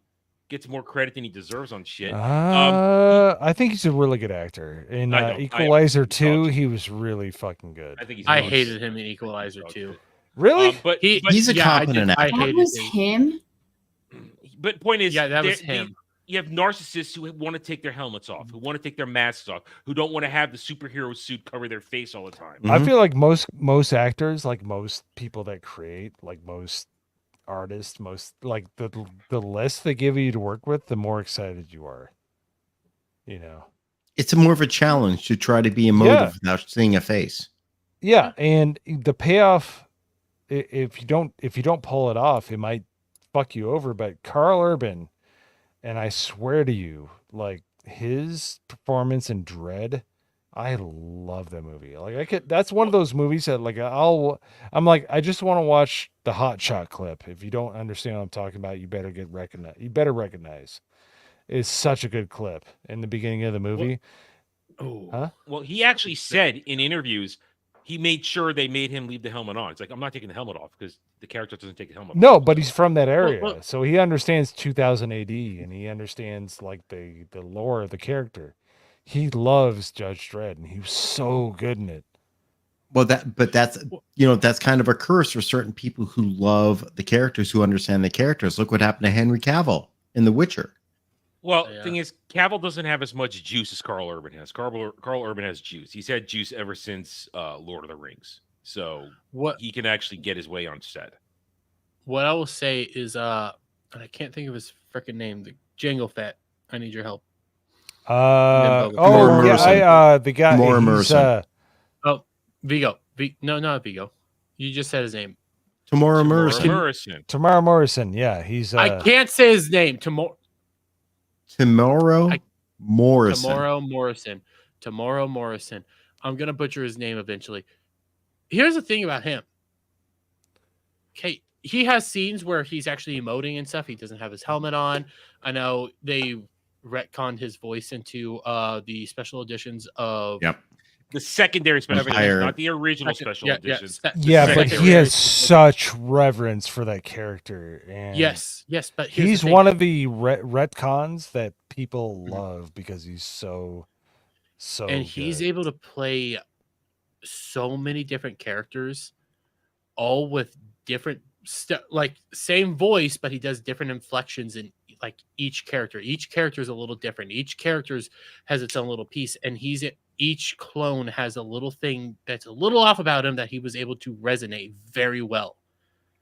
Gets more credit than he deserves on shit. I think he's a really good actor. In Equalizer 2, he was really fucking good. I hated him in Equalizer 2. Really? But he's a competent actor. That was him. But point is, that was him. You have narcissists who want to take their helmets off, who want to take their masks off, who don't want to have the superhero suit cover their face all the time. I feel like most actors, like most people that create, like most artists, most like the less they give you to work with, the more excited you are. You know, it's more of a challenge to try to be emotive without seeing a face. Yeah, and the payoff, if you don't pull it off, it might fuck you over. But Carl Urban, and I swear to you, like his performance in Dread, I love that movie. Like that's one of those movies that like I just want to watch the Hot Shot clip. If you don't understand what I'm talking about, you better recognize. It's such a good clip in the beginning of the movie. Well, he actually said in interviews he made sure they made him leave the helmet on. It's like, I'm not taking the helmet off because the character doesn't take the helmet off. No, but he's from that area, so he understands 2000 AD, and he understands like the lore of the character. He loves Judge Dredd, and he was so good in it. Well, that's kind of a curse for certain people who love the characters, who understand the characters. Look what happened to Henry Cavill in The Witcher. Well, the thing is, Cavill doesn't have as much juice as Carl Urban has. Carl Urban has juice. He's had juice ever since Lord of the Rings. So he can actually get his way on set. What I will say is, and I can't think of his freaking name, the Jango Fett. I need your help. The guy. Vigo. No, not Vigo. You just said his name. Tamora Morrison. Tamara Morrison. Yeah, he's. I can't say his name. Tamora Morrison. I'm gonna butcher his name eventually. Here's the thing about him. Okay, he has scenes where he's actually emoting and stuff. He doesn't have his helmet on. I know they retconned his voice into the special editions of the secondary special editions, not the original special editions. Yeah, but he has such reverence for that character, and yes, but he's one of the retcons that people love because he's so and he's able to play so many different characters, all with different like same voice, but he does different inflections in like each character. Each character is a little different. Each character has its own little piece, and each clone has a little thing that's a little off about him that he was able to resonate very well.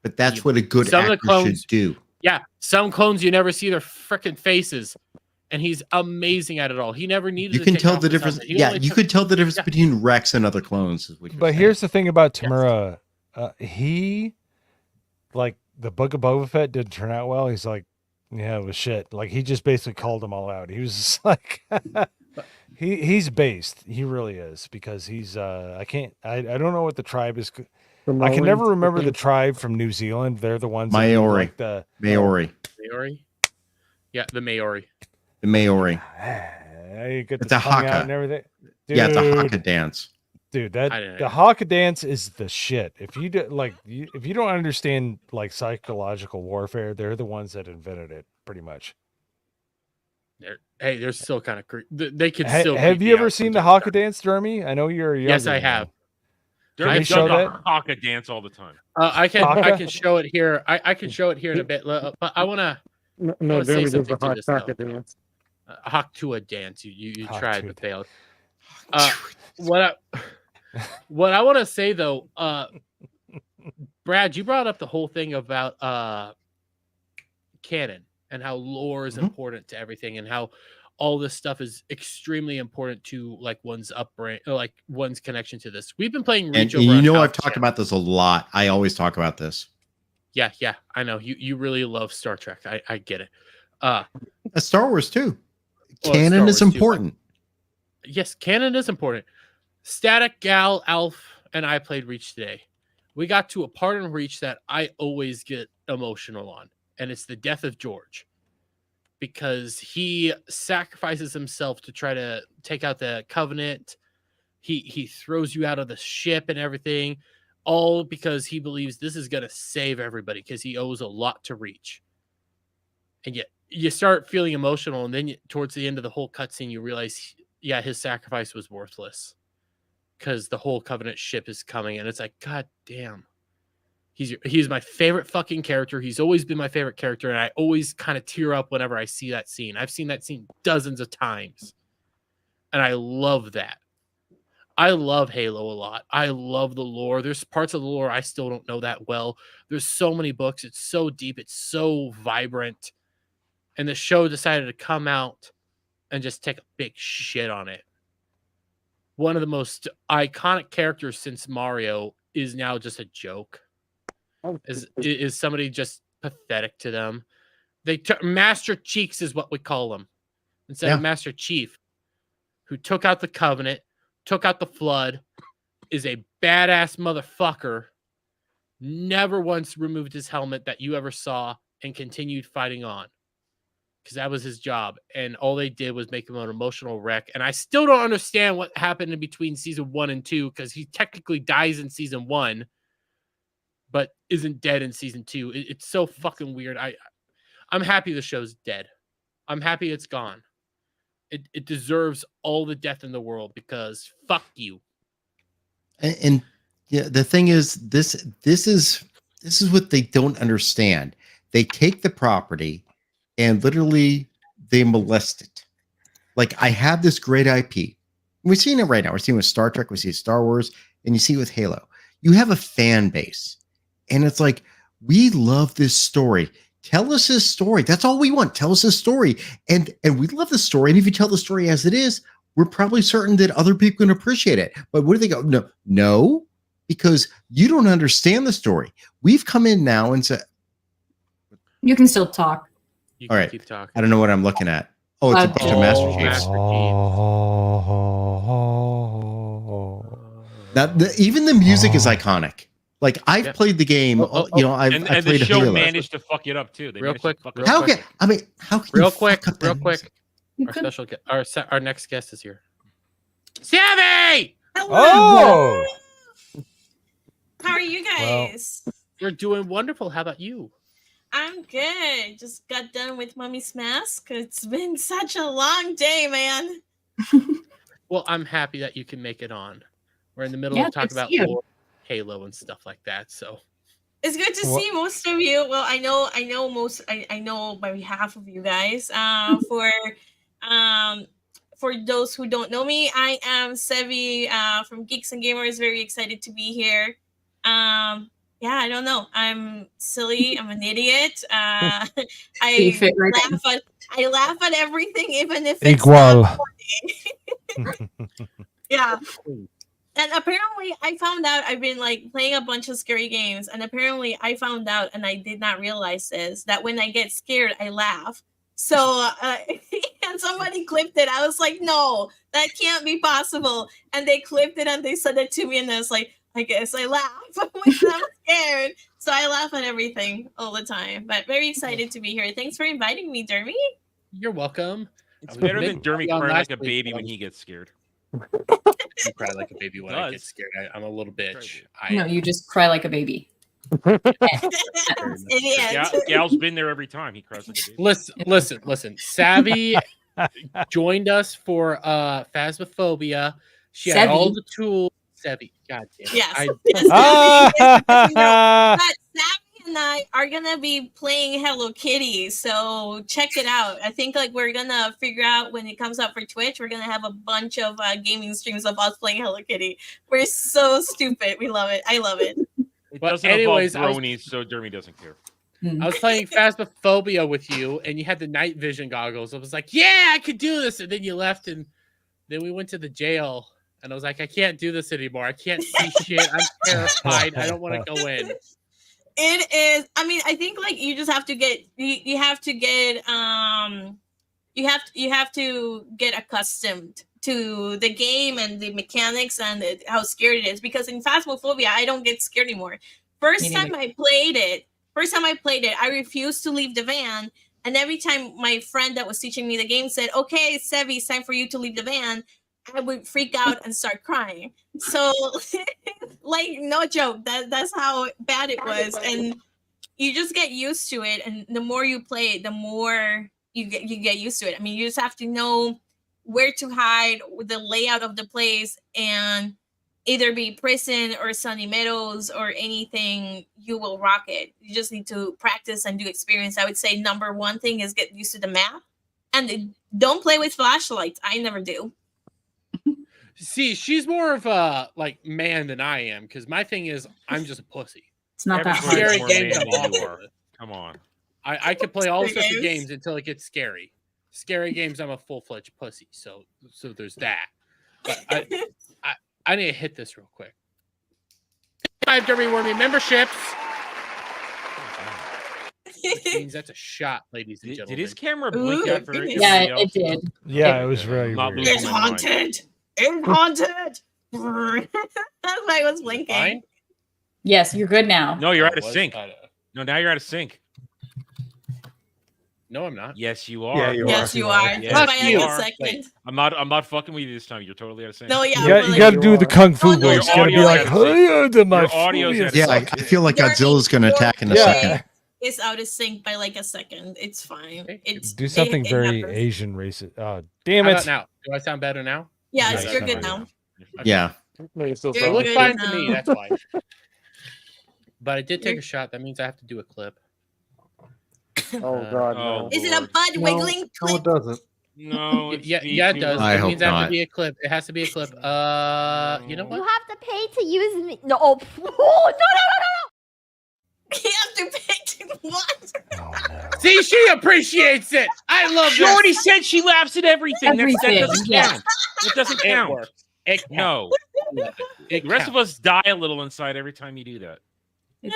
But that's what a good actor should do. Yeah, some clones you never see their freaking faces, and he's amazing at it all. He never needed. You can tell the difference. Yeah, you could tell the difference between Rex and other clones. But here's the thing about Tamura. He, like, the Book of Boba Fett didn't turn out well. He's like, yeah, it was shit. Like, he just basically called them all out. He was just like, he's based. He really is, because he's I don't know what the tribe is. I can never remember the tribe from New Zealand. They're the ones Maori. Like the Maori. Yeah, the Maori. The Maori. It's a haka and everything. Dude, yeah, it's a haka dance. Dude, the haka dance is the shit. If you do, if you don't understand like psychological warfare, they're the ones that invented it, pretty much. They're still kind of they could still. Have you ever seen the haka dance, Jeremy? I know you're young. Yes, I have. I've done the haka dance all the time. I can show it here. I can show it here in a bit, but I want to. No, Jeremy does the haka dance. Haktua dance. You tried but failed. What I want to say though, Brad, you brought up the whole thing about canon and how lore is important to everything, and how all this stuff is extremely important to like one's upbringing, or like one's connection to this. We've been playing Reach and you know I've talked about this a lot. I always talk about this. Yeah, I know you really love Star Trek. I get it. Star Wars too. Canon is important. Yes, canon is important. Static, GHAL, Alf, and I played Reach today. We got to a part in Reach that I always get emotional on, and it's the death of George. because he sacrifices himself to try to take out the Covenant. He throws you out of the ship and everything, all because he believes this is going to save everybody because he owes a lot to Reach. And yet you start feeling emotional, and then towards the end of the whole cutscene, you realize, yeah, his sacrifice was worthless because the whole Covenant ship is coming, and it's like, God damn. He's my favorite fucking character. He's always been my favorite character, and I always kind of tear up whenever I see that scene. I've seen that scene dozens of times, and I love that. I love Halo a lot. I love the lore. There's parts of the lore I still don't know that well. There's so many books. It's so deep. It's so vibrant. And the show decided to come out and just take a big shit on it. One of the most iconic characters since Mario is now just a joke. Is somebody just pathetic to them? Master Cheeks is what we call them. Instead of Master Chief, who took out the Covenant, took out the Flood, is a badass motherfucker, never once removed his helmet that you ever saw, and continued fighting on. Because that was his job. And all they did was make him an emotional wreck. And I still don't understand what happened in between season 1 and 2, because he technically dies in season 1, but isn't dead in season 2. It's so fucking weird. I'm happy the show's dead. I'm happy it's gone. It deserves all the death in the world, because fuck you. And yeah, the thing is, this is what they don't understand. They take the property and literally they molest it. Like, I have this great IP. We're seeing it right now. We're seeing it with Star Trek. We see Star Wars, and you see it with Halo. You have a fan base, and it's like, we love this story. Tell us his story. That's all we want. Tell us his story. And we love the story. And if you tell the story as it is, we're probably certain that other people can appreciate it. But what do they go? No, because you don't understand the story. We've come in now and said, you can still talk. You all can right. keep talking. I don't know what I'm looking at. Oh, it's a bunch of Master Chiefs. Now, even the music is iconic. Like, I've played the game, I've and played the show Halo. managed to fuck it up too. They Real quick. How can Real quick. Our next guest is here. Savvy! Oh! How are you guys? We're doing wonderful. How about you? I'm good. Just got done with Mummy's Mask. It's been such a long day, man. Well, I'm happy that you can make it on. We're in the middle of talking about lore, Halo and stuff like that. So it's good to see most of you. Well, I know by behalf of you guys. For those who don't know me, I am Sevi from Geeks and Gamers. Very excited to be here. I don't know. I'm silly. I'm an idiot. I laugh at everything, even if it's not funny. Yeah. And apparently I found out I've been like playing a bunch of scary games, and apparently I found out, and I did not realize this, that when I get scared, I laugh. So and somebody clipped it. I was like, no, that can't be possible. And they clipped it and they sent it to me, and I was like, I guess I laugh when I'm scared. So I laugh at everything all the time. But very excited to be here. Thanks for inviting me, Dermy. You're welcome. It's better than Dermy crying like a baby when he gets scared. You cry like a baby when I get scared. I'm a little bitch. No, you just cry like a baby. Gal's been there every time. He cries like a baby. Listen. Savvy joined us for Phasmophobia. She had all the tools. Savvy, god damn. Yes. But Savvy and I are gonna be playing Hello Kitty, so check it out. I think we're gonna figure out when it comes up for Twitch. We're gonna have a bunch of gaming streams of us playing Hello Kitty. We're so stupid. We love it. I love it. It doesn't involve bronies, so Dermy doesn't care. I was playing Phasmophobia with you, and you had the night vision goggles. I was like, yeah, I could do this. And then you left, and then we went to the jail, and I was like, I can't do this anymore. I can't see shit. I'm terrified. I don't want to go in. It is. I mean, I think you just have to get. You have to get accustomed to the game and the mechanics and how scared it is. Because in Phasmophobia, I don't get scared anymore. First time I played it, I refused to leave the van, And every time my friend that was teaching me the game said, "Okay, Sevi, it's time for you to leave the van," I would freak out and start crying. So, like, no joke. That's how bad it was, and you just get used to it. And the more you play it, the more you get used to it. I mean, you just have to know where to hide, the layout of the place, and either be prison or Sunny Meadows or anything, you will rock it. You just need to practice and do experience. I would say number one thing is get used to the map, and don't play with flashlights. I never do. See, she's more of a like man than I am, because my thing is I'm just a pussy. It's not that hard. Scary More games. man I'm than you awful are. with. Come on. I can play all Scary sorts of games? games until it gets scary. Scary games, I'm a full-fledged pussy. So there's that. But I need to hit this real quick. 5 Derby Wormy memberships. Which means that's a shot, ladies and gentlemen. Did his camera blink out for goodness. everybody Yeah, else? it did. Yeah, it was very Not weird. losing It's my mind. haunted. It's haunted. That's why I was blinking. Fine? Yes, you're good now. No, you're out of Was sync. kinda- No, now you're out of sync. No, I'm not. Yes, you are. Yeah, you Yes, are. you are. Yes, That's why I you had a are. second. I'm not fucking with you this time. You're totally out of sync. No, yeah. You got, but, you like, got to do the kung fu Oh, no, voice. your You got to be audio's like, out of sync. "Hiya to my Your audio's food." out of Yeah, sync. I feel like Godzilla's going to attack in a Yeah. second. it's out of sync by like a second. It's fine. It's Do something it very happens. Asian racist. Oh, damn How it. about now? Do I sound better now? Yeah, Yeah, it's, it's you're not good right now. Yeah. No, you still You're It sound looks good fine to me. now. That's why. But I did take a shot. That means I have to do a clip. Oh god, Oh, no. Is it a Lord. bud No, wiggling no, it clip? doesn't. No, it's Yeah, it does. I It hope means I have not. to be a clip. It has to be a clip. You know You what? have to pay to use me. No, oh, no. You have to pay to what? Oh, no. See, she appreciates it. I love She this. already said she laughs at everything. That doesn't yeah. count. That doesn't It count. works. It counts. No. It The rest of counts. us die a little inside every time you do that. It's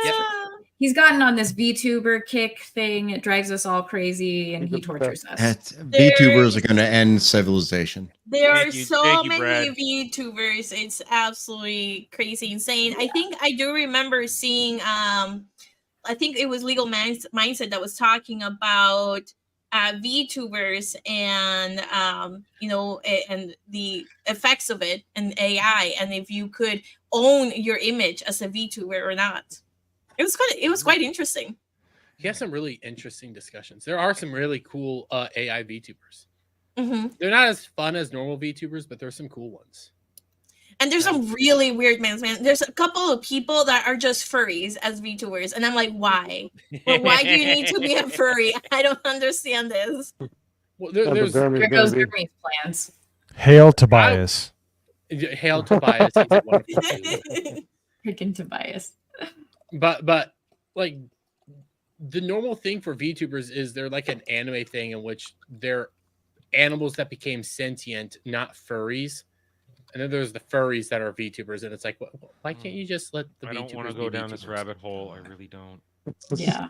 He's gotten on this VTuber kick thing. It drives us all crazy, and he tortures us. VTubers are going to end civilization. There Thank are you- so thank you, many Brad. VTubers. It's absolutely crazy, insane. I think I do remember seeing. I think it was Legal Mindset that was talking about VTubers and and the effects of it and AI, and if you could own your image as a VTuber or not. It was quite interesting. He has some really interesting discussions. There are some really cool AI VTubers. Mm-hmm. They're not as fun as normal VTubers, but there's some cool ones. And there's some really weird man. There's a couple of people that are just furries as VTubers, and I'm like, why? Well, why do you need to be a furry? I don't understand this. Well, Yeah, but there's Jeremy's There gonna goes be- Jeremy's plans. Hail Tobias. Hail Tobias. He's a wonderful dude. Freaking Tobias. But like the normal thing for VTubers is they're like an anime thing in which they're animals that became sentient, not furries. And then there's the furries that are VTubers, and it's like, why can't you just let the I don't want to VTubers go be down this VTubers? rabbit hole. I really don't. Yeah.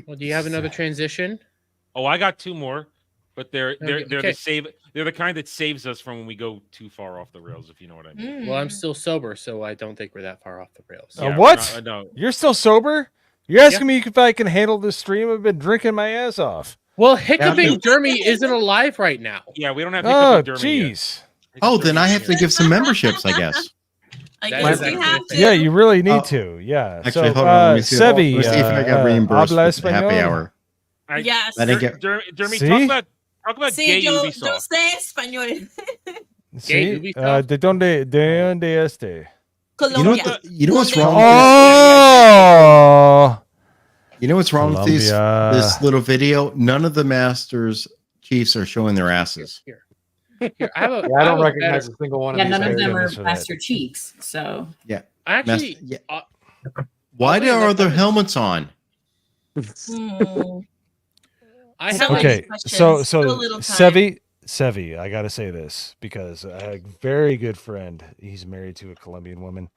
Well, do you have another transition? Oh, I got two more, but they're Okay. they're the kind that saves us from when we go too far off the rails, if you know what I mean. Well, I'm still sober, so I don't think we're that far off the rails. Yeah, we're What? not- no. You're still sober? You're asking me if I can handle this stream? I've been drinking my ass off. Well, Hiccuping Jeremy isn't alive right now. Yeah, we don't have Oh, Hiccup and Dermy yet. jeez. Oh, then I have to give some memberships, I guess. I That guess is we actually have a to. Yeah, you really need Oh. to. Yeah. Actually, so, hold on. Let me see, Sevi, let me see if I got reimbursed habla for the happy español? hour. Yes. I didn't get. Dermy, See? talk about Sí, gay yo Ubisoft. sé español. See? Ubisoft? ¿De dónde este? You know, Colombia. you know what's wrong? Oh! You know what's wrong with Colombia. this little video? None of the Masters Chiefs are showing their asses. Here, I have a, Yeah, I don't have a recognize better- a single one Yeah, of these. none of them are goodness for that. Master Cheeks. So Yeah. Actually, Yeah. uh, Why I'll are let their them- helmets on? Hmm. I So have many Okay, questions, so so little time. Sevi, I gotta say this because a very good friend. He's married to a Colombian woman.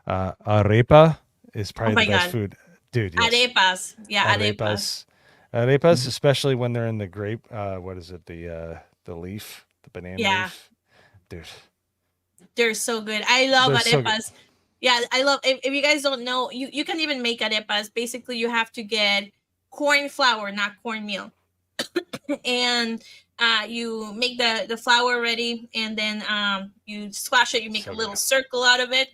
Arepa is probably my the best God. food, dude. Yes. Arepas. Yeah, arepas. Arepas, especially when they're in the grape. What is it? The leaf, the banana Yeah. leaf, dude. They're so good. I love They're so good. arepas. Yeah, I love. If you guys don't know, you can even make arepas. Basically, you have to get corn flour, not cornmeal. and you make the flour ready, and then you squash it. You make a little circle out of it.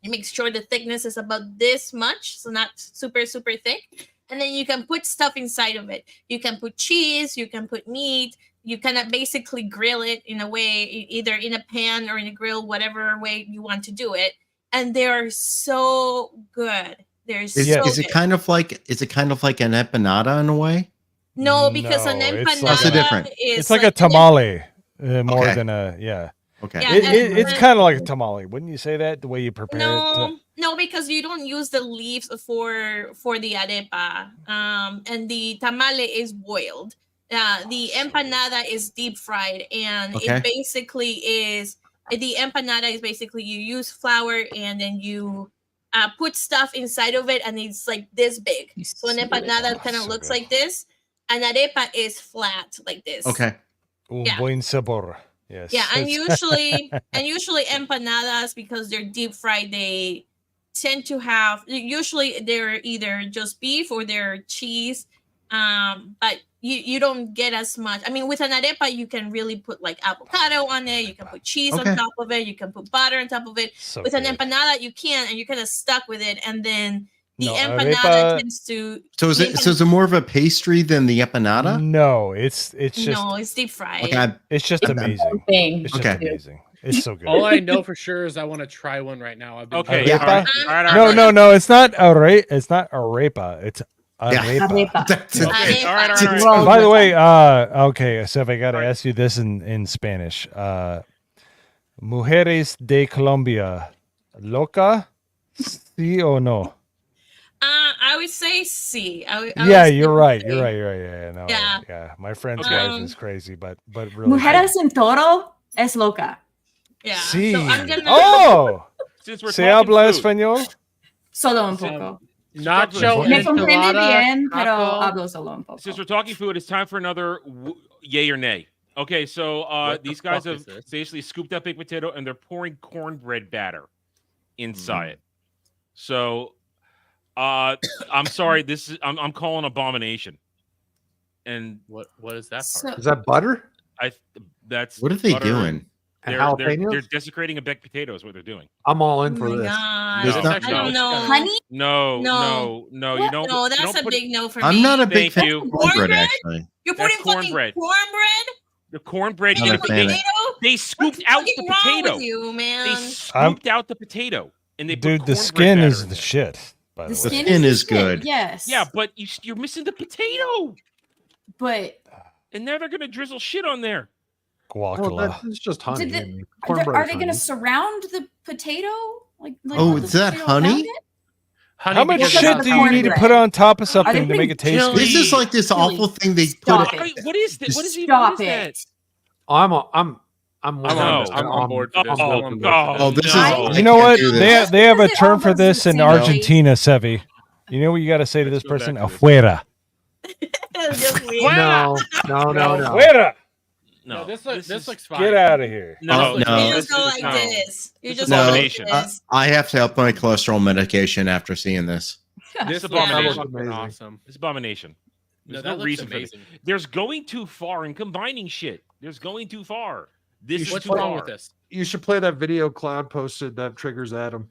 You make sure the thickness is about this much, so not super thick. And then you can put stuff inside of it. You can put cheese. You can put meat. You kind of basically grill it in a way, either in a pan or in a grill, whatever way you want to do it. And they're so good. Is it kind of like an empanada in a way? No, because an empanada is it's like a tamale more than a Okay. Yeah, it's kind of like a tamale, wouldn't you say that? The way you prepare it. No, because you don't use the leaves for the arepa. And the tamale is boiled. The empanada is deep fried, and it basically is the empanada is basically you use flour and then you put stuff inside of it, and it's like this big. So an empanada kind of looks like this. An arepa is flat like this. Okay. Un buen sabor. Yes. Yeah, and usually empanadas, because they're deep fried, they tend to have usually they're either just beef or they're cheese. But you don't get as much. I mean, with an arepa, you can really put like avocado on it. You can put cheese on top of it. You can put butter on top of it. With an empanada, you can't, and you're kind of stuck with it. And then the empanada tends to. So is it more of a pastry than the empanada? No, it's just it's deep fried. It's just amazing. It's just amazing. It's so good. All I know for sure is I want to try one right now. I've been Arepa? No, it's not arepa. It's not arepa. It's arepa. That's it. All right. By the way, okay, so if I got to ask you this in Spanish, mujeres de Colombia, loca, sí o no? I would say sí. You're right. Yeah. My friend's wife is crazy, but really. Mujeres en Toro es loca. Yeah. Sí. So I'm gonna... Oh. Since we're ¿Se habla español? Solo un poco. Nacho Me comprende bien, pero taco. hablo solo un poco. Since we're talking food, it's time for another yay or nay. Okay, so these guys have basically scooped up baked potato and they're pouring cornbread batter inside it. So I'm sorry, this is I'm calling abomination. And what is that part? Is that butter? That's what are they butter. doing? They're desecrating a baked potato is what they're doing. I'm all in for this. I don't know. Honey? No. You don't. No, that's you don't a big no for me. I'm not a big fan you. of cornbread, actually. You're putting fucking cornbread? The cornbread. Not a fan. They scooped out the wrong potato. with you, man? They scooped out the potato, and they put the skin is the shit. By the way, The skin is good. Yes. Yeah, but you're missing the potato. But and now they're gonna drizzle shit on there. Guacala. It's just honey. Are they going to surround the potato? Like is that honey? How much shit do you need to put on top of something to make it taste good? This is like this awful thing they put. What is this? What is he? Stop what is it. that? I'm on board for this. This is. You know what? They have a term for this in Argentina, Sevi. You know what you got to say to this person? Afuera. No. Afuera. No, this looks fine. Get out of here. No. You just go like this. You just No, go like this. I have to up my cholesterol medication after seeing this. This abomination. Awesome. This abomination. There's that no looks reason amazing. for this. There's going too far in combining shit. There's going too far. This is What's too wrong far. with this? You should play that video Cloud posted that triggers Adam.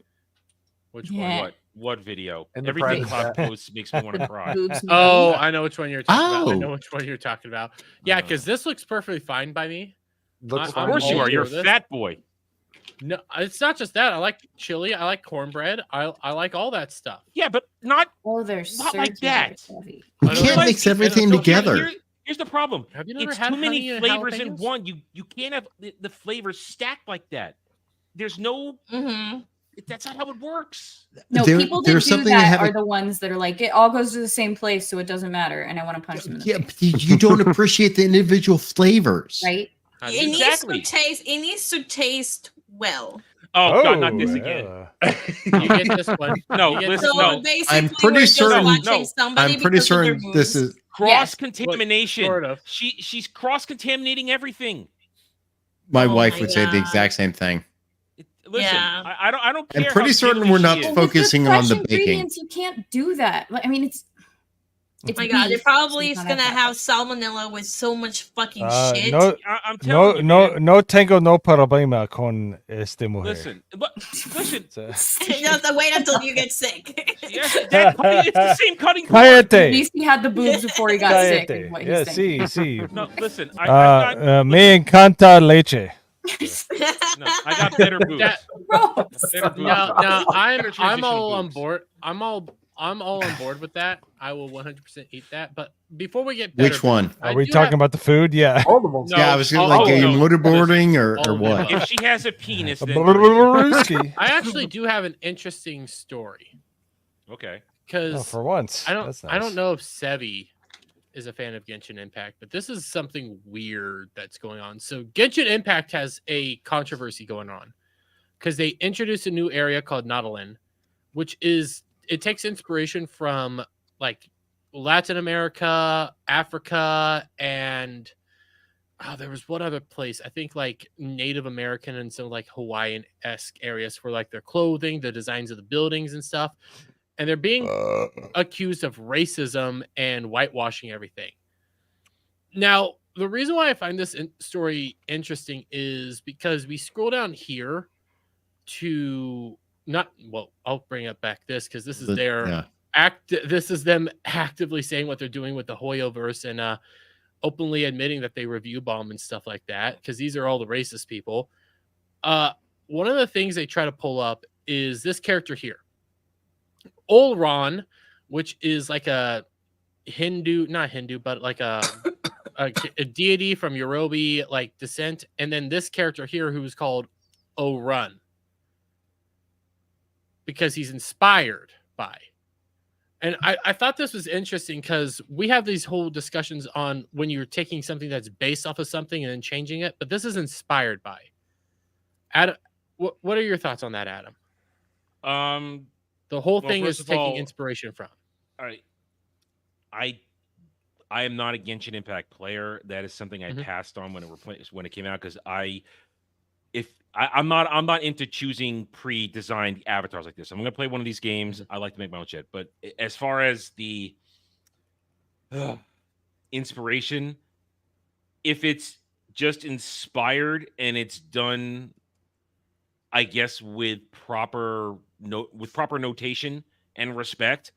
Which Yeah. one? What video? And the Everything private Cloud posts makes me want to cry. Oh, I know which one you're talking about. I Oh. know which one you're talking about. Yeah, because this looks perfectly fine by me. Looks Of fine. course you are. You're a this. fat boy. No, it's not just that. I like chili. I like cornbread. I like all that stuff. Yeah, but not they're not like that. You can't mix everything together. Here's the problem. Have you never It's had too many honey and flavors in jalapenos? one. You can't have the flavors stacked like that. There's no. That's not how it works. No, There- people that there's do something they that are haven't- the ones that are like, it all goes to the same place, so it doesn't matter, and I want to punch them in the Yeah, face. but you don't appreciate the individual flavors. Right? It needs to taste well. Oh, God, not this again. You get this one. No, You get listen, this no. one. I'm pretty certain. somebody I'm pretty because of their certain this is. Cross contamination. Sort of. She's cross contaminating everything. My Oh wife my would say the God. exact same thing. Listen, Yeah. I don't I'm care. pretty how certain guilty we're she not is. focusing on Fresh the baking. ingredients, you can't do that. Like, I mean, it's Oh my god, they're probably gonna have salmonella with so much fucking shit. No, I'm telling you, man. no tengo no problema con este mujer. Listen, listen. You have to wait until you get sick. Yes, it's the same cutting board. Cállate. At least he had the boobs before he got sick. Is what he's Yeah, saying. sí. No, listen. I Me encanta leche. No, I got better boobs. Better boobs. No, I'm Transition all on boobs. board. I'm all on board with that. I will 100% eat that. But before we get better Which one? Are we talking about the food? Yeah. All of them. Yeah, I was gonna like game motorboarding or what? If she has a penis, then I actually do have an interesting story. Okay. Because for once, I that's don't nice. know if Sevi is a fan of Genshin Impact, but this is something weird that's going on. So Genshin Impact has a controversy going on because they introduced a new area called Nautilin, which is it takes inspiration from like Latin America, Africa, and there was one other place. I think like Native American and some like Hawaiian-esque areas for like their clothing, the designs of the buildings and stuff. And they're being accused of racism and whitewashing everything. Now, the reason why I find this story interesting is because we scroll down here to I'll bring up back this because this is this is them actively saying what they're doing with the Hoyoverse and openly admitting that they review bomb and stuff like that because these are all the racist people. One of the things they try to pull up is this character here. Olron, which is like a not Hindu, but like a deity from Yoruba like descent, and then this character here who's called Orun because he's inspired by. And I thought this was interesting because we have these whole discussions on when you're taking something that's based off of something and then changing it, but this is inspired by. Adam, what are your thoughts on that, Adam? The whole thing is taking inspiration from. All right. I am not a Genshin Impact player. That is something I passed on when it came out because I'm not into choosing pre-designed avatars like this. I'm going to play one of these games. I like to make my own shit. But as far as the inspiration, if it's just inspired and it's done, I guess with proper notation and respect,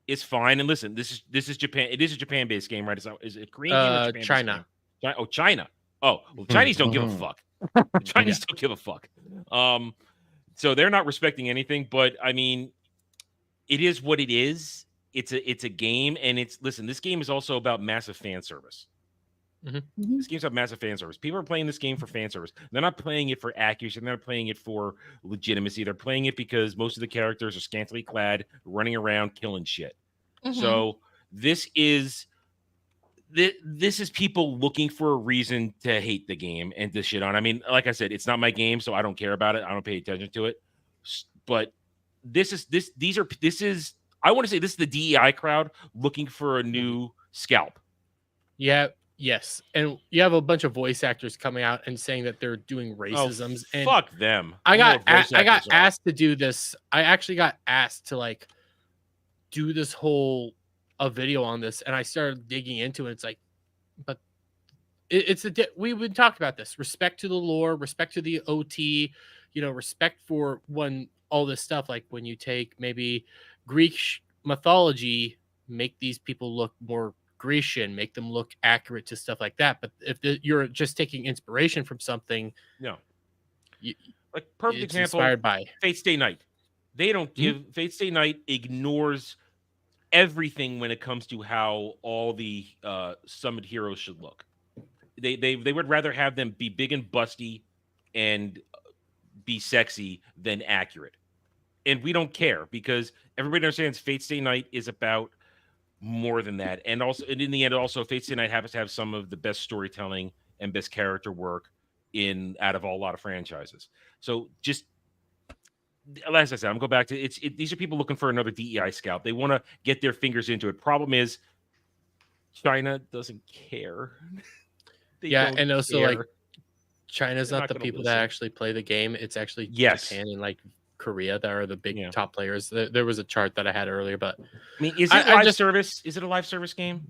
it's fine. And listen, this is Japan. It is a Japan-based game, right? Is it Korean game or Japan-based China. Game? Oh, China. Oh, well, Chinese don't give a fuck. The Chinese don't give a fuck. So they're not respecting anything. But I mean, it is what it is. It's a game, and this game is also about massive fan service. This game's about massive fan service. People are playing this game for fan service. They're not playing it for accuracy. They're not playing it for legitimacy. They're playing it because most of the characters are scantily clad, running around, killing shit. So this is people looking for a reason to hate the game and to shit on. I mean, like I said, it's not my game, so I don't care about it. I don't pay attention to it. But I want to say this is the DEI crowd looking for a new scalp. Yeah. Yes, and you have a bunch of voice actors coming out and saying that they're doing racisms. And fuck them. I got asked to do this. I actually got asked to like do this whole video on this, and I started digging into it. It's like, but we would talk about this. Respect to the lore, respect to the OT, respect for when all this stuff. Like when you take maybe Greek mythology, make these people look more Grecian, make them look accurate to stuff like that. But if you're just taking inspiration from something, like perfect example, inspired by Fate Stay Night. They don't give Fate Stay Night ignores everything when it comes to how all the summoned heroes should look. They would rather have them be big and busty and be sexy than accurate. And we don't care because everybody understands Fate Stay Night is about more than that. And in the end, also Fate Stay Night happens to have some of the best storytelling and best character work out of a lot of franchises. So just as I said, I'm going back to these are people looking for another DEI scalp. They want to get their fingers into it. Problem is China doesn't care. And also care. like China's not the people that actually play the game. It's actually Japan and like Korea that are the big top players. There was a chart that I had earlier, but I mean, is it live service? Is it a live service game?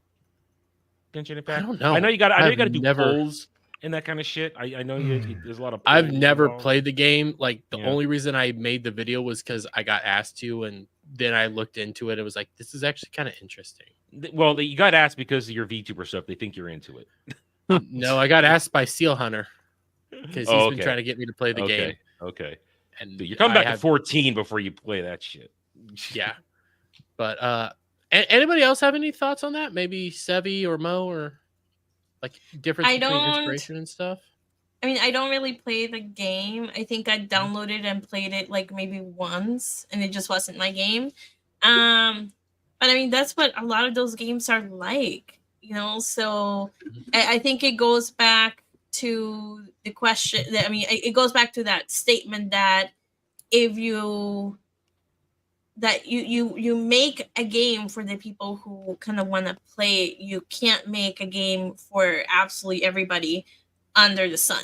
Genshin Impact? I don't know. I know you got. I know you got to do never- polls and that kind of shit. I know there's a lot of. I've polls never involved. played the game. Like the Yeah. only reason I made the video was because I got asked to, and then I looked into it. It was like, this is actually kind of interesting. Well, you got asked because of your VTuber stuff. They think you're into it. No, I got asked by Seal Hunter because he's been trying to get me to play the game. Okay. And Dude, you're coming back I to have- 14 before you play that shit. Yeah. But anybody else have any thoughts on that? Maybe Sevi or Mo, or like difference I between don't- inspiration and stuff? I mean, I don't really play the game. I think I downloaded and played it like maybe once, and it just wasn't my game. But I mean, that's what a lot of those games are like, you know. So I think it goes back to the question. That, I mean, it goes back to that statement that if you make a game for the people who kind of want to play it, you can't make a game for absolutely everybody under the sun,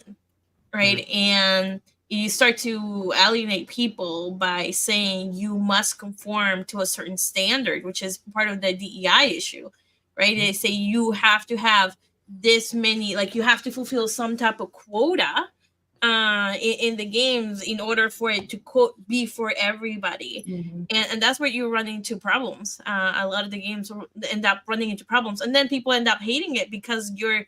right? And you start to alienate people by saying you must conform to a certain standard, which is part of the DEI issue, right? They say you have to have this many, like you have to fulfill some type of quota in the games in order for it to quote be for everybody. And that's where you run into problems. A lot of the games end up running into problems, and then people end up hating it because you're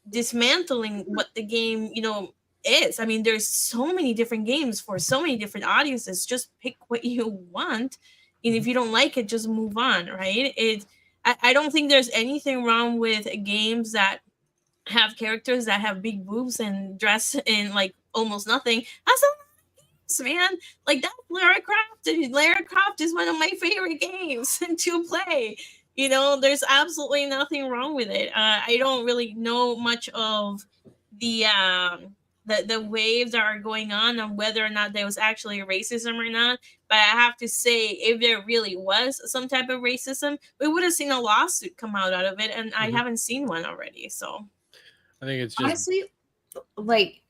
dismantling what the game, you know, is. I mean, there's so many different games for so many different audiences. Just pick what you want, and if you don't like it, just move on, right? I don't think there's anything wrong with games that have characters that have big boobs and dress in like almost nothing. That's a lot of games, man. Like that Lara Croft, and Lara Croft is one of my favorite games to play. You know, there's absolutely nothing wrong with it. I don't really know much of the waves that are going on whether or not there was actually racism or not. But I have to say, if there really was some type of racism, we would have seen a lawsuit come out of it, and I haven't seen one already. So I think it's just honestly, like,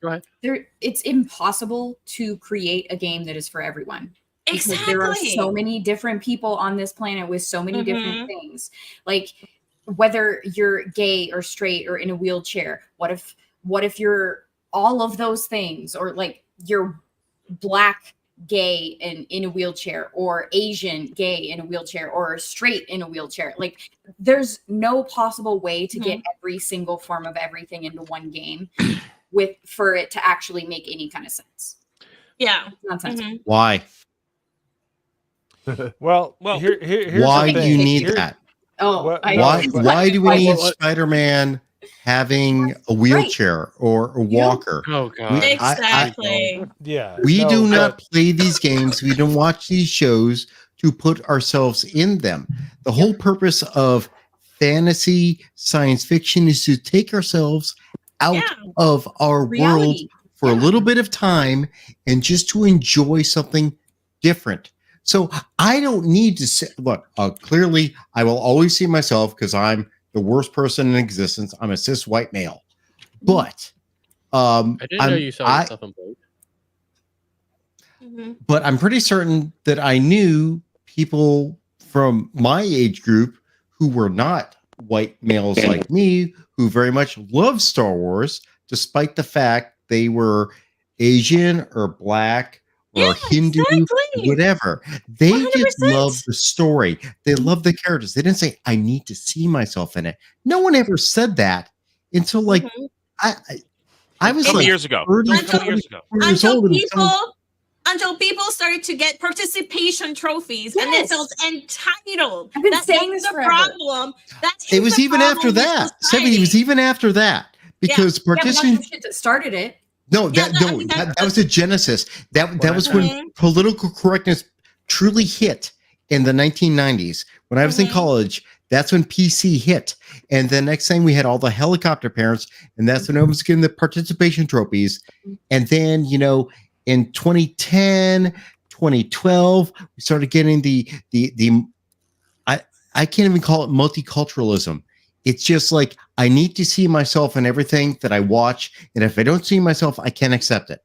it's impossible to create a game that is for everyone. Because there are so many different people on this planet with so many different things. Like whether you're gay or straight or in a wheelchair, what if you're all of those things, or like you're black gay and in a wheelchair, or Asian gay in a wheelchair, or straight in a wheelchair. Like there's no possible way to get every single form of everything into one game for it to actually make any kind of sense. Yeah. Nonsensical. Why? Well, here's why the do you thing. need that? Oh, Why do we need Spider-Man having a wheelchair or a walker? Oh god. Exactly. Yeah. We do not play these games. We don't watch these shows to put ourselves in them. The whole purpose of fantasy science fiction is to take ourselves out of our world for a little bit of time and just to enjoy something different. So I don't need to say, look, clearly I will always see myself because I'm the worst person in existence. I'm a cis white male. But I didn't know you saw yourself in both. But I'm pretty certain that I knew people from my age group who were not white males like me, who very much love Star Wars, despite the fact they were Asian or black or Hindu, whatever. They 100%. just love the story. They love the characters. They didn't say, I need to see myself in it. No one ever said that until like I was like years ago. 30, Until- 40 years until old. and people started to get participation trophies and they felt entitled. I've been That's saying this the forever. problem. it was even after that. 70 was even after that. Because Yeah, but not participation the shit that started it. No, that was the genesis. That was when political correctness truly hit in the 1990s. When I was in college, that's when PC hit. And the next thing we had all the helicopter parents, and that's when I was getting the participation trophies. And then, you know, in 2010, 2012, we started getting the I can't even call it multiculturalism. It's just like, I need to see myself in everything that I watch. And if I don't see myself, I can't accept it.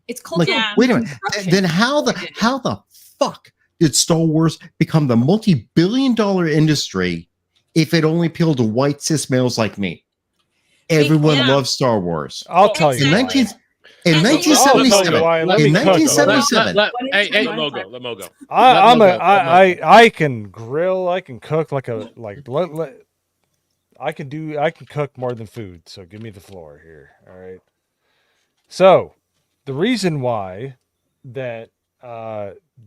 It's called wait a minute. Then how the fuck did Star Wars become the multi-billion-dollar industry if it only appealed to white cis males like me? Everyone loves Star Wars. I'll tell you. In 1977, Hey, let Mo go. I can grill. I can cook I can cook more than food. So give me the floor here. All right. So the reason why that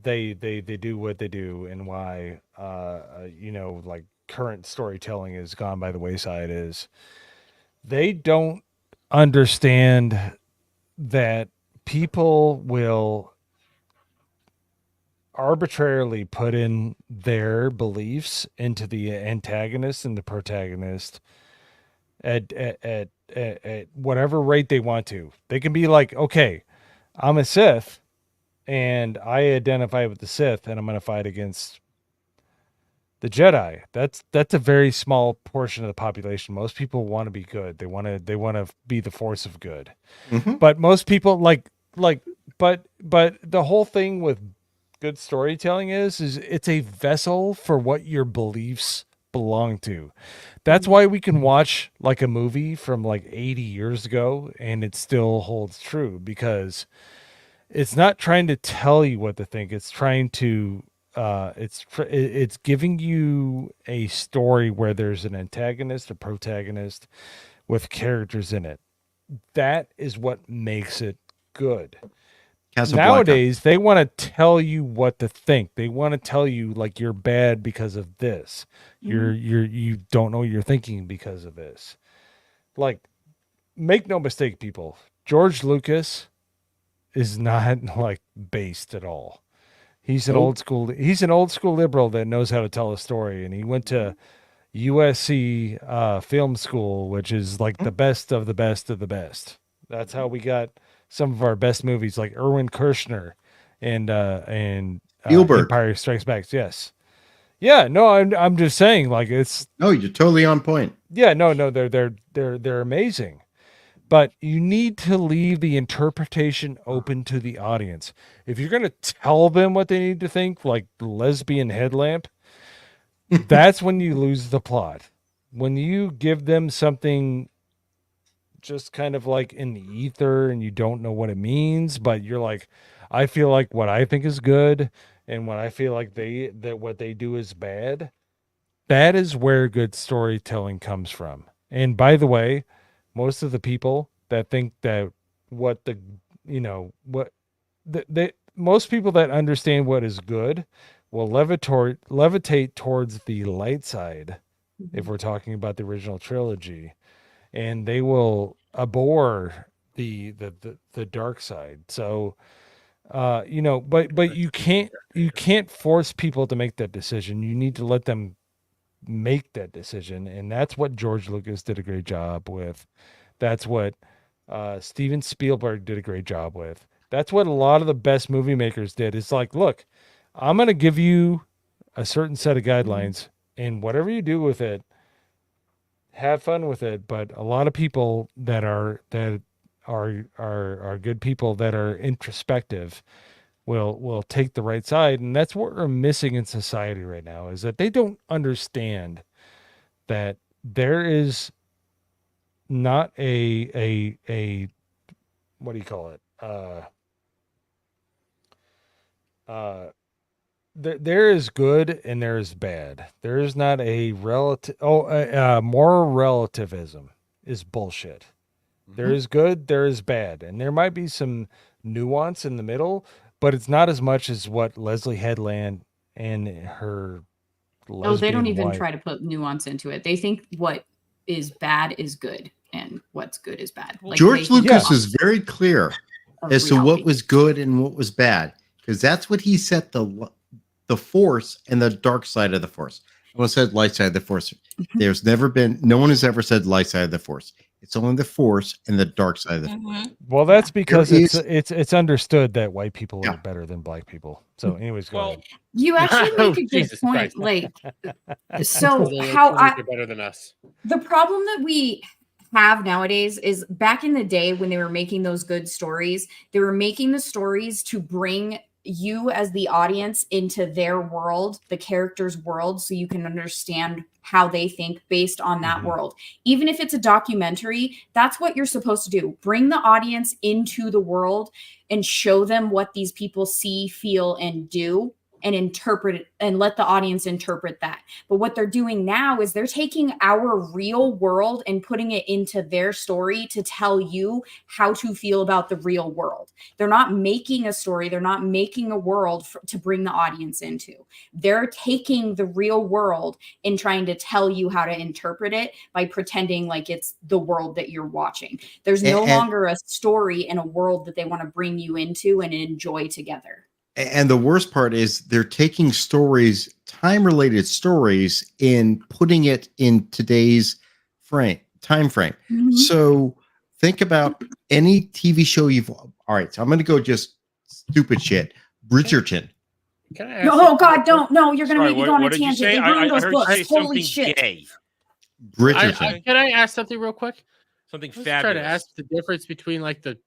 they do what they do and why like current storytelling has gone by the wayside is they don't understand that people will arbitrarily put in their beliefs into the antagonist and the protagonist at whatever rate they want to. They can be like, okay, I'm a Sith and I identify with the Sith and I'm going to fight against the Jedi. That's a very small portion of the population. Most people want to be good. They want to be the force of good. Mm-hmm. But most people but the whole thing with good storytelling is it's a vessel for what your beliefs belong to. That's why we can watch like a movie from like 80 years ago and it still holds true, because it's not trying to tell you what to think. It's trying to it's giving you a story where there's an antagonist, a protagonist with characters in it. That is what makes it good. Nowadays, they want to tell you what to think. They want to tell you like you're bad because of this. You don't know you're thinking because of this. Like, make no mistake, people. George Lucas is not like based at all. He's an old school liberal that knows how to tell a story, and he went to USC film school, which is like the best of the best of the best. That's how we got some of our best movies, like Erwin Kershner and Spielberg. Empire Strikes Back. Yes, yeah. No, I'm just saying, like it's. No, you're totally on point. Yeah, no, they're amazing. But you need to leave the interpretation open to the audience. If you're going to tell them what they need to think, like lesbian headlamp, that's when you lose the plot. When you give them something just kind of like in the ether and you don't know what it means, but you're like, I feel like what I think is good and what I feel like what they do is bad. That is where good storytelling comes from. And by the way, most of the people that think that most people that understand what is good will levitate towards the light side, if we're talking about the original trilogy, and they will abhor the dark side. So, but you can't force people to make that decision. You need to let them make that decision, and that's what George Lucas did a great job with. That's what Steven Spielberg did a great job with. That's what a lot of the best movie makers did. It's like, look, I'm going to give you a certain set of guidelines, and whatever you do with it, have fun with it. But a lot of people that are good people that are introspective will take the right side, and that's what we're missing in society right now, is that they don't understand that there is not a what do you call it? There is good and there is bad. There is not a moral relativism is bullshit. There is good, there is bad, and there might be some nuance in the middle, but it's not as much as what Leslie Headland and her No, they don't even wife. try to put nuance into it. They think what is bad is good and what's good is bad. Like, George Lucas is very clear as to reality. what was good and what was bad, because that's what he set the force and the dark side of the force. No one said light side of the force. There's never been, no one has ever said light side of the force. It's only the force and the dark side of the force. Well, that's because it's understood that white people are better than black people. So, anyways, go ahead. You actually make a good Jesus point. Christ. Like, They're so like how they're better than us. the problem that we have nowadays is back in the day when they were making those good stories, they were making the stories to bring you as the audience into their world, the character's world, so you can understand how they think based on that world. Even if it's a documentary, that's what you're supposed to do. Bring the audience into the world and show them what these people see, feel, and do, and interpret it, and let the audience interpret that. But what they're doing now is they're taking our real world and putting it into their story to tell you how to feel about the real world. They're not making a story. They're not making a world to bring the audience into. They're taking the real world and trying to tell you how to interpret it by pretending like it's the world that you're watching. There's no longer a story and a world that they want to bring you into and enjoy together. And the worst part is they're taking stories, time-related stories, and putting it in today's time frame. So think about any TV show you've. All right, so I'm going to go just stupid shit. Bridgerton. Oh God, don't! No, you're going to make me go on a tangent. They ruined those books. Holy shit! Gay. Bridgerton. Can I ask something real quick? Something Let's fabulous. try to ask the difference between like the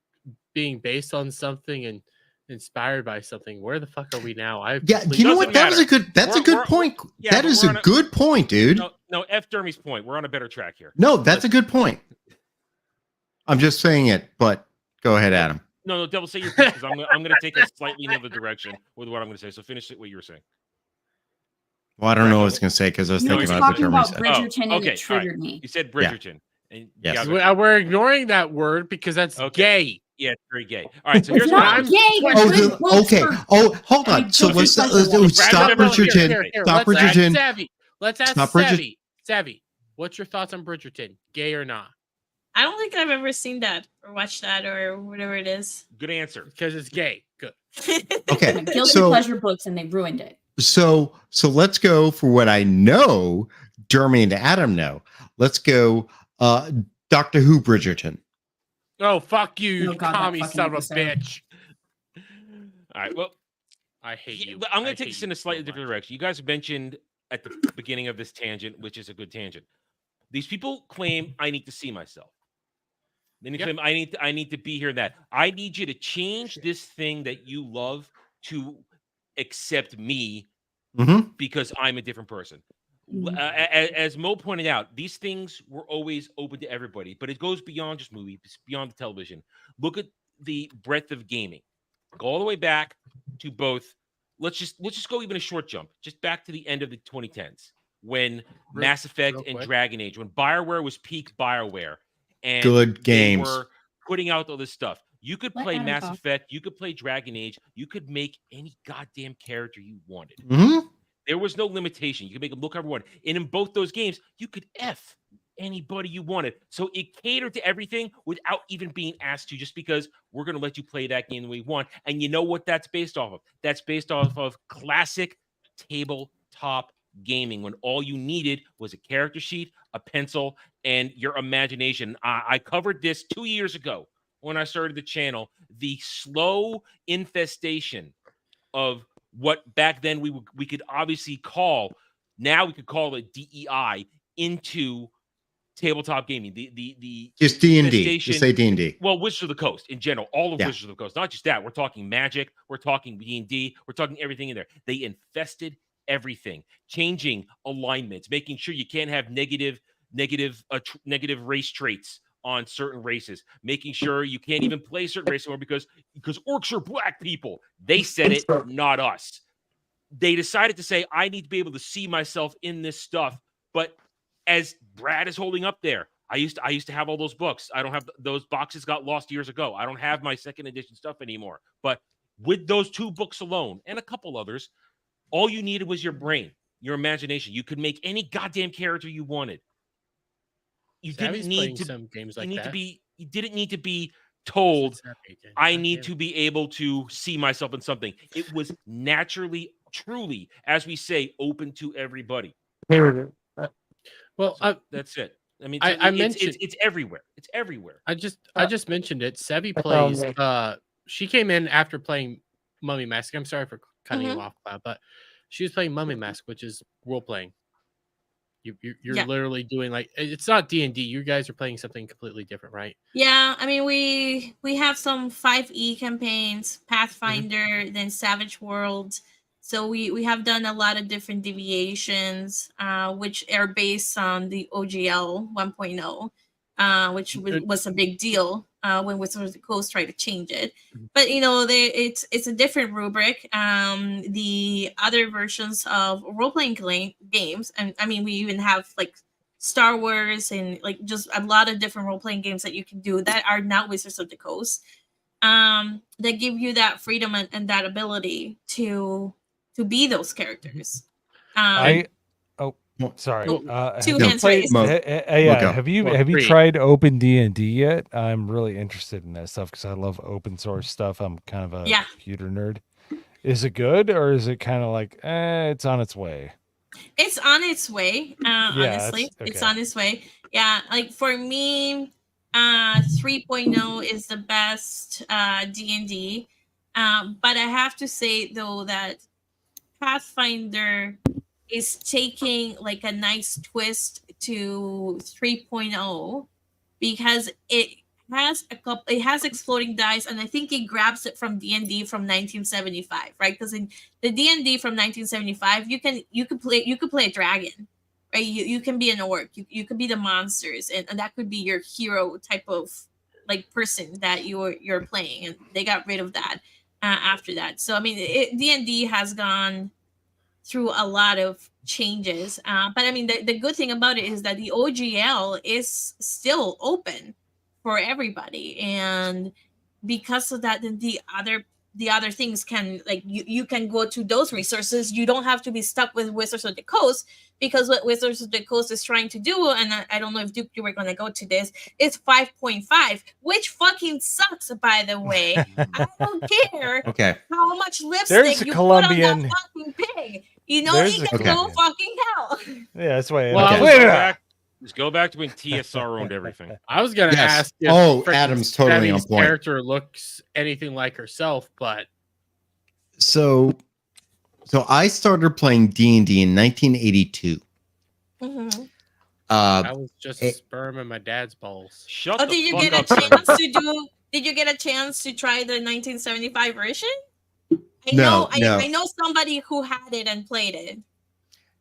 being based on something and inspired by something. Where the fuck are we now? You know what? That was a good. That's a good point. That is a good point, dude. No, F. Dermy's point. We're on a better track here. No, that's a good point. I'm just saying it, but go ahead, Adam. No, Devil, say your piece because I'm going to take a slightly another direction with what I'm going to say. So finish it. What you were saying. Well, I don't know what I was going to say because I was thinking about the term. Bridgerton, and it triggered me. You said Bridgerton. And yes, we're ignoring that word because that's gay. Yeah, it's very gay. All right, so here's what I'm. Okay. Oh, hold on. So let's stop Bridgerton. Stop Bridgerton. Let's ask Savvy. Savvy, what's your thoughts on Bridgerton? Gay or not? I don't think I've ever seen that or watched that or whatever it is. Good answer. Because it's gay. Good. Okay. Guilty pleasure books, and they ruined it. So let's go for what I know. Jeremy and Adam know. Let's go. Doctor Who Bridgerton. Oh, fuck you, you commie son of a bitch. All right, well, I hate you. I'm going to take this in a slightly different direction. You guys mentioned at the beginning of this tangent, which is a good tangent. These people claim I need to see myself. Then you claim I need to be here and that. I need you to change this thing that you love to accept me because I'm a different person. As Mo pointed out, these things were always open to everybody, but it goes beyond just movies, beyond the television. Look at the breadth of gaming. Go all the way back to both. Let's just go even a short jump, just back to the end of the 2010s when Mass Effect and Dragon Age, when BioWare was peak BioWare, and good games, they were putting out all this stuff. You could play Mass Effect, you could play Dragon Age, you could make any goddamn character you wanted. There was no limitation. You could make them look however you wanted. And in both those games, you could F anybody you wanted. So it catered to everything without even being asked to, just because we're going to let you play that game the way you want. And you know what that's based off of? That's based off of classic tabletop gaming, when all you needed was a character sheet, a pencil, and your imagination. I covered this 2 years ago when I started the channel. The slow infestation of what back then we could obviously call, now we could call it DEI, into tabletop gaming. The just D&D. Just say D&D. Well, Wizards of the Coast in general, all of Wizards of the Coast. Not just that. We're talking Magic. We're talking D&D. We're talking everything in there. They infested everything, changing alignments, making sure you can't have negative race traits on certain races, making sure you can't even play certain races anymore because orcs are black people. They said it, not us. They decided to say, I need to be able to see myself in this stuff. But as Brad is holding up there, I used to have all those books. I don't have those boxes, got lost years ago. I don't have my second edition stuff anymore. But with those 2 books alone and a couple others, all you needed was your brain, your imagination. You could make any goddamn character you wanted. You didn't need to some games like that. You didn't need to be told, I need to be able to see myself in something. It was naturally, truly, as we say, open to everybody. Well, so that's it. I mean, I mentioned it's everywhere. It's everywhere. I just mentioned it. Sevi plays. She came in after playing Mummy Mask. I'm sorry for cutting you off, Cloud, but she was playing Mummy Mask, which is role playing. You're Yeah. literally doing like it's not D&D. You guys are playing something completely different, right? Yeah, I mean we have some 5e campaigns, Pathfinder, then Savage World. So we have done a lot of different deviations, which are based on the OGL 1.0, which was a big deal when Wizards of the Coast tried to change it. But it's a different rubric. The other versions of role-playing games, and I mean we even have like Star Wars and like just a lot of different role-playing games that you can do that are now Wizards of the Coast, that give you that freedom and that ability to be those characters. Sorry. Two have you hands played- raised. yeah, have you tried Open D&D yet? I'm really interested in that stuff because I love open source stuff. I'm kind of a computer nerd. Is it good or is it kind of like it's on its way? It's on its way. Honestly, that's- it's okay. on its way. Yeah, like for me, 3.0 is the best D&D. But I have to say though that Pathfinder is taking like a nice twist to 3.0 because it has exploding dice, and I think it grabs it from D&D from 1975, right? Because in the D&D from 1975, you could play a dragon, right? You can be an orc, you could be the monsters, and that could be your hero type of like person that you're playing, and they got rid of that after that. So I mean, D&D has gone through a lot of changes, but I mean the good thing about it is that the OGL is still open for everybody, and because of that, then the other things can like you can go to those resources. You don't have to be stuck with Wizards of the Coast, because what Wizards of the Coast is trying to do, and I don't know if Duke you were gonna go to this, is 5.5, which fucking sucks, by the way. I don't care Okay. how much There's lipstick a you Colombian- put on that fucking pig. You know There's it a can go Colombian. fucking hell. Yeah, that's why. Well, Okay. just go back to when TSR owned everything. I was gonna Yes. ask if Oh, frickin' Adam's totally on Stevie's point. character looks anything like herself, but So I started playing D&D in 1982. I was just a sperm in my dad's balls. Shut Oh, did you get a chance to do? Did you get a chance to try the 1975 version? I No, I know somebody who had it and played it.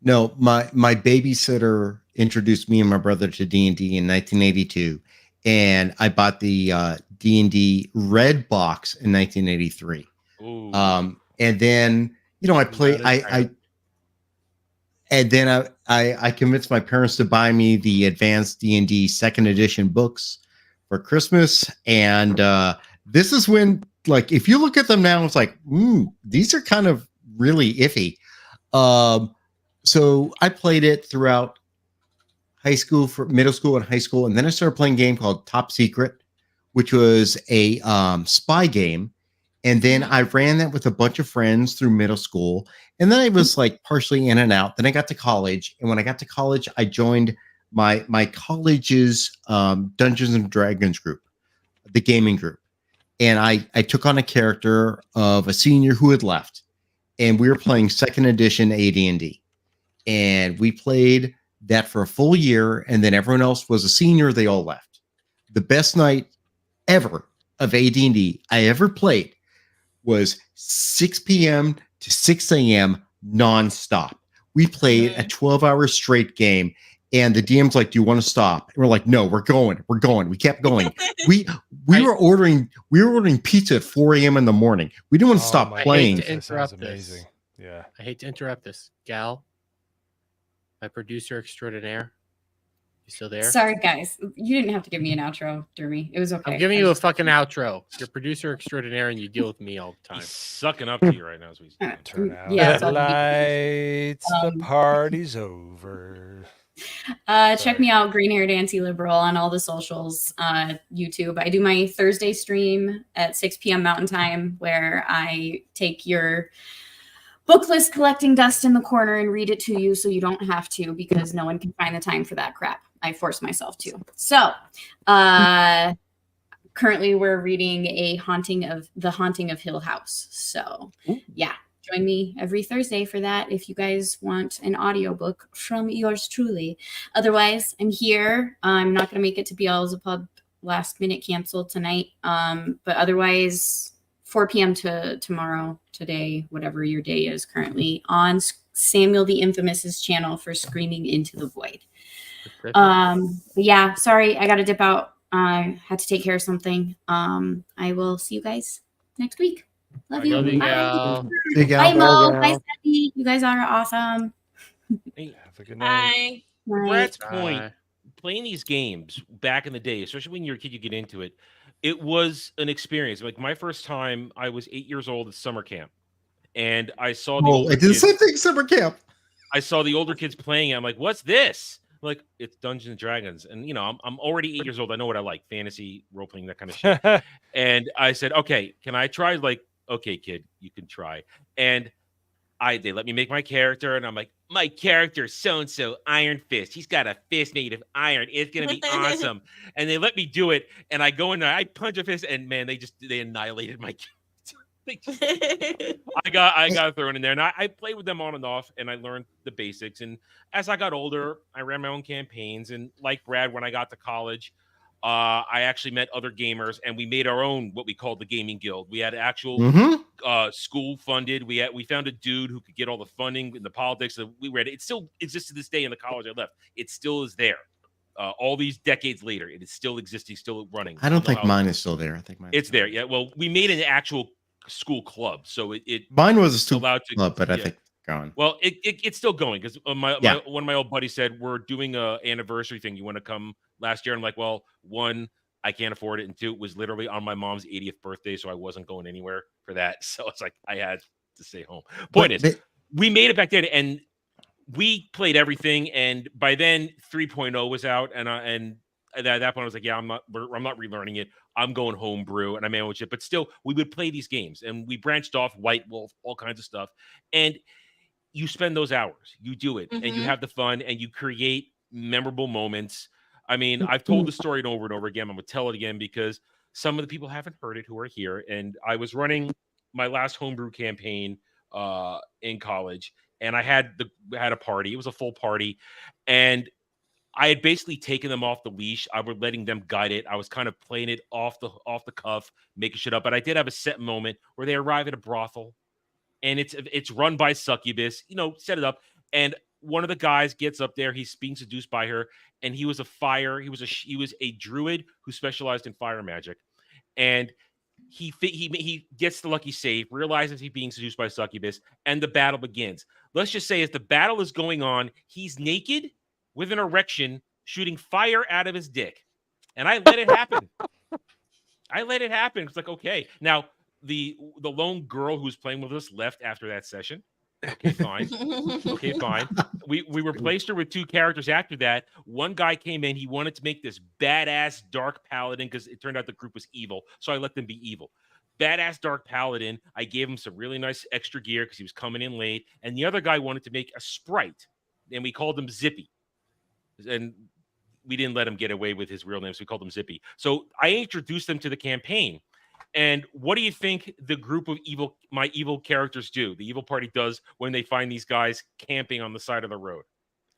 No, my babysitter introduced me and my brother to D&D in 1982, and I bought the D&D red box in 1983. And then I played. I convinced my parents to buy me the advanced D&D second edition books for Christmas, and this is when, like, if you look at them now, it's like, these are kind of really iffy. So I played it throughout high school, for middle school and high school, and then I started playing a game called Top Secret, which was a spy game. And then I ran that with a bunch of friends through middle school, and then I was like partially in and out. Then I got to college, and when I got to college, I joined my college's Dungeons and Dragons group, the gaming group, and I took on a character of a senior who had left, and we were playing second edition AD&D. And we played that for a full year, and then everyone else was a senior. They all left. The best night ever of AD&D I ever played was 6 p.m. to 6 a.m. nonstop. We played a 12-hour straight game, and the DM's like, "Do you want to stop?" And we're like, "No, we're going. We're going." We kept going. We were ordering pizza at 4 a.m. in the morning. We didn't want to stop playing. I hate to interrupt this. Yeah, I hate to interrupt this. Gal, my producer extraordinaire. You still there? Sorry, guys. You didn't have to give me an outro, Dermy. It was okay. I'm giving you a fucking outro. You're producer extraordinaire, and you deal with me all the time. He's sucking up to you right now as we turn out Yeah, the lights. The party's over. Check me out, Green Haired Anti-Liberal, on all the socials, YouTube. I do my Thursday stream at 6 p.m. Mountain Time, where I take your book list collecting dust in the corner and read it to you so you don't have to, because no one can find the time for that crap. I force myself to. So currently we're reading The Haunting of Hill House. So yeah, join me every Thursday for that if you guys want an audiobook from yours truly. Otherwise, I'm here. I'm not going to make it to Beelzebub last minute canceled tonight. But otherwise, 4 p.m. to tomorrow, today, whatever your day is currently, on Samuel the Infamous's channel for Screaming into the Void. But yeah, sorry, I got to dip out. I had to take care of something. I will see you guys next week. Love you. Bye. Bye, Mo. Bye, Stephanie. You guys are awesome. Hey, have a good night. To Brad's point, playing these games back in the day, especially when you're a kid, you get into it. It was an experience. Like my first time, I was 8 years old at summer camp, and I saw the older I did the kids. same thing summer camp. I saw the older kids playing it. I'm like, "What's this?" I'm like, it's Dungeons and Dragons, and you know, I'm already 8 years old. I know what I like: fantasy, role playing, that kind of shit. And I said, "Okay, can I try?" Like, okay, kid, you can try. And they let me make my character, and I'm like, my character so and so, Iron Fist. He's got a fist made of iron. It's gonna be awesome. And they let me do it, and I go in there, I punch a fist, and man, they annihilated my character. I got thrown in there, and I played with them on and off, and I learned the basics. And as I got older, I ran my own campaigns, and like Brad, when I got to college, I actually met other gamers, and we made our own what we called the gaming guild. We had actual school funded. We found a dude who could get all the funding and the politics that we read. It still exists to this day in the college I left. It still is there. All these decades later, it is still existing, still running. I don't think mine is still there. I think mine. It's there. Yeah. Well, we made an actual school club, so mine was a school club, but I think gone. Well, it's still going because one of my old buddies said we're doing a anniversary thing. You want to come last year? I'm like, well, one, I can't afford it, and two, it was literally on my mom's 80th birthday, so I wasn't going anywhere for that. So it's like I had to stay home. Point is, we made it back then, and we played everything. And by then, 3.0 was out, and at that point, I was like, yeah, I'm not relearning it. I'm going homebrew, and I made my own shit. But still, we would play these games, and we branched off, White Wolf, all kinds of stuff, and you spend those hours, you do it, and you have the fun, and you create memorable moments. I mean, I've told the story over and over again. I'm going to tell it again because some of the people haven't heard it who are here. And I was running my last homebrew campaign in college, and I had a party. It was a full party, and I had basically taken them off the leash. I was letting them guide it. I was kind of playing it off the cuff, making shit up. But I did have a set moment where they arrive at a brothel, and it's run by succubus. You know, set it up, and one of the guys gets up there. He's being seduced by her, and he was a druid who specialized in fire magic, and he gets the lucky save, realizes he's being seduced by succubus, and the battle begins. Let's just say as the battle is going on, he's naked with an erection, shooting fire out of his dick, and I let it happen. It's like, okay, now the lone girl who's playing with us left after that session. Okay, fine. We replaced her with two characters after that. One guy came in. He wanted to make this badass dark paladin because it turned out the group was evil. So I let them be evil. Badass dark paladin. I gave him some really nice extra gear because he was coming in late. And the other guy wanted to make a sprite, and we called him Zippy. And we didn't let him get away with his real name, so we called him Zippy. So I introduced them to the campaign. And what do you think the group of my evil characters do? The evil party does when they find these guys camping on the side of the road.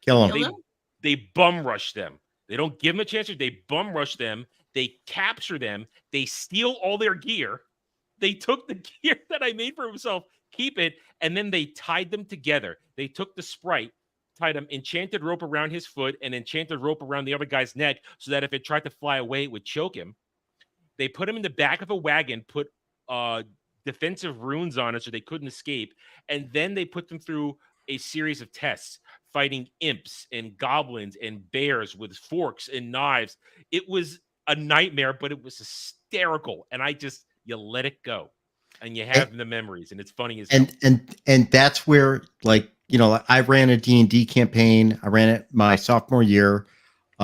Kill them. They bum rush them. They don't give them a chance. They bum rush them. They capture them. They steal all their gear. They took the gear that I made for himself, keep it, and then they tied them together. They took the sprite, tied him enchanted rope around his foot and enchanted rope around the other guy's neck so that if it tried to fly away, it would choke him. They put him in the back of a wagon, put defensive runes on it so they couldn't escape. And then they put them through a series of tests, fighting imps and goblins and bears with forks and knives. It was a nightmare, but it was hysterical. And you let it go and you have the memories, and it's funny as hell. And that's where, like, you know, I ran a D&D campaign. I ran it my sophomore year.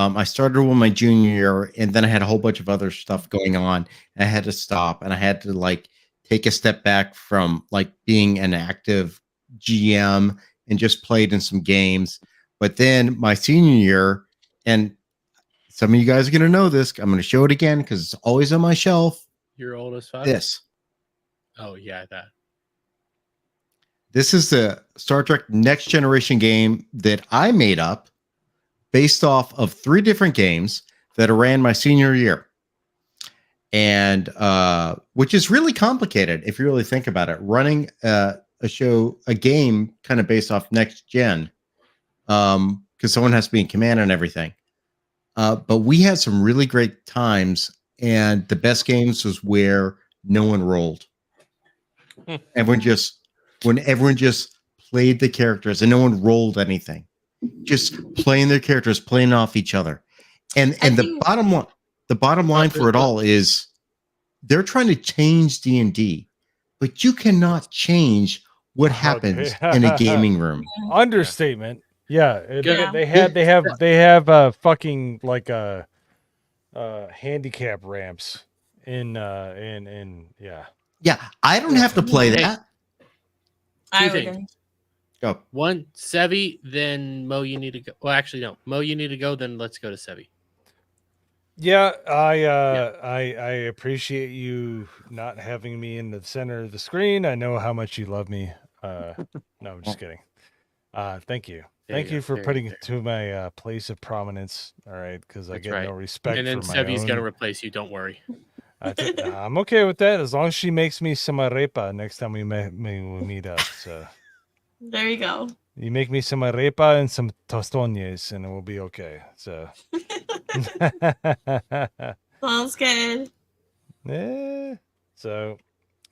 I started with my junior year, and then I had a whole bunch of other stuff going on, and I had to stop, and I had to like take a step back from like being an active GM and just played in some games. But then my senior year, and some of you guys are going to know this, I'm going to show it again because it's always on my shelf. Your oldest fuck? This. Oh, yeah, that. This is the Star Trek Next Generation game that I made up based off of 3 different games that I ran my senior year. And which is really complicated if you really think about it. Running a game kind of based off Next Gen, because someone has to be in command and everything. But we had some really great times, and the best games was where no one rolled. When everyone just played the characters and no one rolled anything, just playing their characters, playing off each other. And the bottom line for it all is they're trying to change D&D, but you cannot change what happens in a gaming room. Understatement. Yeah, they have fucking like handicap ramps in yeah. Yeah, I don't have to play that. I Two things. wouldn't. Go. One, Sevi, then Mo, you need to go. Well, actually, no. Mo, you need to go, then let's go to Sevi. Yeah, I appreciate you not having me in the center of the screen. I know how much you love me. No, I'm just kidding. Thank you. Thank you for putting it to my place of prominence. All right, because I get no respect. And then for my Sevi's own. gonna replace you. Don't worry. I'm okay with that as long as she makes me some arepa next time we meet up. So There you go. you make me some arepa and some tostones, and it will be okay. So Sounds good. yeah. So,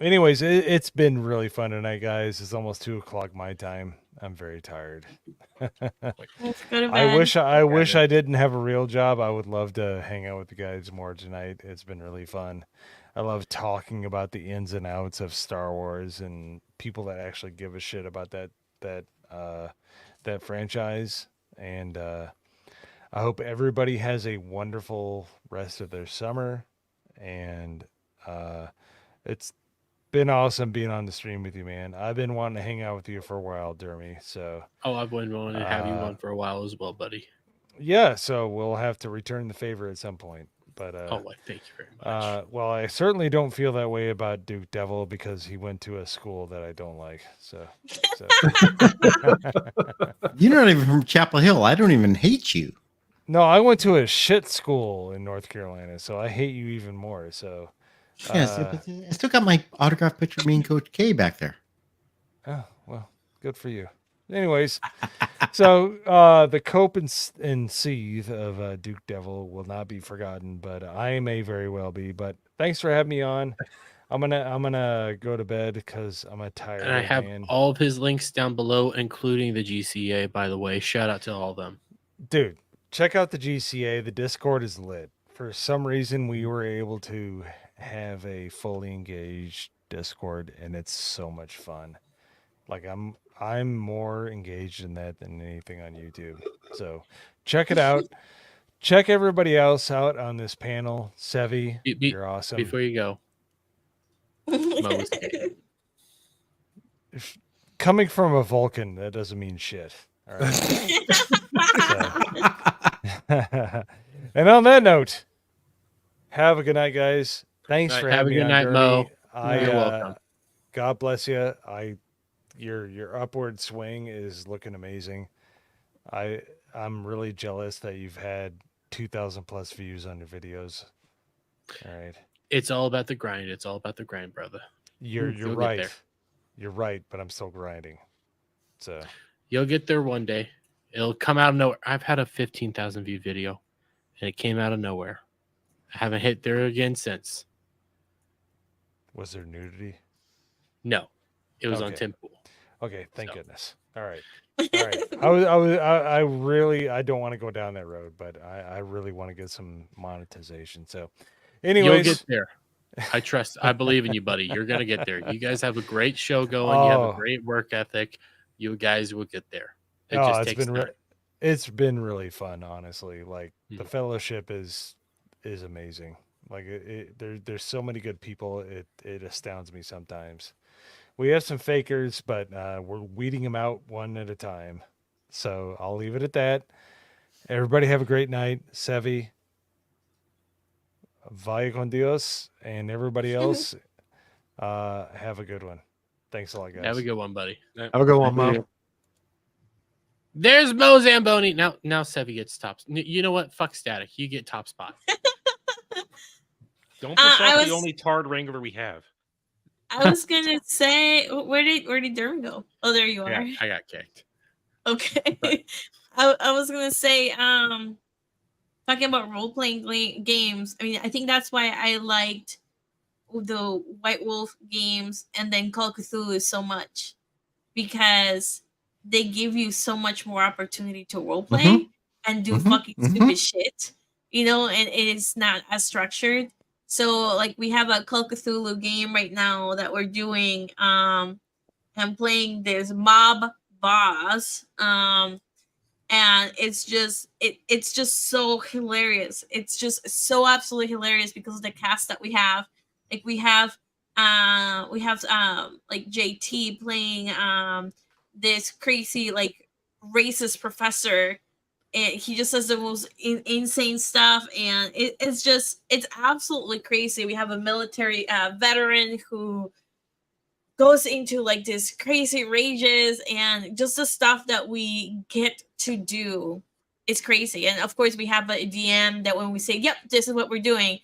anyways, it's been really fun tonight, guys. It's almost 2:00 my time. I'm very tired. Let's go to I bed. wish I didn't have a real job. I would love to hang out with you guys more tonight. It's been really fun. I love talking about the ins and outs of Star Wars and people that actually give a shit about that franchise. And I hope everybody has a wonderful rest of their summer. And it's been awesome being on the stream with you, man. I've been wanting to hang out with you for a while, Dermy. So I've been wanting to have you on for a while as well, buddy. yeah, so we'll have to return the favor at some point. But thank you very much. Well, I certainly don't feel that way about Duke Devil because he went to a school that I don't like. So. You're not even from Chapel Hill. I don't even hate you. No, I went to a shit school in North Carolina, so I hate you even more. So. Yes, I still got my autograph picture of me and Coach K back there. Oh, well, good for you. Anyways, so the cope and seethe of Duke Devil will not be forgotten, but I may very well be. But thanks for having me on. I'm gonna go to bed because I'm a tired And I have man. all of his links down below, including the GCA, by the way. Shout out to all of them. Dude, check out the GCA. The Discord is lit. For some reason, we were able to have a fully engaged Discord, and it's so much fun. Like I'm more engaged in that than anything on YouTube. So check it out. Check everybody else out on this panel. Sevi, you're awesome. Before you go, coming from a Vulcan, that doesn't mean shit. All right. And on that note, have a good night, guys. Thanks for having me on. Have a good night, Mo. You're welcome. God bless you. Your upward swing is looking amazing. I'm really jealous that you've had 2,000 plus views on your videos. All right. It's all about the grind. It's all about the grind, brother. You're You'll get right. there. You're right, but I'm still grinding. So You'll get there one day. It'll come out of nowhere. I've had a 15,000 view video, and it came out of nowhere. I haven't hit there again since. Was there nudity? No, it was on Okay. Tim Pool. Okay, thank goodness. All right. All right. I really don't want to go down that road, but I really want to get some monetization. So anyways, You'll get there. I believe in you, buddy. You're gonna get there. You guys have a great show going. You have a great work ethic. You guys will get there. It just takes time. It's been really fun, honestly. Like the fellowship is amazing. Like there's so many good people. It astounds me sometimes. We have some fakers, but we're weeding them out one at a time. So I'll leave it at that. Everybody have a great night. Sevi, vaya con Dios, and everybody else, have a good one. Thanks a lot, guys. Have a good one, buddy. Have a good one, Mo. There's MoZamboni. Now Sevi gets top. You know what? Fuck Static. You get top spot. Don't piss off the only tarred wrangler we have. I was gonna say, where did Durham go? Oh, there you are. I got kicked. Okay. I was gonna say, talking about role-playing games. I mean, I think that's why I liked the White Wolf games and then Call of Cthulhu so much, because they give you so much more opportunity to roleplay and do fucking stupid shit, and it is not as structured. So like we have a Call of Cthulhu game right now that we're doing. I'm playing this mob boss. And it's just so hilarious. It's just so absolutely hilarious because of the cast that we have. Like we have like JT playing this crazy like racist professor, and he just says the most insane stuff, and it's absolutely crazy. We have a military veteran who goes into like this crazy rages, and just the stuff that we get to do is crazy. And of course we have a DM that when we say, yep, this is what we're doing,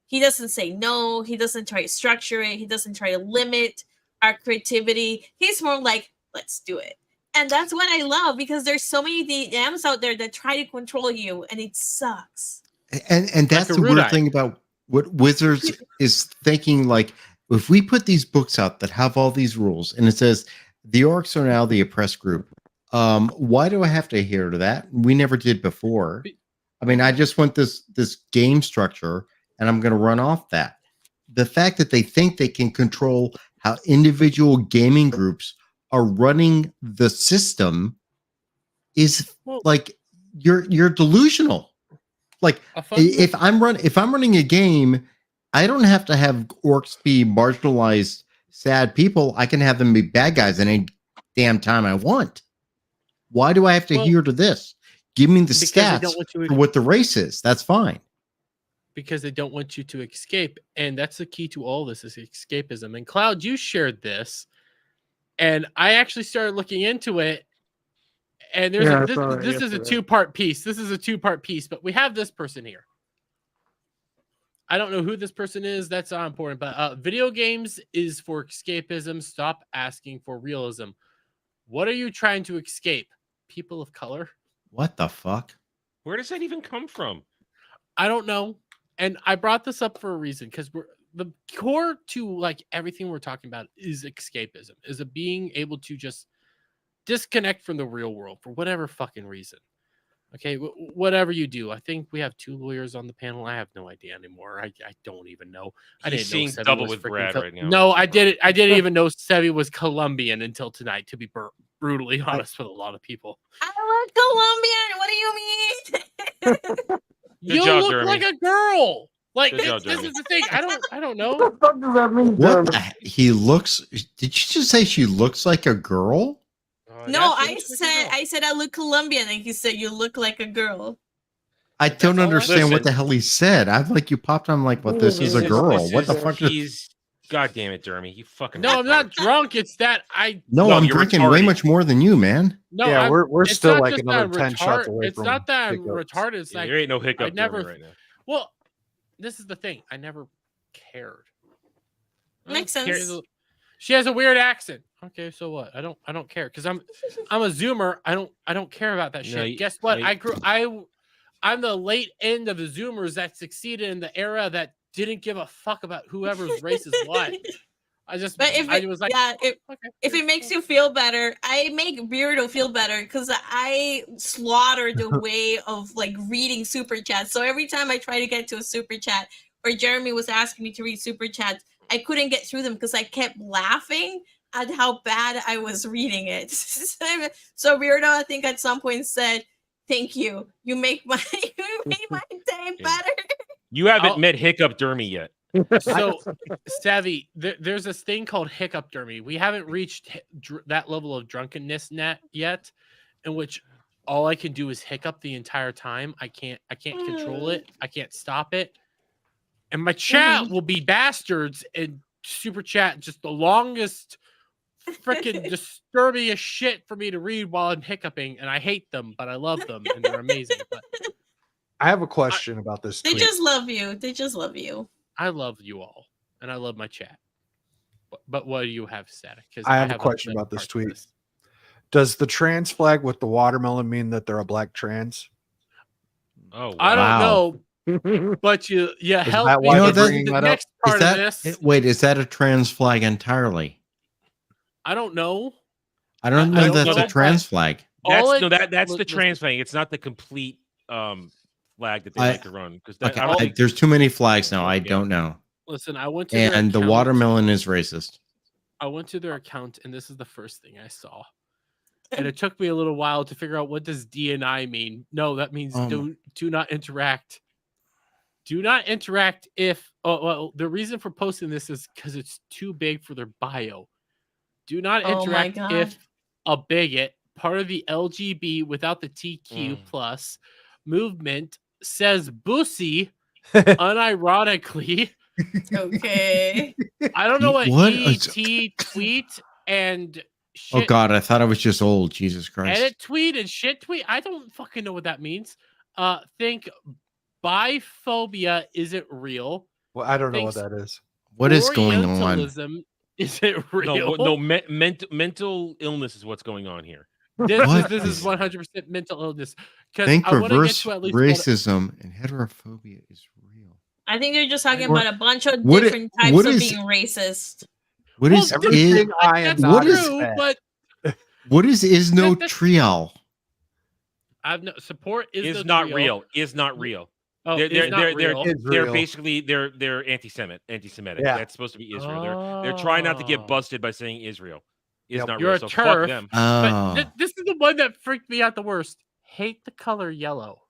he doesn't say no, he doesn't try to structure it, he doesn't try to limit our creativity. He's more like, let's do it. And that's what I love, because there's so many DMs out there that try to control you, and it sucks. And that's the weird thing about what Wizards is thinking. Like, if we put these books out that have all these rules, and it says the orcs are now the oppressed group, why do I have to adhere to that? We never did before. I mean, I just want this game structure, and I'm going to run off that. The fact that they think they can control how individual gaming groups are running the system is like you're delusional. Like if I'm running a game, I don't have to have orcs be marginalized, sad people. I can have them be bad guys any damn time I want. Why do I have to adhere to this? Give me the stats for what the race is. That's fine. Because they don't want you to escape, and that's the key to all this is escapism. And Cloud, you shared this. And I actually started looking into it, and there's this is a two-part piece. This is a two-part piece, but we have this person here. I don't know who this person is. That's not important. But video games is for escapism. Stop asking for realism. What are you trying to escape? People of color? What the fuck? Where does that even come from? I don't know. And I brought this up for a reason, because the core to like everything we're talking about is escapism, is a being able to just disconnect from the real world for whatever fucking reason. Okay, whatever you do. I think we have 2 lawyers on the panel. I have no idea anymore. I don't even know. I didn't know Sevi double was with Brad right now. No, I didn't even know Sevi was Colombian until tonight, to be brutally honest with a lot of people. I look Colombian. What do you mean? You job, look Jeremy. like a girl. Like Good job, this Jeremy. is the thing. I don't know. What the fuck does that mean? What he looks? Did you just say she looks like a girl? No, I said I look Colombian, and he said you look like a girl. I don't understand what the hell he said. I'm like, you popped on like, what? This is a girl. What the fuck? God damn it, Jeremy! You fucking. No, I'm not drunk. It's that I. No, I'm drinking way much more than you, man. No, yeah, we're it's still not like just another that I'm 10 shots away It's from not that I'm hiccups. retarded. It's like there ain't no hiccup I never. right now. Well, this is the thing. I never cared. Makes sense. She has a weird accent. Okay, so what? I don't care, because I'm a Zoomer. I don't care about that shit. No, Guess what? I'm the late end of the Zoomers that succeeded in the era that didn't give a fuck about whoever's race is what. If it makes you feel better, I make Beardo feel better, because I slaughtered the way of like reading super chats. So every time I try to get to a super chat, or Jeremy was asking me to read super chats, I couldn't get through them because I kept laughing at how bad I was reading it. So Beardo, I think at some point said, "Thank you. You made my day better." You haven't met Hiccup Dermy yet. So, Savvy, there's this thing called hiccup dermy. We haven't reached that level of drunkenness yet, in which all I can do is hiccup the entire time. I can't control it. I can't stop it. And my chat will be bastards and super chat just the longest freaking disturbing as shit for me to read while I'm hiccuping, and I hate them, but I love them, and they're amazing. But I have a question about this They tweet. just love you. They just love you. I love you all, and I love my chat. But what do you have, Static? Because I have a question about this tweet. Does the trans flag with the watermelon mean that they're a black trans? Oh, wow. I don't know, but you help that me why with they're the bringing that next up? part of this. Wait, is that a trans flag entirely? I don't know. I don't know that's a trans flag. That's the trans flag. It's not the complete flag that they like to run because there's too many flags now. I don't know. Listen, I went to their And the account. watermelon is racist. I went to their account, and this is the first thing I saw. And it took me a little while to figure out what does D&I mean. No, that means do not interact. Do not interact if. Oh, well, the reason for posting this is because it's too big for their bio. Do not Oh my interact God. if a bigot, part of the LGB without the TQ plus movement, says "bussy" unironically. Okay. I don't know what What? ET tweet and shit. Oh God, I thought I was just old. Jesus Christ. Edit tweet and shit tweet. I don't fucking know what that means. Think biphobia isn't real. Well, I don't know what that is. What is going on? Orientalism isn't real. No, mental illness is what's going on here. What This is 100% mental illness. Because Think I want to get reverse to at least racism and heterophobia is real. I think you're just talking What- about a bunch of what i- different types what of is- being racist. What is everything I am that's not true, is bad. but what is no trial? I've no support Is not real. Is not real. Oh, they're is not real. they're basically they're anti-Semitic. Yeah. That's supposed to be Israel. They're trying not to get busted by saying Israel. Is not You're real. a So turf. fuck them. Oh. But this is the one that freaked me out the worst. Hate the color yellow.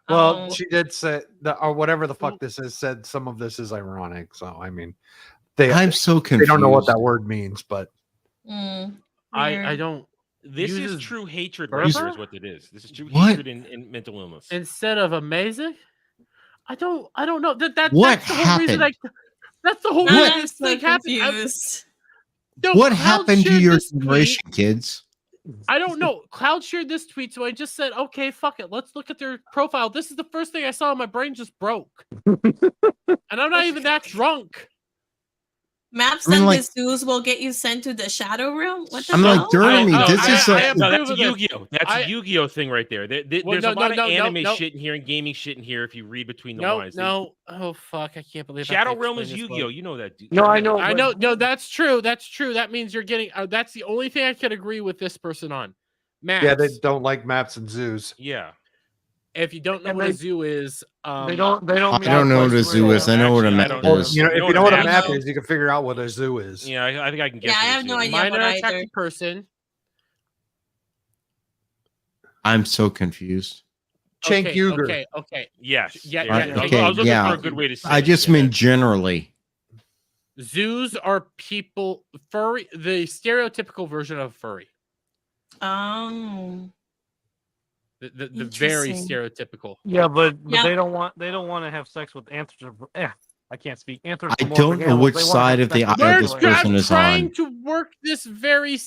Well, she did say that, or whatever the fuck this is, said some of this is ironic. So, I mean, I'm so They don't know what confused. that word means, but I don't. This is uses true hatred. Berber? Right here is what it is. This is true What? hatred and mental illness. Instead of amazing. I don't know. What that's the whole reason happened? that's the whole What- reason I'm this so thing happened. confused. No, What Cloud happened to shared your this tweet. generation, kids? I don't know. Cloud shared this tweet, so I just said, okay, fuck it. Let's look at their profile. This is the first thing I saw, and my brain just broke. And I'm not even that drunk. Maps I mean, and like- the zoos will get you sent to the shadow realm. What the I'm hell? like, Jeremy, this is like. No, that's approve a of this. Yu-Gi-Oh. That's a Yu-Gi-Oh thing right there. There's Well, a lot of anime no. shit in here and gaming shit in here. If you read between the No, lines, no. Oh fuck! I can't believe Shadow I have to Realm is explain this Yu-Gi-Oh. one. You know that. Dude. No, I know. I know. No, that's true. That's true. That means you're getting. That's the only thing I could agree with this person on. Maps. yeah, they don't like maps and zoos. Yeah. If you don't know And what a they- zoo is, They don't. They don't. I mean don't know what a that's zoo real. is. I know what a Actually, I map don't Well, is. you know, You if know you know what what a a map map is, you can figure out what a zoo is. Yeah, I think I can guess. Yeah, I what have a no zoo is. idea. minor what attracted either. person. I'm so confused. Cenk Okay, Uyghur. okay. Yes. Yeah, there yeah, you go. Okay, I was looking yeah. for a good way to say I it. just Yeah, mean generally. Zoos are people furry. The stereotypical version of furry. Oh. The very Interesting. stereotypical. Yeah, but Yeah. they don't want to have sex with I can't speak. I don't know which side of the aisle this person I'm is trying on. to work this very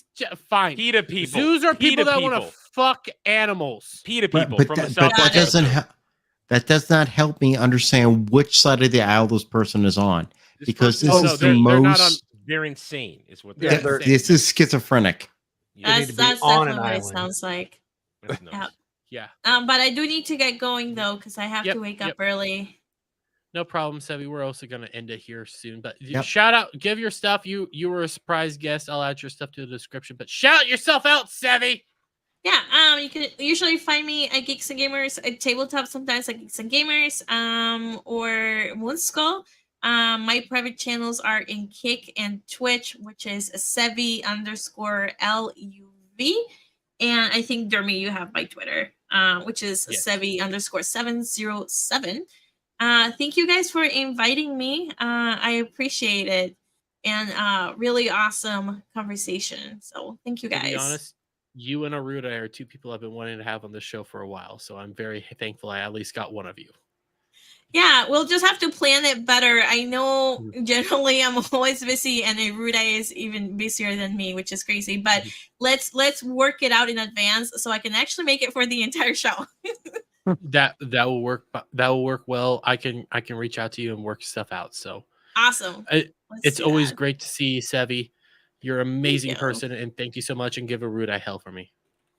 fine. PETA people. Zoos are people PETA that want to people. fuck animals. PETA But, people but, from that, the but South. that doesn't that does not help me understand which side of the aisle this person is on, because this is the they're not on. most. They're insane. Is what Yeah, they're. This is schizophrenic. That's to be that's on definitely an what it island. sounds like. That's nuts. Yeah, But I do need to get going though, because I have Yep, to wake yep. up early. no problem, Sevi. We're also gonna end it here soon. But Yep. shout out, give your stuff. You were a surprise guest. I'll add your stuff to the description. But shout yourself out, Sevi. Yeah, you can usually find me at Geeks and Gamers at tabletop, sometimes at Geeks and Gamers, or Moonskull. My private channels are in Kick and Twitch, which is Sevi_LUV. And I think, Dermy, you have my Twitter, which is Yes. Sevi_707. Thank you guys for inviting me. I appreciate it. And really awesome conversation. So thank you To guys. be honest, you and Aruda are two people I've been wanting to have on the show for a while. So I'm very thankful I at least got one of you. Yeah, we'll just have to plan it better. I know generally I'm always busy, and Ruda is even busier than me, which is crazy. But let's work it out in advance so I can actually make it for the entire show. That will work. That will work well. I can reach out to you and work stuff out. So awesome. It's always great to see you, Sevi. You're an amazing person, and thank you so much. And give a Ruda hell for me.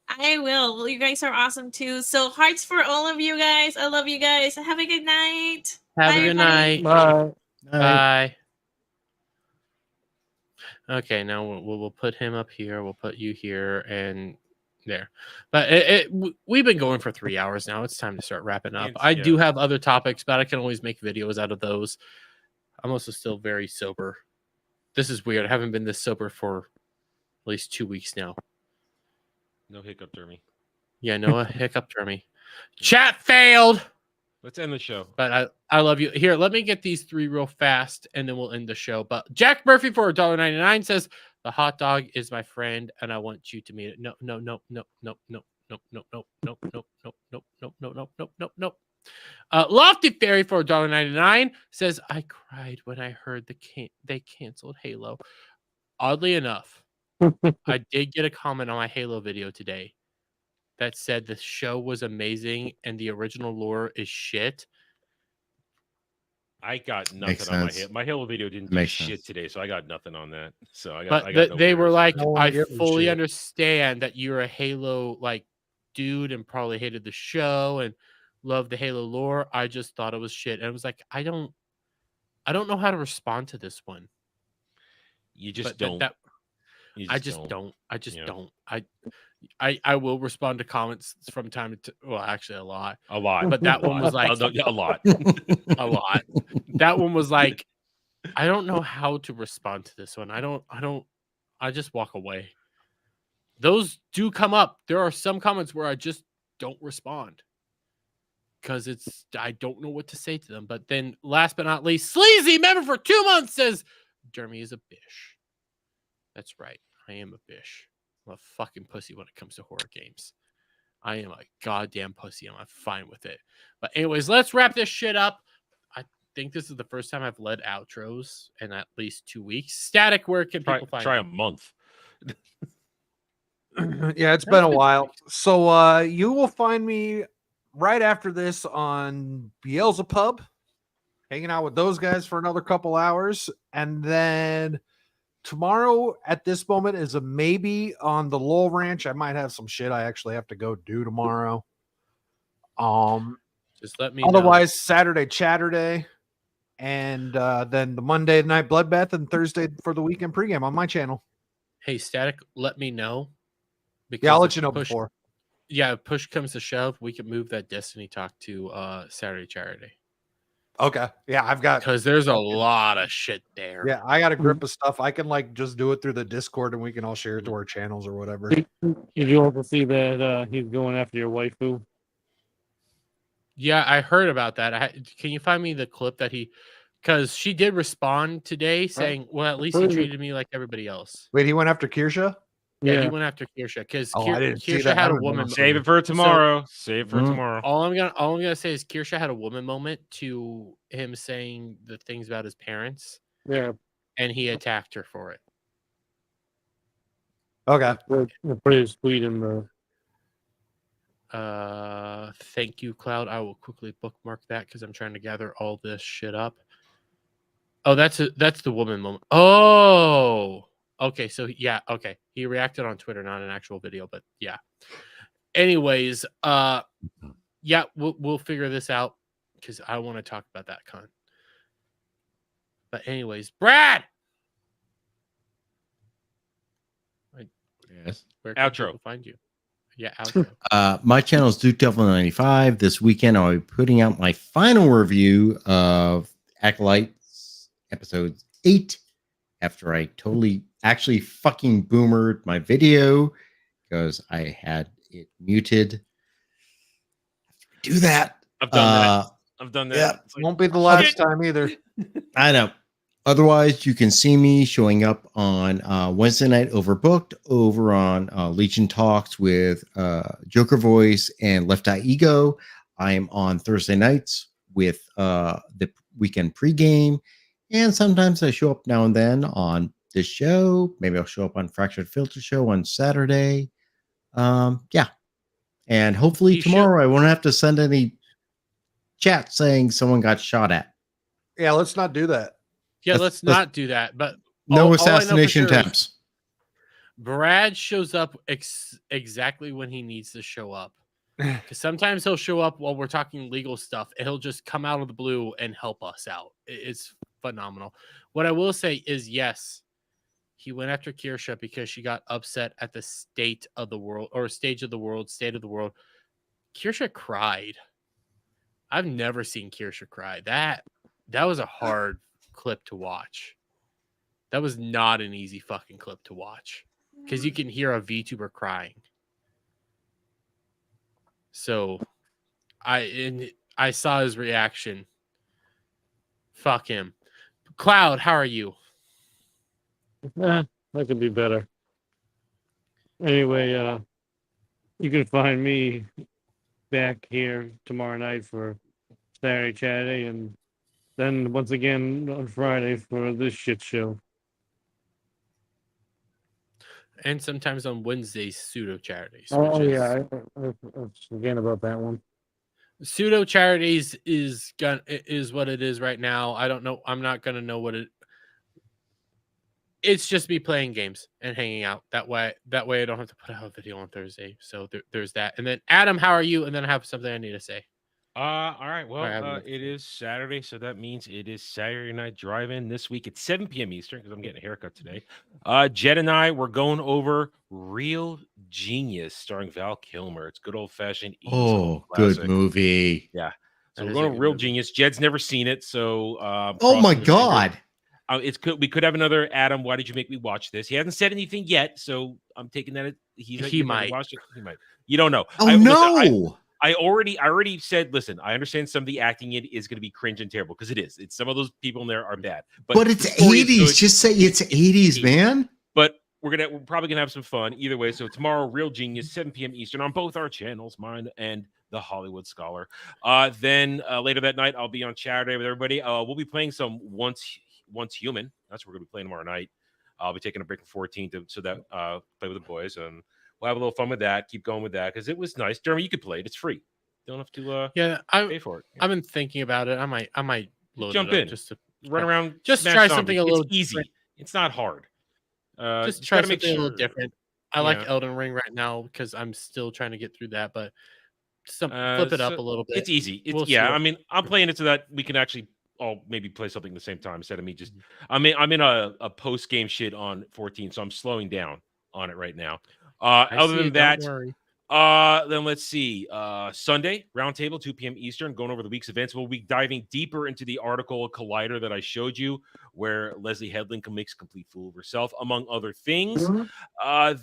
I will. Well, you guys are awesome too. So hearts for all of you guys. I love you guys. Have a good night. Have Bye, a good everybody. night. Bye. Bye. Okay, now we'll put him up here. We'll put you here and there. But we've been going for 3 hours now. It's time to start wrapping up. I do have other topics, but I can always make videos out of those. I'm also still very sober. This is weird. I haven't been this sober for at least 2 weeks now. No hiccup, Jeremy. Yeah, no hiccup, Jeremy. Chat failed. Let's end the show. But I love you. Here, let me get these 3 real fast, and then we'll end the show. But Jack Murphy for $1.99 says, the hot dog is my friend, and I want you to meet it. No. Lofty Fairy for $1.99 says, I cried when I heard they canceled Halo. Oddly enough, I did get a comment on my Halo video today that said the show was amazing and the original lore is shit. I got nothing on my Halo video. Didn't do shit today, so I got nothing on that. So I got. But they were like, No one I gives a fully shit. understand that you're a Halo like dude and probably hated the show and loved the Halo lore. I just thought it was shit, and I was like, I don't know how to respond to this one. You just But don't. I just don't. I will respond to comments from time to well, actually a lot. But that one was like a lot. A lot. That one was like, I don't know how to respond to this one. I just walk away. Those do come up. There are some comments where I just don't respond. Because I don't know what to say to them. But then last but not least, Sleazy member for 2 months says, Jeremy is a bish. That's right. I am a bish. I'm a fucking pussy when it comes to horror games. I am a goddamn pussy and I'm fine with it. But anyways, let's wrap this shit up. I think this is the first time I've led outros in at least 2 weeks. Static, where can people find Try you? a month. Yeah, it's been a while. So you will find me right after this on Beelzebub, hanging out with those guys for another couple hours. And then tomorrow at this moment is a maybe on the Lowell Ranch. I might have some shit I actually have to go do tomorrow. Just let me otherwise Saturday Chatterday, and then the Monday night Bloodbath, and Thursday for the weekend pregame on my channel. Hey, Static, let me know. Yeah, I'll let if you know push- before. Yeah, if push comes to shove, we can move that Destiny talk to Saturday Charity. Okay. Yeah, I've got because there's a lot of shit there. Yeah, I got a grip of stuff. I can like just do it through the Discord and we can all share it to our channels or whatever. Did you also see that he's going after your waifu? Yeah, I heard about that. Can you find me the clip that because she did respond today saying, well, at least he treated me like everybody else. Wait, he went after Kirsha? Yeah, he went after Kirsha because I didn't see Kirsha that. had I a don't know. woman. Save it for tomorrow. Save it for Mm. tomorrow. All I'm gonna say is Kirsha had a woman moment to him saying the things about his parents. Yeah, and he attacked her for it. Okay. Put his tweet in the. Thank you, Cloud. I will quickly bookmark that because I'm trying to gather all this shit up. Oh, that's the woman moment. Oh, okay. So yeah, okay. He reacted on Twitter, not an actual video, but yeah. Anyways, yeah, we'll figure this out because I want to talk about that con. But anyways, Brad. Yes. Where can Outro. people find you? Yeah, outro. My channel is Duke Devil 95. This weekend, I'll be putting out my final review of Acolyte episode 8 after I actually fucking boomered my video because I had it muted. Do that. I've done that. I've done that. Yeah, It's like, won't be the last time either. I know. Otherwise, you can see me showing up on Wednesday night Overbooked over on Legion Talks with Joker Voice and Left Eye Ego. I am on Thursday nights with the weekend pregame. And sometimes I show up now and then on this show. Maybe I'll show up on Fractured Filter Show on Saturday. Yeah. And hopefully tomorrow I won't have to send any chat saying someone got shot at. Yeah, let's not do that. Yeah, let's not do that. But no assassination attempts. Brad shows up exactly when he needs to show up. Because sometimes he'll show up while we're talking legal stuff, and he'll just come out of the blue and help us out. It's phenomenal. What I will say is, yes, he went after Kirsha because she got upset at the state of the world, or state of the world. Kirsha cried. I've never seen Kirsha cry. That was a hard clip to watch. That was not an easy fucking clip to watch, because you can hear a VTuber crying. So I saw his reaction. Fuck him. Cloud, how are you? I could be better. Anyway, you can find me back here tomorrow night for Saturday Chatty, and then once again on Friday for this shit show. And sometimes on Wednesdays, pseudo charities. Oh yeah, I forget about that one. Pseudo charities is what it is right now. I don't know. I'm not gonna know what it. It's just me playing games and hanging out. That way I don't have to put out a video on Thursday. So there's that. And then Adam, how are you? And then I have something I need to say. All right. Well, it is Saturday, so that means it is Saturday Night Drive-In this week at 7 p.m. Eastern, because I'm getting a haircut today. Jed and I, we're going over Real Genius, starring Val Kilmer. It's good old-fashioned. Oh, good movie. Yeah. So we're going over Real Genius. Jed's never seen it, so oh my God. We could have another Adam. Why did you make me watch this? He hasn't said anything yet, so I'm taking that. He might watch it. He might. You don't know. Oh no. Listen, I already said, listen, I understand some of the acting is going to be cringe and terrible, because it is. It's some of those people in there are bad. But it's 80s. Just say it's 80s, man. But we're probably gonna have some fun either way. So tomorrow, Real Genius, 7 p.m. Eastern on both our channels, mine and the Hollywood Scholar. Then later that night, I'll be on Saturday with everybody. We'll be playing some Once Human. That's what we're gonna be playing tomorrow night. I'll be taking a break from 14 so that play with the boys, and we'll have a little fun with that. Keep going with that, because it was nice. Jeremy, you could play it. It's free. You don't have to pay for it. I've been thinking about it. I might jump in just to run around. Just try something a little easy. different. It's not hard. Just try something a little different. I like Elden Ring right now because I'm still trying to get through that, but flip it up a little bit. It's easy. I mean, I'm playing it so that we can actually all maybe play something at the same time instead of me just. I'm in a post game shit on 14, so I'm slowing down on it right now. Other than that. Then let's see. Sunday, roundtable, 2 p.m. Eastern, going over the week's events. We'll be diving deeper into the article Collider that I showed you, where Leslie Headland makes a complete fool of herself, among other things.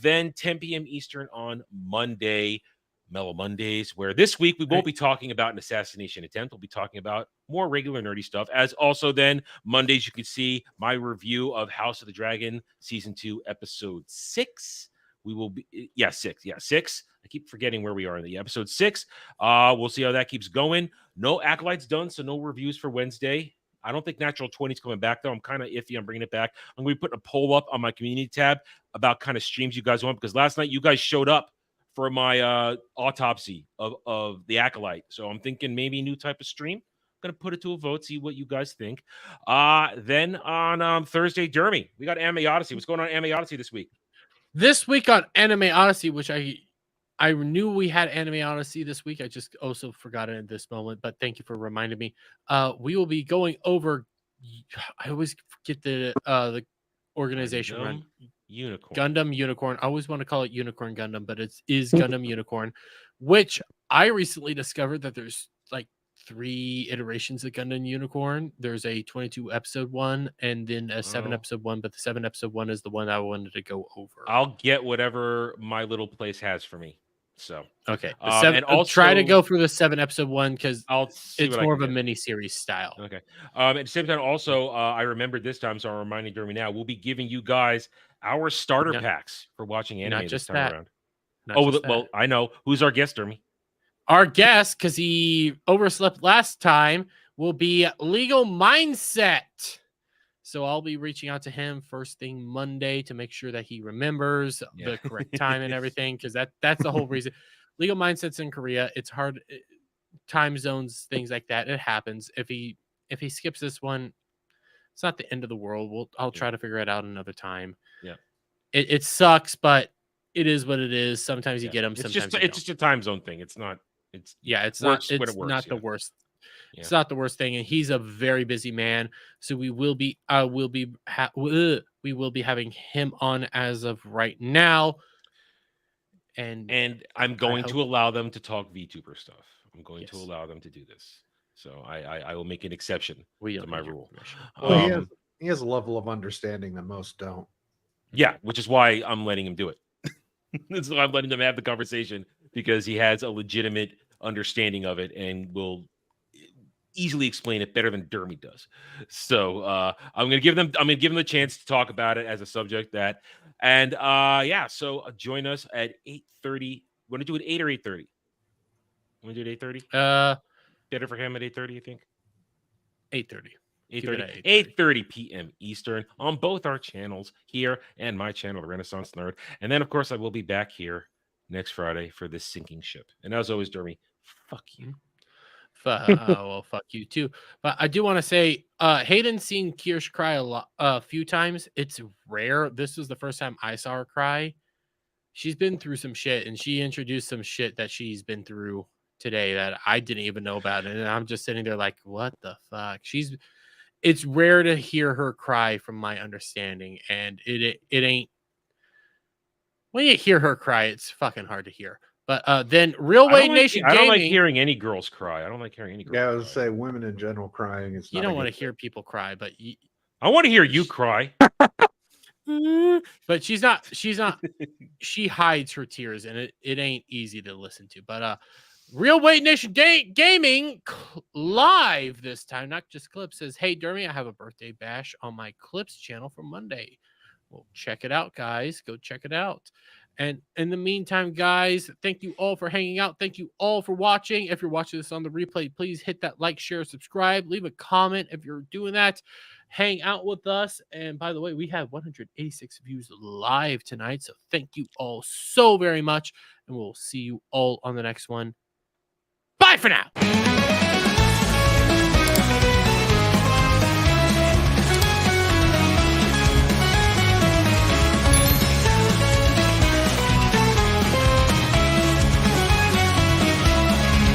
Then 10 p.m. Eastern on Monday, Mellow Mondays, where this week we won't be talking about an assassination attempt. We'll be talking about more regular nerdy stuff. As also then Mondays, you can see my review of House of the Dragon Season 2, Episode 6. We will be, 6. I keep forgetting where we are in the episode 6. We'll see how that keeps going. No Acolyte's done, so no reviews for Wednesday. I don't think Natural 20 is coming back, though. I'm kind of iffy on bringing it back. I'm going to be putting a poll up on my community tab about kind of streams you guys want, because last night you guys showed up for my autopsy of the Acolyte. So I'm thinking maybe new type of stream. I'm going to put it to a vote, see what you guys think. Then on Thursday, Jeremy, we got Anime Odyssey. What's going on Anime Odyssey this week? This week on Anime Odyssey, which I knew we had Anime Odyssey this week. I just also forgot it at this moment, but thank you for reminding me. We will be going over. I always forget the organization run. Unicorn. Gundam Unicorn. I always want to call it Unicorn Gundam, but it is Gundam Unicorn, which I recently discovered that there's like 3 iterations of Gundam Unicorn. There's a 22 episode one and then a 7 episode one, but the 7 episode one is the one I wanted to go over. I'll get whatever my little place has for me. So okay, and I'll try to go through the 7 episode one because it's more of a mini series style. Okay. At the same time, also I remembered this time, so I'm reminding Jeremy now. We'll be giving you guys our starter packs for watching anime Not just this time that. around. Not just well, I know who's our guest, Jeremy. our guest, because he overslept last time, will be Legal Mindset. So I'll be reaching out to him first thing Monday to make sure that he remembers the correct time and everything, because that's the whole reason. Legal Mindset's in Korea. It's hard, time zones, things like that. It happens. If he skips this one, it's not the end of the world. I'll try to figure it out another time. Yeah, it sucks, but it is what it is. Sometimes you get them. Sometimes it's just a time zone thing. It's not. It's not the worst. Yeah. It's not the worst thing, and he's a very busy man. So we will be having him on as of right now. And I'm going to allow them to talk VTuber stuff. I'm going to allow them to do this. So I will make an exception to my rule. Well, he has a level of understanding that most don't. Yeah, which is why I'm letting him do it. That's why I'm letting him have the conversation, because he has a legitimate understanding of it and will easily explain it better than Dermy does. So I'm gonna give them the chance to talk about it as a subject that, and so join us at 8:30. Want to do it 8 or 8:30? Want to do it 8:30? Better for him at 8:30, I think. 8:30. 8:30 p.m. Eastern on both our channels here and my channel, The Renaissance Nerd. And then, of course, I will be back here next Friday for this sinking ship. And as always, Dermy, fuck you. Well, fuck you too. But I do want to say, Hayden's seen Kirsch cry a few times. It's rare. This was the first time I saw her cry. She's been through some shit, and she introduced some shit that she's been through today that I didn't even know about. And I'm just sitting there like, what the fuck? It's rare to hear her cry, from my understanding, and it ain't. When you hear her cry, it's fucking hard to hear. But then Real Weight Nation Gaming. I don't like hearing any girls cry. I don't like hearing any girls. Yeah, I would say women in general crying is. You don't want to hear people cry, but I want to hear you cry. But she's not. She hides her tears, and it ain't easy to listen to. But Real Weight Nation Gaming live this time, not just clips, says, "Hey Dermy, I have a birthday bash on my Clips channel for Monday. Well, check it out, guys. Go check it out." And in the meantime, guys, thank you all for hanging out. Thank you all for watching. If you're watching this on the replay, please hit that like, share, subscribe, leave a comment if you're doing that. Hang out with us. And by the way, we have 186 views live tonight. So thank you all so very much. And we'll see you all on the next one. Bye for now.